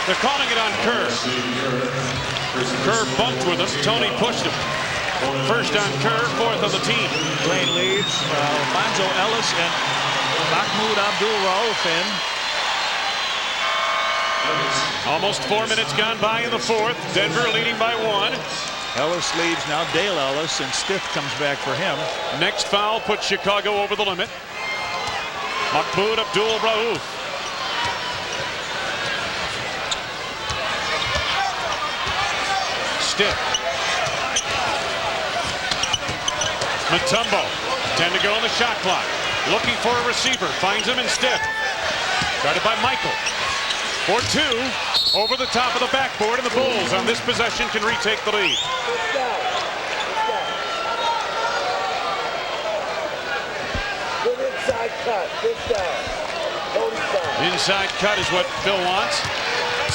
They're calling it on Kerr. Kerr bumped with him. Tony pushed him. First on Kerr, 4th on the team. Blaine leads. Alfonso Ellis and Mahmoud Abdul-Rauf in. Almost 4 minutes gone by in the 4th. Denver leading by 1. Ellis leads now. Dale Ellis, and Stiff comes back for him. Next foul puts Chicago over the limit. Mahmoud Abdul-Rauf. Stiff. Mutombo. 10 to go on the shot clock. Looking for a receiver. Finds him in Stiff. Guarded by Michael. For 2. Over the top of the backboard, and the Bulls on this possession can retake the lead. Good inside cut. Good down. Inside cut is what Phil wants.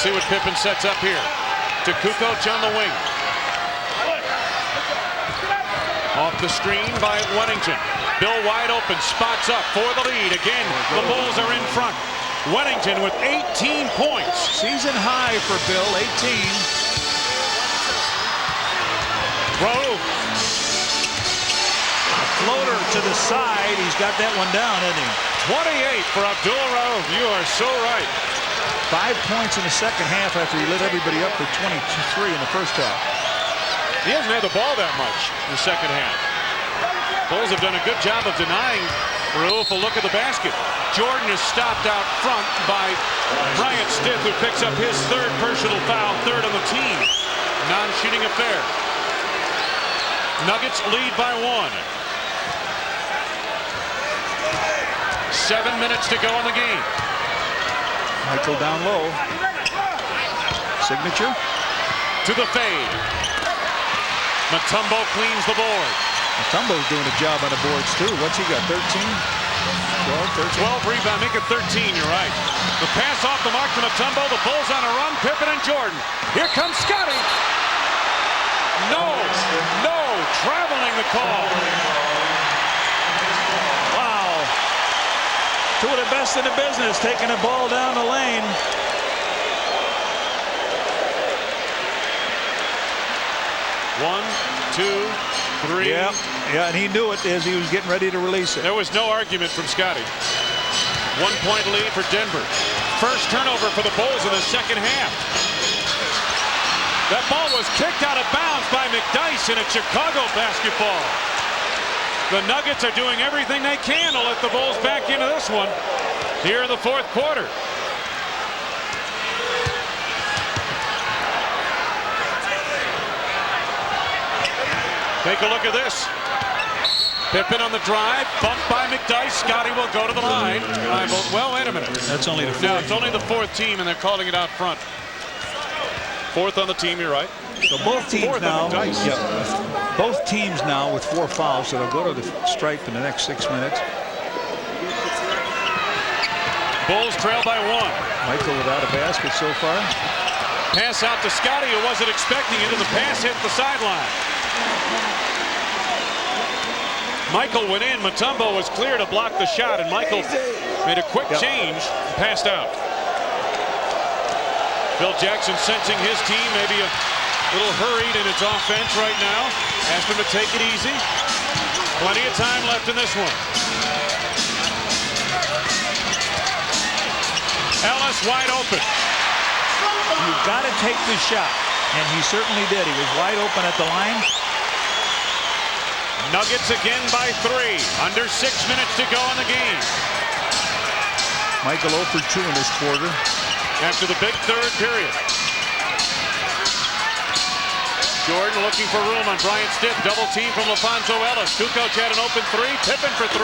See what Pippen sets up here. To Kukoc on the wing. Off the screen by Wennington. Bill wide open, spots up for the lead. Again, the Bulls are in front. Wennington with 18 points. Season high for Bill, 18. Rauf. A floater to the side. He's got that one down, isn't he? 28 for Abdul-Rauf. You are so right. 5 points in the second half after he lit everybody up for 23 in the first half. He hasn't had the ball that much in the second half. Bulls have done a good job of denying Rauf a look at the basket. Jordan is stopped out front by Bryant Stith, who picks up his 3rd personal foul, 3rd on the team. Non-shooting affair. Nuggets lead by 1. 7 minutes to go in the game. Michael down low. Signature. To the fade. Mutombo cleans the board. Mutombo's doing a job on the boards too. What's he got, 13? 12 rebound, make it 13, you're right. The pass off the mark to Mutombo. The Bulls on a run. Pippen and Jordan. Here comes Scotty. No, traveling the call. Wow. Two of the best in the business, taking the ball down the lane. One, two, three. Yeah, and he knew it as he was getting ready to release it. There was no argument from Scotty. 1 point lead for Denver. First turnover for the Bulls in the second half. That ball was kicked out of bounds by McDyess, and it's Chicago basketball. The Nuggets are doing everything they can to let the Bulls back into this one here in the fourth quarter. Take a look at this. Pippen on the drive, bumped by McDyess. Scotty will go to the line. Well, wait a minute. That's only the fourth. No, it's only the fourth team, and they're calling it out front. Fourth on the team, you're right. So both teams now, both teams now with 4 fouls, so they'll go to the stripe in the next 6 minutes. Bulls trail by 1. Michael without a basket so far. Pass out to Scotty, who wasn't expecting it, and the pass hit the sideline. Michael went in. Mutombo was clear to block the shot, and Michael made a quick change and passed out. Phil Jackson sensing his team maybe a little hurried in its offense right now. Asked him to take it easy. Plenty of time left in this one. Ellis wide open. You've got to take the shot, and he certainly did. He was wide open at the line. Nuggets again by 3. Under 6 minutes to go in the game. Michael 0 for 2 in this quarter. After the big third period. Jordan looking for room on Bryant Stipp. Double team from LaFonso Ellis. Kukoc had an open 3. Pippen for 3.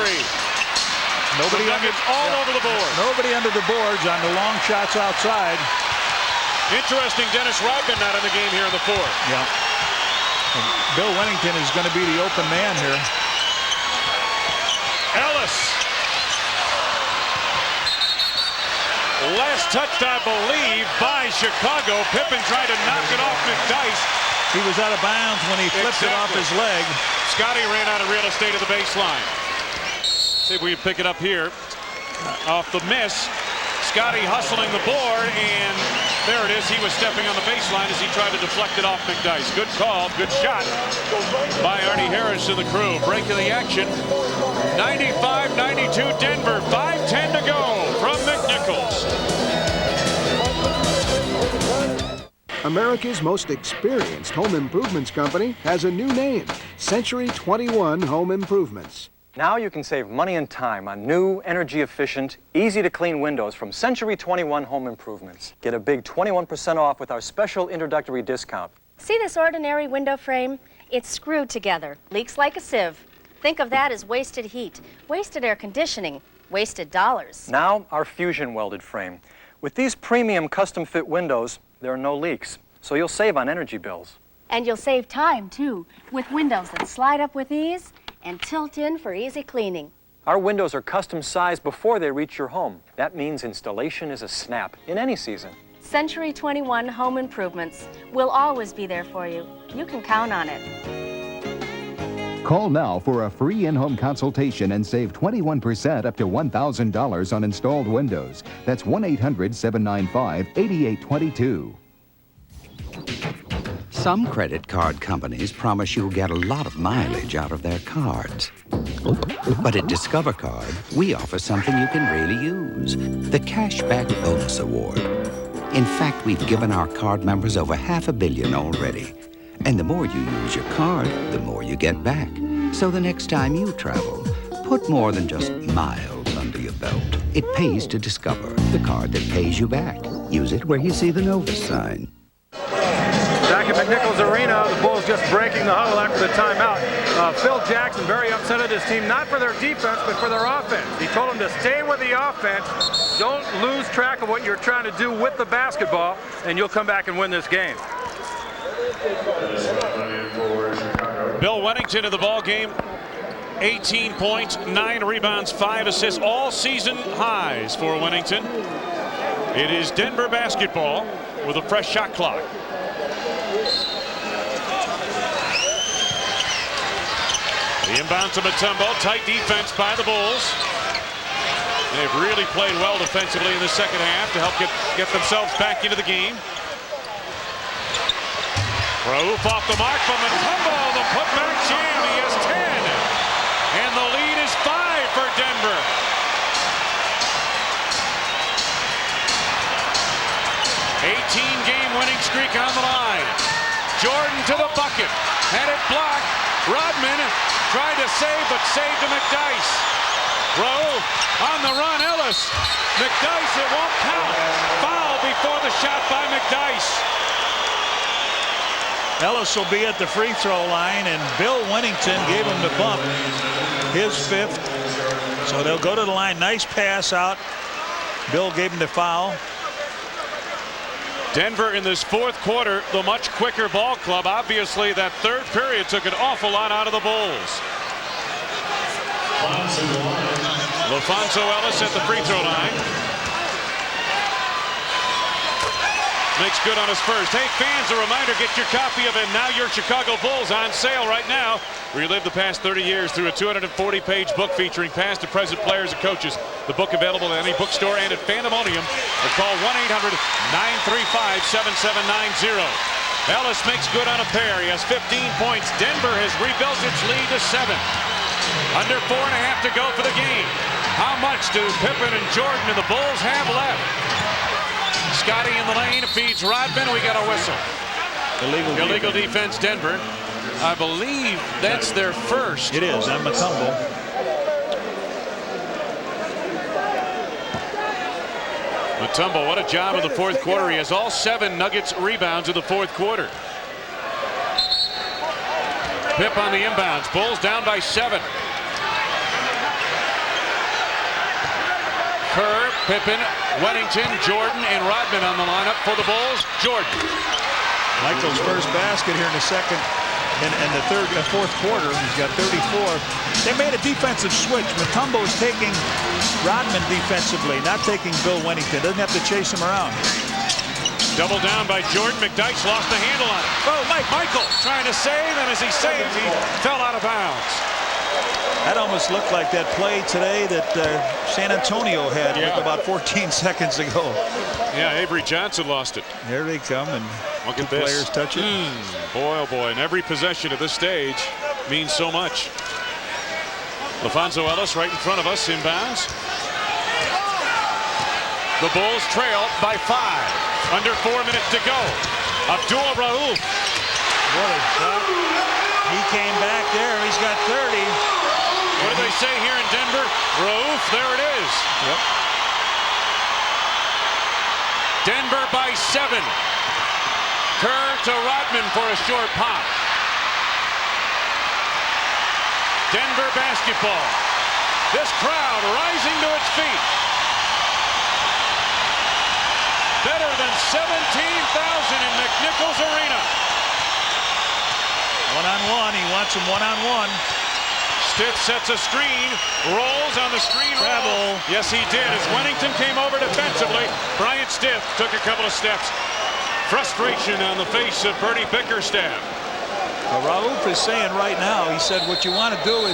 Nobody all over the board. Nobody under the boards on the long shots outside. Interesting, Dennis Rodman not in the game here in the fourth. Yeah. Bill Wennington is going to be the open man here. Ellis. Last touched, I believe, by Chicago. Pippen tried to knock it off McDyess. He was out of bounds when he flipped it off his leg. Scotty ran out of real estate at the baseline. See if we can pick it up here. Off the miss. Scotty hustling the board, and there it is. He was stepping on the baseline as he tried to deflect it off McDyess. Good call, good shot by Arnie Harris and the crew. Break of the action. 95-92 Denver. 5:10 to go from McNichols. America's most experienced home improvements company has a new name, Century 21 Home Improvements. Now you can save money and time on new, energy-efficient, easy-to-clean windows from Century 21 Home Improvements. Get a big 21% off with our special introductory discount. See this ordinary window frame? It's screwed together, leaks like a sieve. Think of that as wasted heat, wasted air conditioning, wasted dollars. Now our fusion welded frame. With these premium custom-fit windows, there are no leaks, so you'll save on energy bills. And you'll save time, too, with windows that slide up with ease and tilt in for easy cleaning. Our windows are custom sized before they reach your home. That means installation is a snap in any season. Century 21 Home Improvements will always be there for you. You can count on it. Call now for a free in-home consultation and save 21% up to $1,000 on installed windows. That's 1-800-795-8822. Some credit card companies promise you'll get a lot of mileage out of their cards. But at Discover Card, we offer something you can really use, the Cashback Bonus Award. In fact, we've given our card members over $500 million already. And the more you use your card, the more you get back. So the next time you travel, put more than just miles under your belt. It pays to Discover, the card that pays you back. Use it where you see the Novus sign. Back at McNichols Arena, the Bulls just breaking the huddle after the timeout. Phil Jackson very upset at his team, not for their defense, but for their offense. He told them to stay with the offense. Don't lose track of what you're trying to do with the basketball, and you'll come back and win this game. Bill Wennington in the ball game. 18 points, 9 rebounds, 5 assists, all season highs for Wennington. It is Denver basketball with a fresh shot clock. The inbound to Mutombo. Tight defense by the Bulls. They've really played well defensively in the second half to help get themselves back into the game. Raouf off the mark from Mutombo. The putback jam. He has 10. And the lead is 5 for Denver. 18-game winning streak on the line. Jordan to the bucket. Had it blocked. Rodman tried to save, but saved to McDyess. Raouf on the run. Ellis. McDyess, it won't count. Foul before the shot by McDyess. Ellis will be at the free throw line, and Bill Wennington gave him the bump, his 5th. So they'll go to the line. Nice pass out. Bill gave him the foul. Denver in this 4th quarter, the much quicker ball club. Obviously, that 3rd period took an awful lot out of the Bulls. LaFonso Ellis at the free throw line. Makes good on his first. Hey, fans, a reminder, get your copy of And Now Your Chicago Bulls on sale right now. Relive the past 30 years through a 240-page book featuring past and present players and coaches. The book available at any bookstore and at Pandemonium. Or call 1-800-935-7790. Ellis makes good on a pair. He has 15 points. Denver has rebuilt its lead to 7. Under 4.5 to go for the game. How much do Pippen and Jordan and the Bulls have left? Scotty in the lane, feeds Rodman. We got a whistle. Illegal defense, Denver. I believe that's their first. It is, on Mutombo. Mutombo, what a job in the 4th quarter. He has all 7 Nuggets rebounds in the 4th quarter. Pip on the inbounds. Bulls down by 7. Kerr, Pippen, Wennington, Jordan, and Rodman on the lineup for the Bulls. Jordan. Michael's first basket here in the second and the 4th quarter. He's got 34. They made a defensive switch. Mutombo's taking Rodman defensively, not taking Bill Wennington. Doesn't have to chase him around. Double down by Jordan. McDyess lost the handle on it. Oh, Michael trying to save, and as he saved, he fell out of bounds. That almost looked like that play today that San Antonio had about 14 seconds ago. Yeah, Avery Johnson lost it. Here they come, and look at two this. players touch it. Boy, oh boy, and every possession at this stage means so much. LaFonso Ellis right in front of us, inbounds. The Bulls trail by 5. Under 4 minutes to go. Abdul Raouf. What a shot. He came back there. He's got 30. What do they say here in Denver? Raouf, there it is. Yep. Denver by 7. Kerr to Rodman for a short pop. Denver basketball. This crowd rising to its feet. Better than 17,000 in McNichols Arena. One-on-one. He wants him one-on-one. Stiff sets a screen, rolls on the screen. Travel. Yes, he did. As Wennington came over defensively, Bryant Stiff took a couple of steps. Frustration on the face of Bernie Bickerstaff. Well, Raouf is saying right now, he said, what you want to do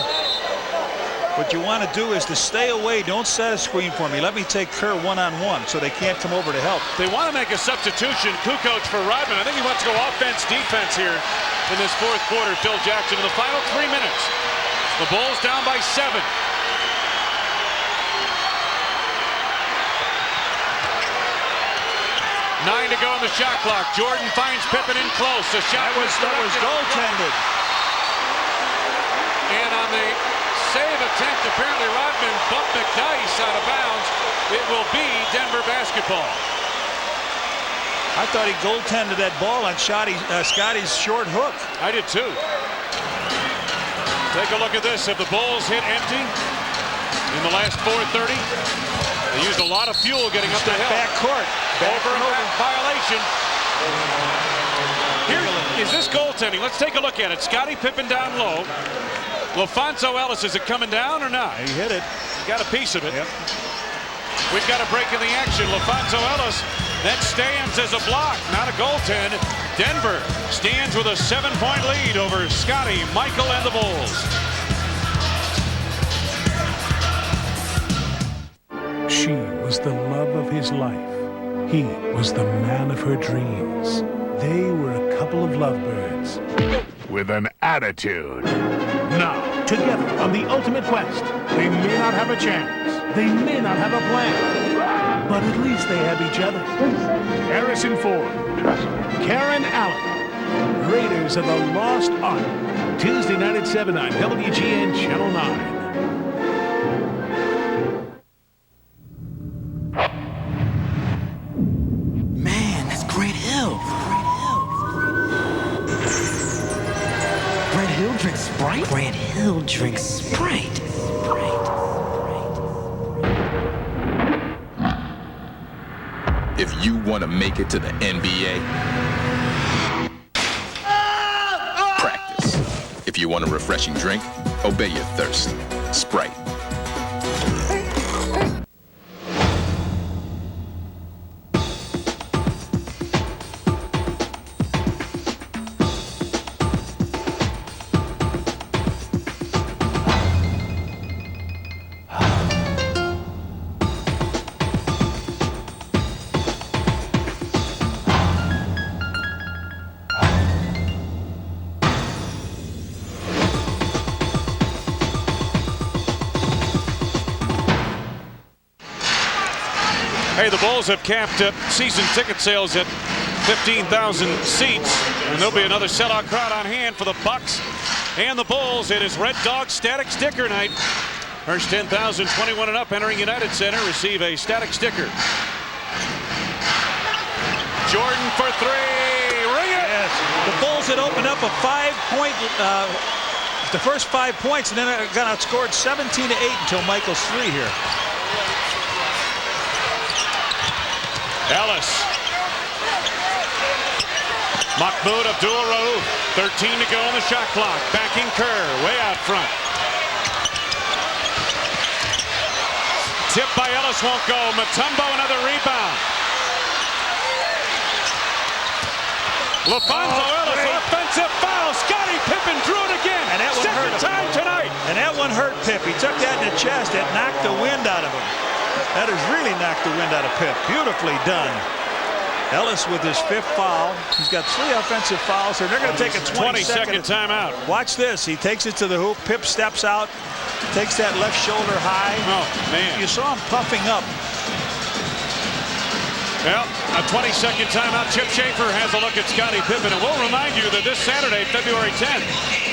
is to stay away. Don't set a screen for me. Let me take Kerr one-on-one so they can't come over to help. They want to make a substitution. Kukoc for Rodman. I think he wants to go offense-defense here in this 4th quarter. Phil Jackson in the final 3 minutes. The Bulls down by 7. 9 to go on the shot clock. Jordan finds Pippen in close. The shot that was goaltended. And on the save attempt, apparently Rodman bumped McDyess out of bounds. It will be Denver basketball. I thought he goaltended that ball on Scotty's short hook. I did too. Take a look at this. Have the Bulls hit empty in the last 4:30? They used a lot of fuel getting up the hill. Back court. Over and back violation. Here is this goaltending. Let's take a look at it. Scottie Pippen down low. LaFonso Ellis, is it coming down or not? He hit it. He got a piece of it. Yep. We've got a break in the action. LaFonso Ellis then stands as a block, not a goaltend. Denver stands with a 7-point lead over Scotty, Michael, and the Bulls. She was the love of his life. He was the man of her dreams. They were a couple of lovebirds with an attitude. Now, together on the ultimate quest, they may not have a chance. They may not have a plan. but at least they have each other. Harrison Ford. Trust me. Karen Allen. Raiders of the Lost Ark. Tuesday night at 7 on WGN Channel 9. Man, that's Grant Hill. Grant Hill drinks Sprite? Grant Hill drinks Sprite. If you want to make it to the NBA, practice. If you want a refreshing drink, obey your thirst. Sprite. Hey, the Bulls have capped season ticket sales at 15,000 seats, and there'll be another sellout crowd on hand for the Bucks and the Bulls. It is Red Dog Static Sticker Night. First 10,000, 21 and up entering United Center receive a static sticker. Jordan for three. Ring it! Yes. The Bulls had opened up a 5-point, the first 5 points, and then it got outscored 17-8 until Michael's three here. Ellis. Mahmoud Abdul-Rauf. 13 to go on the shot clock. Backing Kerr way out front. Tip by Ellis won't go. Mutombo another rebound. LaFonso Ellis, offensive foul. Scottie Pippen drew it again. And that one hurt him. Second time tonight. And that one hurt Pip. He took that in the chest. It knocked the wind out of him. That has really knocked the wind out of Pip. Beautifully done. Ellis with his 5th foul. He's got 3 offensive fouls, so they're going to take a 20-second timeout. Watch this. He takes it to the hoop. Pip steps out, takes that left shoulder high. Oh, man. You saw him puffing up. Well, a 20-second timeout. Chip Schaefer has a look at Scottie Pippen, and we'll remind you that this Saturday, February 10th,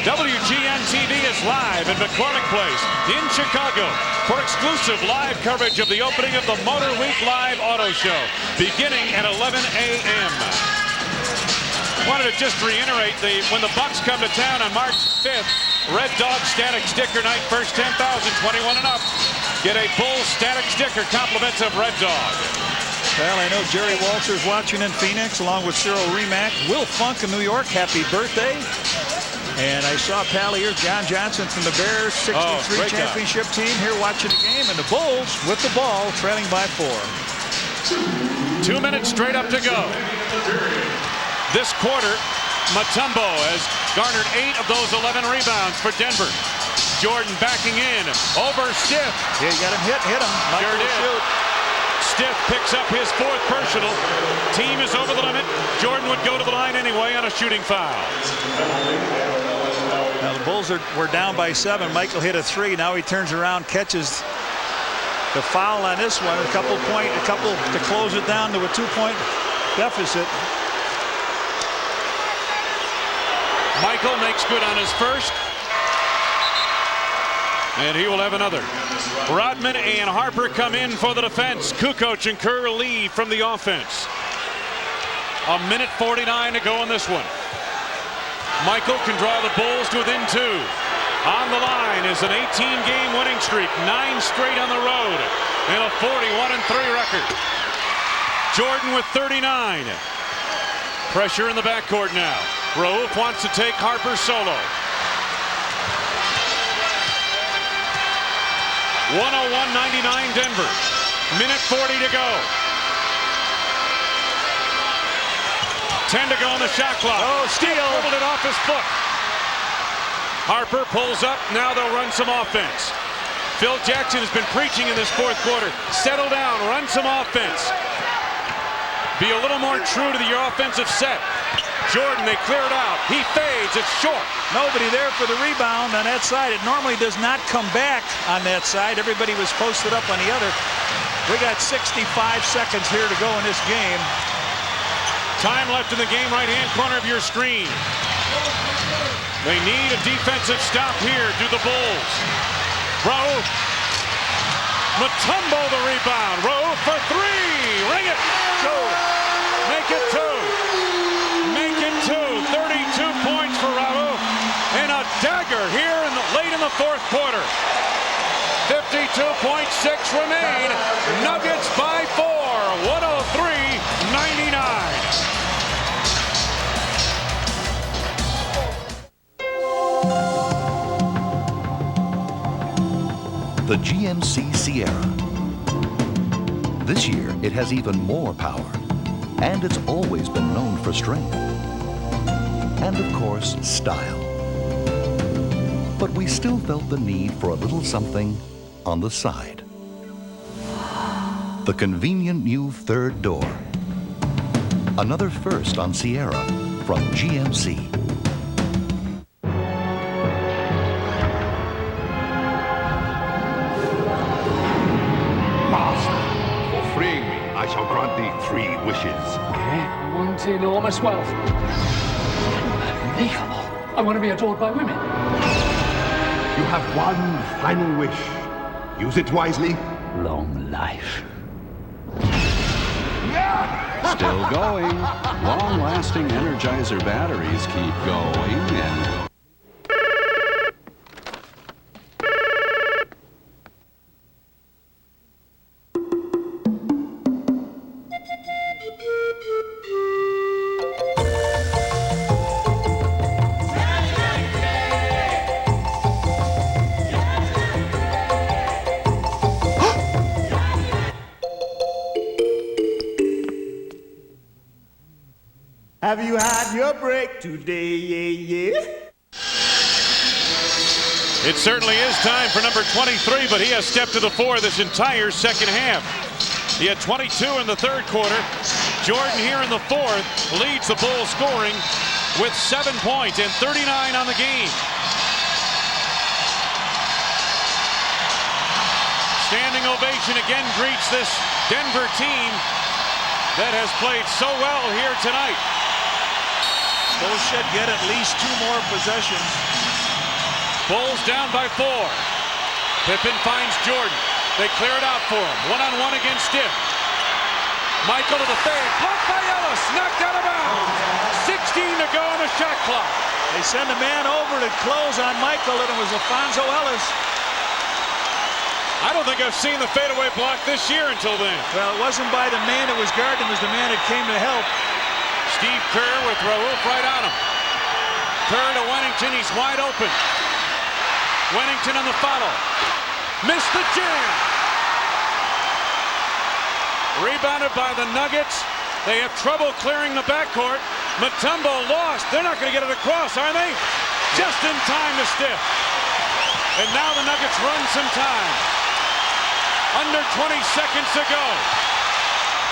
WGN TV is live at McCormick Place in Chicago for exclusive live coverage of the opening of the Motor Week Live Auto Show, beginning at 11 a.m. Wanted to just reiterate, when the Bucks come to town on March 5th, Red Dog Static Sticker Night, first 10,000, 21 and up. Get a Bulls static sticker, compliments of Red Dog. Well, I know Jerry Walters watching in Phoenix along with Cyril Remack. Will Funk in New York, happy birthday. And I saw pal here, John Johnson from the Bears 63 championship team here watching the game. And the Bulls with the ball trailing by 4. 2 minutes straight up to go. This quarter, Mutombo has garnered 8 of those 11 rebounds for Denver. Jordan backing in, over Stiff. Yeah, you got him hit him. Sure did. Shoot. Stiff picks up his 4th personal. Team is over the limit. Jordan would go to the line anyway on a shooting foul. Now the Bulls were down by 7. Michael hit a 3. Now he turns around, catches the foul on this one. A couple to close it down to a 2-point deficit. Michael makes good on his first. And he will have another. Rodman and Harper come in for the defense. Kukoc and Kerr lead from the offense. A minute 49 to go in this one. Michael can draw the Bulls to within 2. On the line is an 18-game winning streak, 9 straight on the road, and a 41-3 record. Jordan with 39. Pressure in the backcourt now. Rauf wants to take Harper solo. 101-99 Denver. Minute 40 to go. 10 to go on the shot clock. Oh, steal. Dribbled it off his foot. Harper pulls up. Now they'll run some offense. Phil Jackson has been preaching in this 4th quarter. Settle down, run some offense. Be a little more true to your offensive set. Jordan, they clear it out. He fades. It's short. Nobody there for the rebound on that side. It normally does not come back on that side. Everybody was posted up on the other. We got 65 seconds here to go in this game. Time left in the game, right-hand corner of your screen. They need a defensive stop here. Do the Bulls. Rauf. Mutombo the rebound. Rauf for three. Ring it. Go. Make it two. Make it two. 32 points for Rauf. And a dagger here late in the fourth quarter. 52.6 remain. Nuggets by 4. 103-99. The GMC Sierra. This year, it has even more power, and it's always been known for strength. And of course, style. But we still felt the need for a little something on the side. The convenient new third door. Another first on Sierra from GMC. I shall grant thee 3 wishes. Okay. I want enormous wealth. Unbelievable. I want to be adored by women. You have one final wish. Use it wisely. Long life. Still going. Long-lasting Energizer batteries keep going and will. Have you had your break today? It certainly is time for number 23, but he has stepped to the fore this entire second half. He had 22 in the third quarter. Jordan here in the fourth leads the Bulls scoring with 7 points and 39 on the game. Standing ovation again greets this Denver team that has played so well here tonight. Bulls should get at least 2 more possessions. Bulls down by 4. Pippen finds Jordan. They clear it out for him. One-on-one against Stiff. Michael to the fade. Blocked by Ellis. Knocked out of bounds. 16 to go on the shot clock. They send a man over to close on Michael, and it was Alfonso Ellis. I don't think I've seen the fadeaway block this year until then. Well, it wasn't by the man that was guarding. It was the man that came to help. Steve Kerr with Rauf right on him. Kerr to Wennington. He's wide open. Wennington on the follow. Missed the jam. Rebounded by the Nuggets. They have trouble clearing the backcourt. Mutombo lost. They're not going to get it across, are they? Just in time to Stiff. And now the Nuggets run some time. Under 20 seconds to go.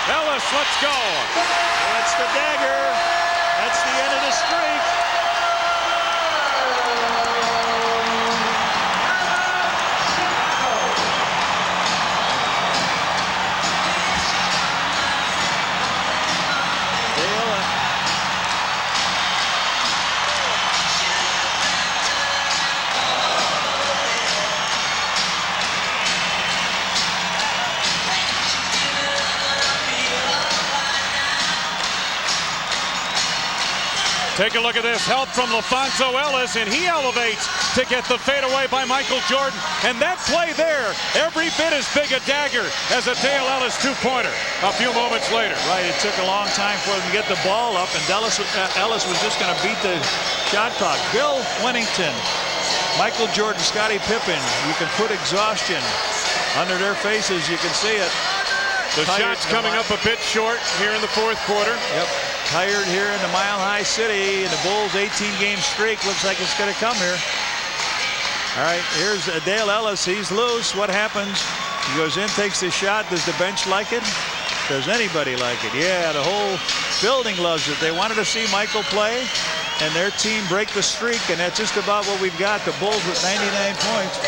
Ellis, let's go. That's the dagger. That's the end of the streak. Take a look at this. Help from Alfonso Ellis, and he elevates to get the fadeaway by Michael Jordan. And that play there, every bit as big a dagger as a Dale Ellis two-pointer a few moments later. Right, it took a long time for them to get the ball up, and Ellis was just going to beat the shot clock. Bill Wennington, Michael Jordan, Scottie Pippen. You can put exhaustion under their faces. You can see it. The shot's coming up a bit short here in the fourth quarter. Yep. Tired here in the Mile High City, and the Bulls' 18-game streak looks like it's going to come here. All right, here's Dale Ellis. He's loose. What happens? He goes in, takes the shot. Does the bench like it? Does anybody like it? Yeah, the whole building loves it. They wanted to see Michael play and their team break the streak, and that's just about what we've got. The Bulls with 99 points.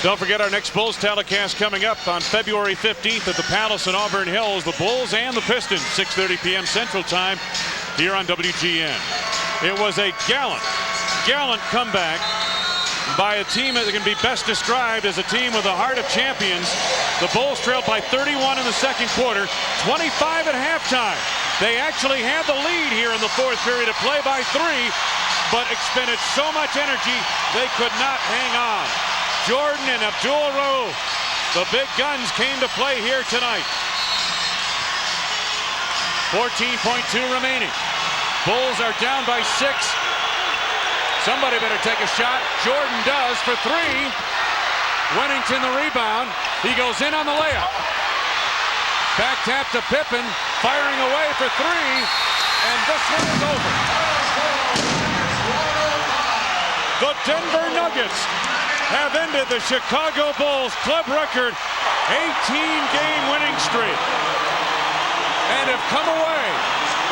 Don't forget our next Bulls telecast coming up on February 15th at the Palace in Auburn Hills. The Bulls and the Pistons, 6:30 p.m. Central Time here on WGN. It was a gallant comeback by a team that can be best described as a team with a heart of champions. The Bulls trailed by 31 in the second quarter, 25 at halftime. They actually had the lead here in the fourth period of play by 3, but expended so much energy they could not hang on. Jordan and Abdul Rauf, the big guns, came to play here tonight. 14.2 remaining. Bulls are down by 6. Somebody better take a shot. Jordan does for 3. Wennington the rebound. He goes in on the layup. Back tap to Pippen, firing away for 3, and this one is over. The Denver Nuggets have ended the Chicago Bulls club record 18-game winning streak and have come away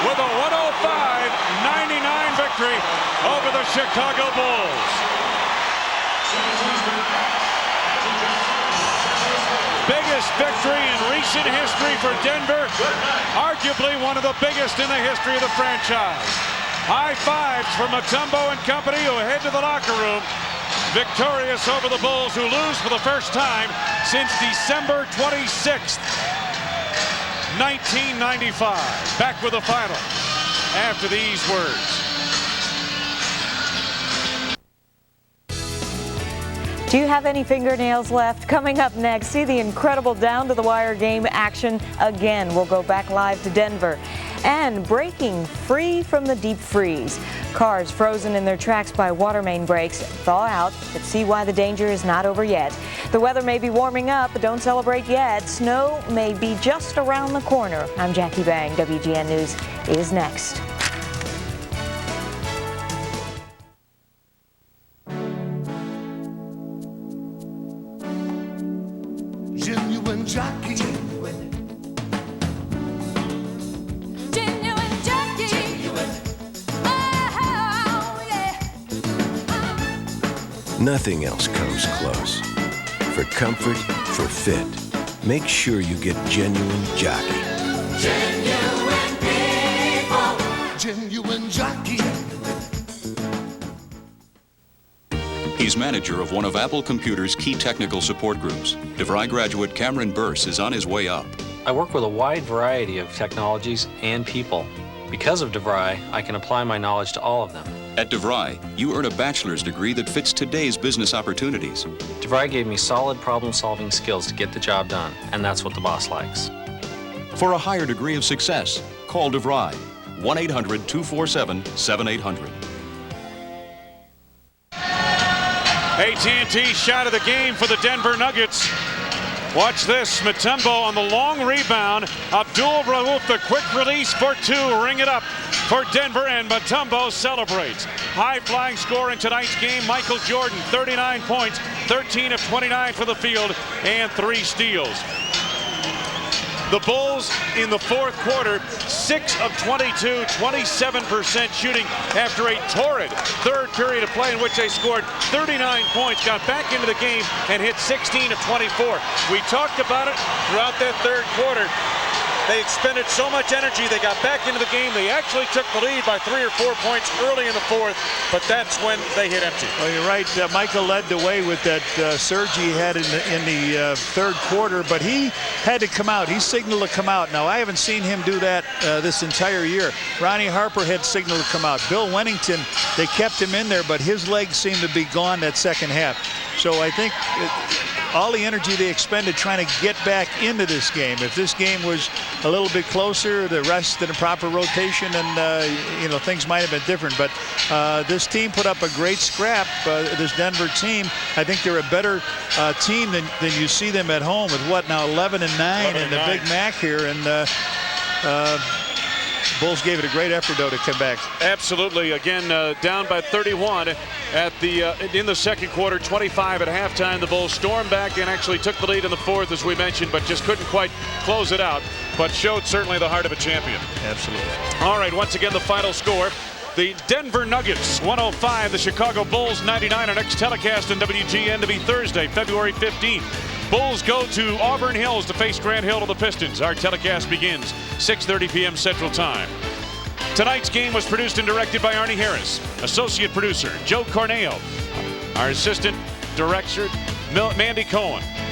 with a 105-99 victory over the Chicago Bulls. Biggest victory in recent history for Denver, arguably one of the biggest in the history of the franchise. High fives for Mutombo and company, who head to the locker room, victorious over the Bulls, who lose for the first time since December 26th, 1995. Back with the final after these words. Do you have any fingernails left? Coming up next, see the incredible down-to-the-wire game action again. We'll go back live to Denver. And breaking free from the deep freeze. Cars frozen in their tracks by water main breaks thaw out, but see why the danger is not over yet. The weather may be warming up, but don't celebrate yet. Snow may be just around the corner. I'm Jackie Bang. WGN News is next. Genuine Jackie. Genuine Jackie. Genuine. Oh, yeah. Nothing else comes close. For comfort, for fit, make sure you get Genuine Jockey. Genuine people. Genuine Jockey. He's manager of one of Apple Computer's key technical support groups. DeVry graduate Cameron Burse is on his way up. I work with a wide variety of technologies and people. Because of DeVry, I can apply my knowledge to all of them. At DeVry, you earn a bachelor's degree that fits today's business opportunities. DeVry gave me solid problem-solving skills to get the job done, and that's what the boss likes. For a higher degree of success, call DeVry, 1-800-247-7800. AT&T shot of the game for the Denver Nuggets. Watch this, Mutombo on the long rebound. Abdul Rauf, the quick release for 2, ring it up for Denver, and Mutombo celebrates. High-flying score in tonight's game, Michael Jordan, 39 points, 13 of 29 for the field, and 3 steals. The Bulls in the fourth quarter, 6 of 22, 27% shooting after a torrid third period of play in which they scored 39 points, got back into the game and hit 16 of 24. We talked about it throughout that third quarter. They expended so much energy, they got back into the game. They actually took the lead by 3 or 4 points early in the fourth, but that's when they hit empty. Well, you're right. Michael led the way with that surge he had in the third quarter, but he had to come out. He signaled to come out. Now, I haven't seen him do that this entire year. Ronnie Harper had signaled to come out. Bill Wennington, they kept him in there, but his legs seemed to be gone that second half. So I think all the energy they expended trying to get back into this game. If this game was a little bit closer, the rest in a proper rotation, and things might have been different. But this team put up a great scrap. This Denver team, I think they're a better team than you see them at home with what now 11-9 and the Big Mac here, and Bulls gave it a great effort though to come back. Absolutely. Again, down by 31 at in the second quarter, 25 at halftime. The Bulls stormed back and actually took the lead in the fourth, as we mentioned, but just couldn't quite close it out, but showed certainly the heart of a champion. Absolutely. All right, once again, the final score. The Denver Nuggets 105, the Chicago Bulls 99. Our next telecast on WGN to be Thursday, February 15th. Bulls go to Auburn Hills to face Grant Hill to the Pistons. Our telecast begins 6:30 p.m. Central Time. Tonight's game was produced and directed by Arnie Harris. Associate producer Joe Corneo. Our assistant director Mandy Cohen.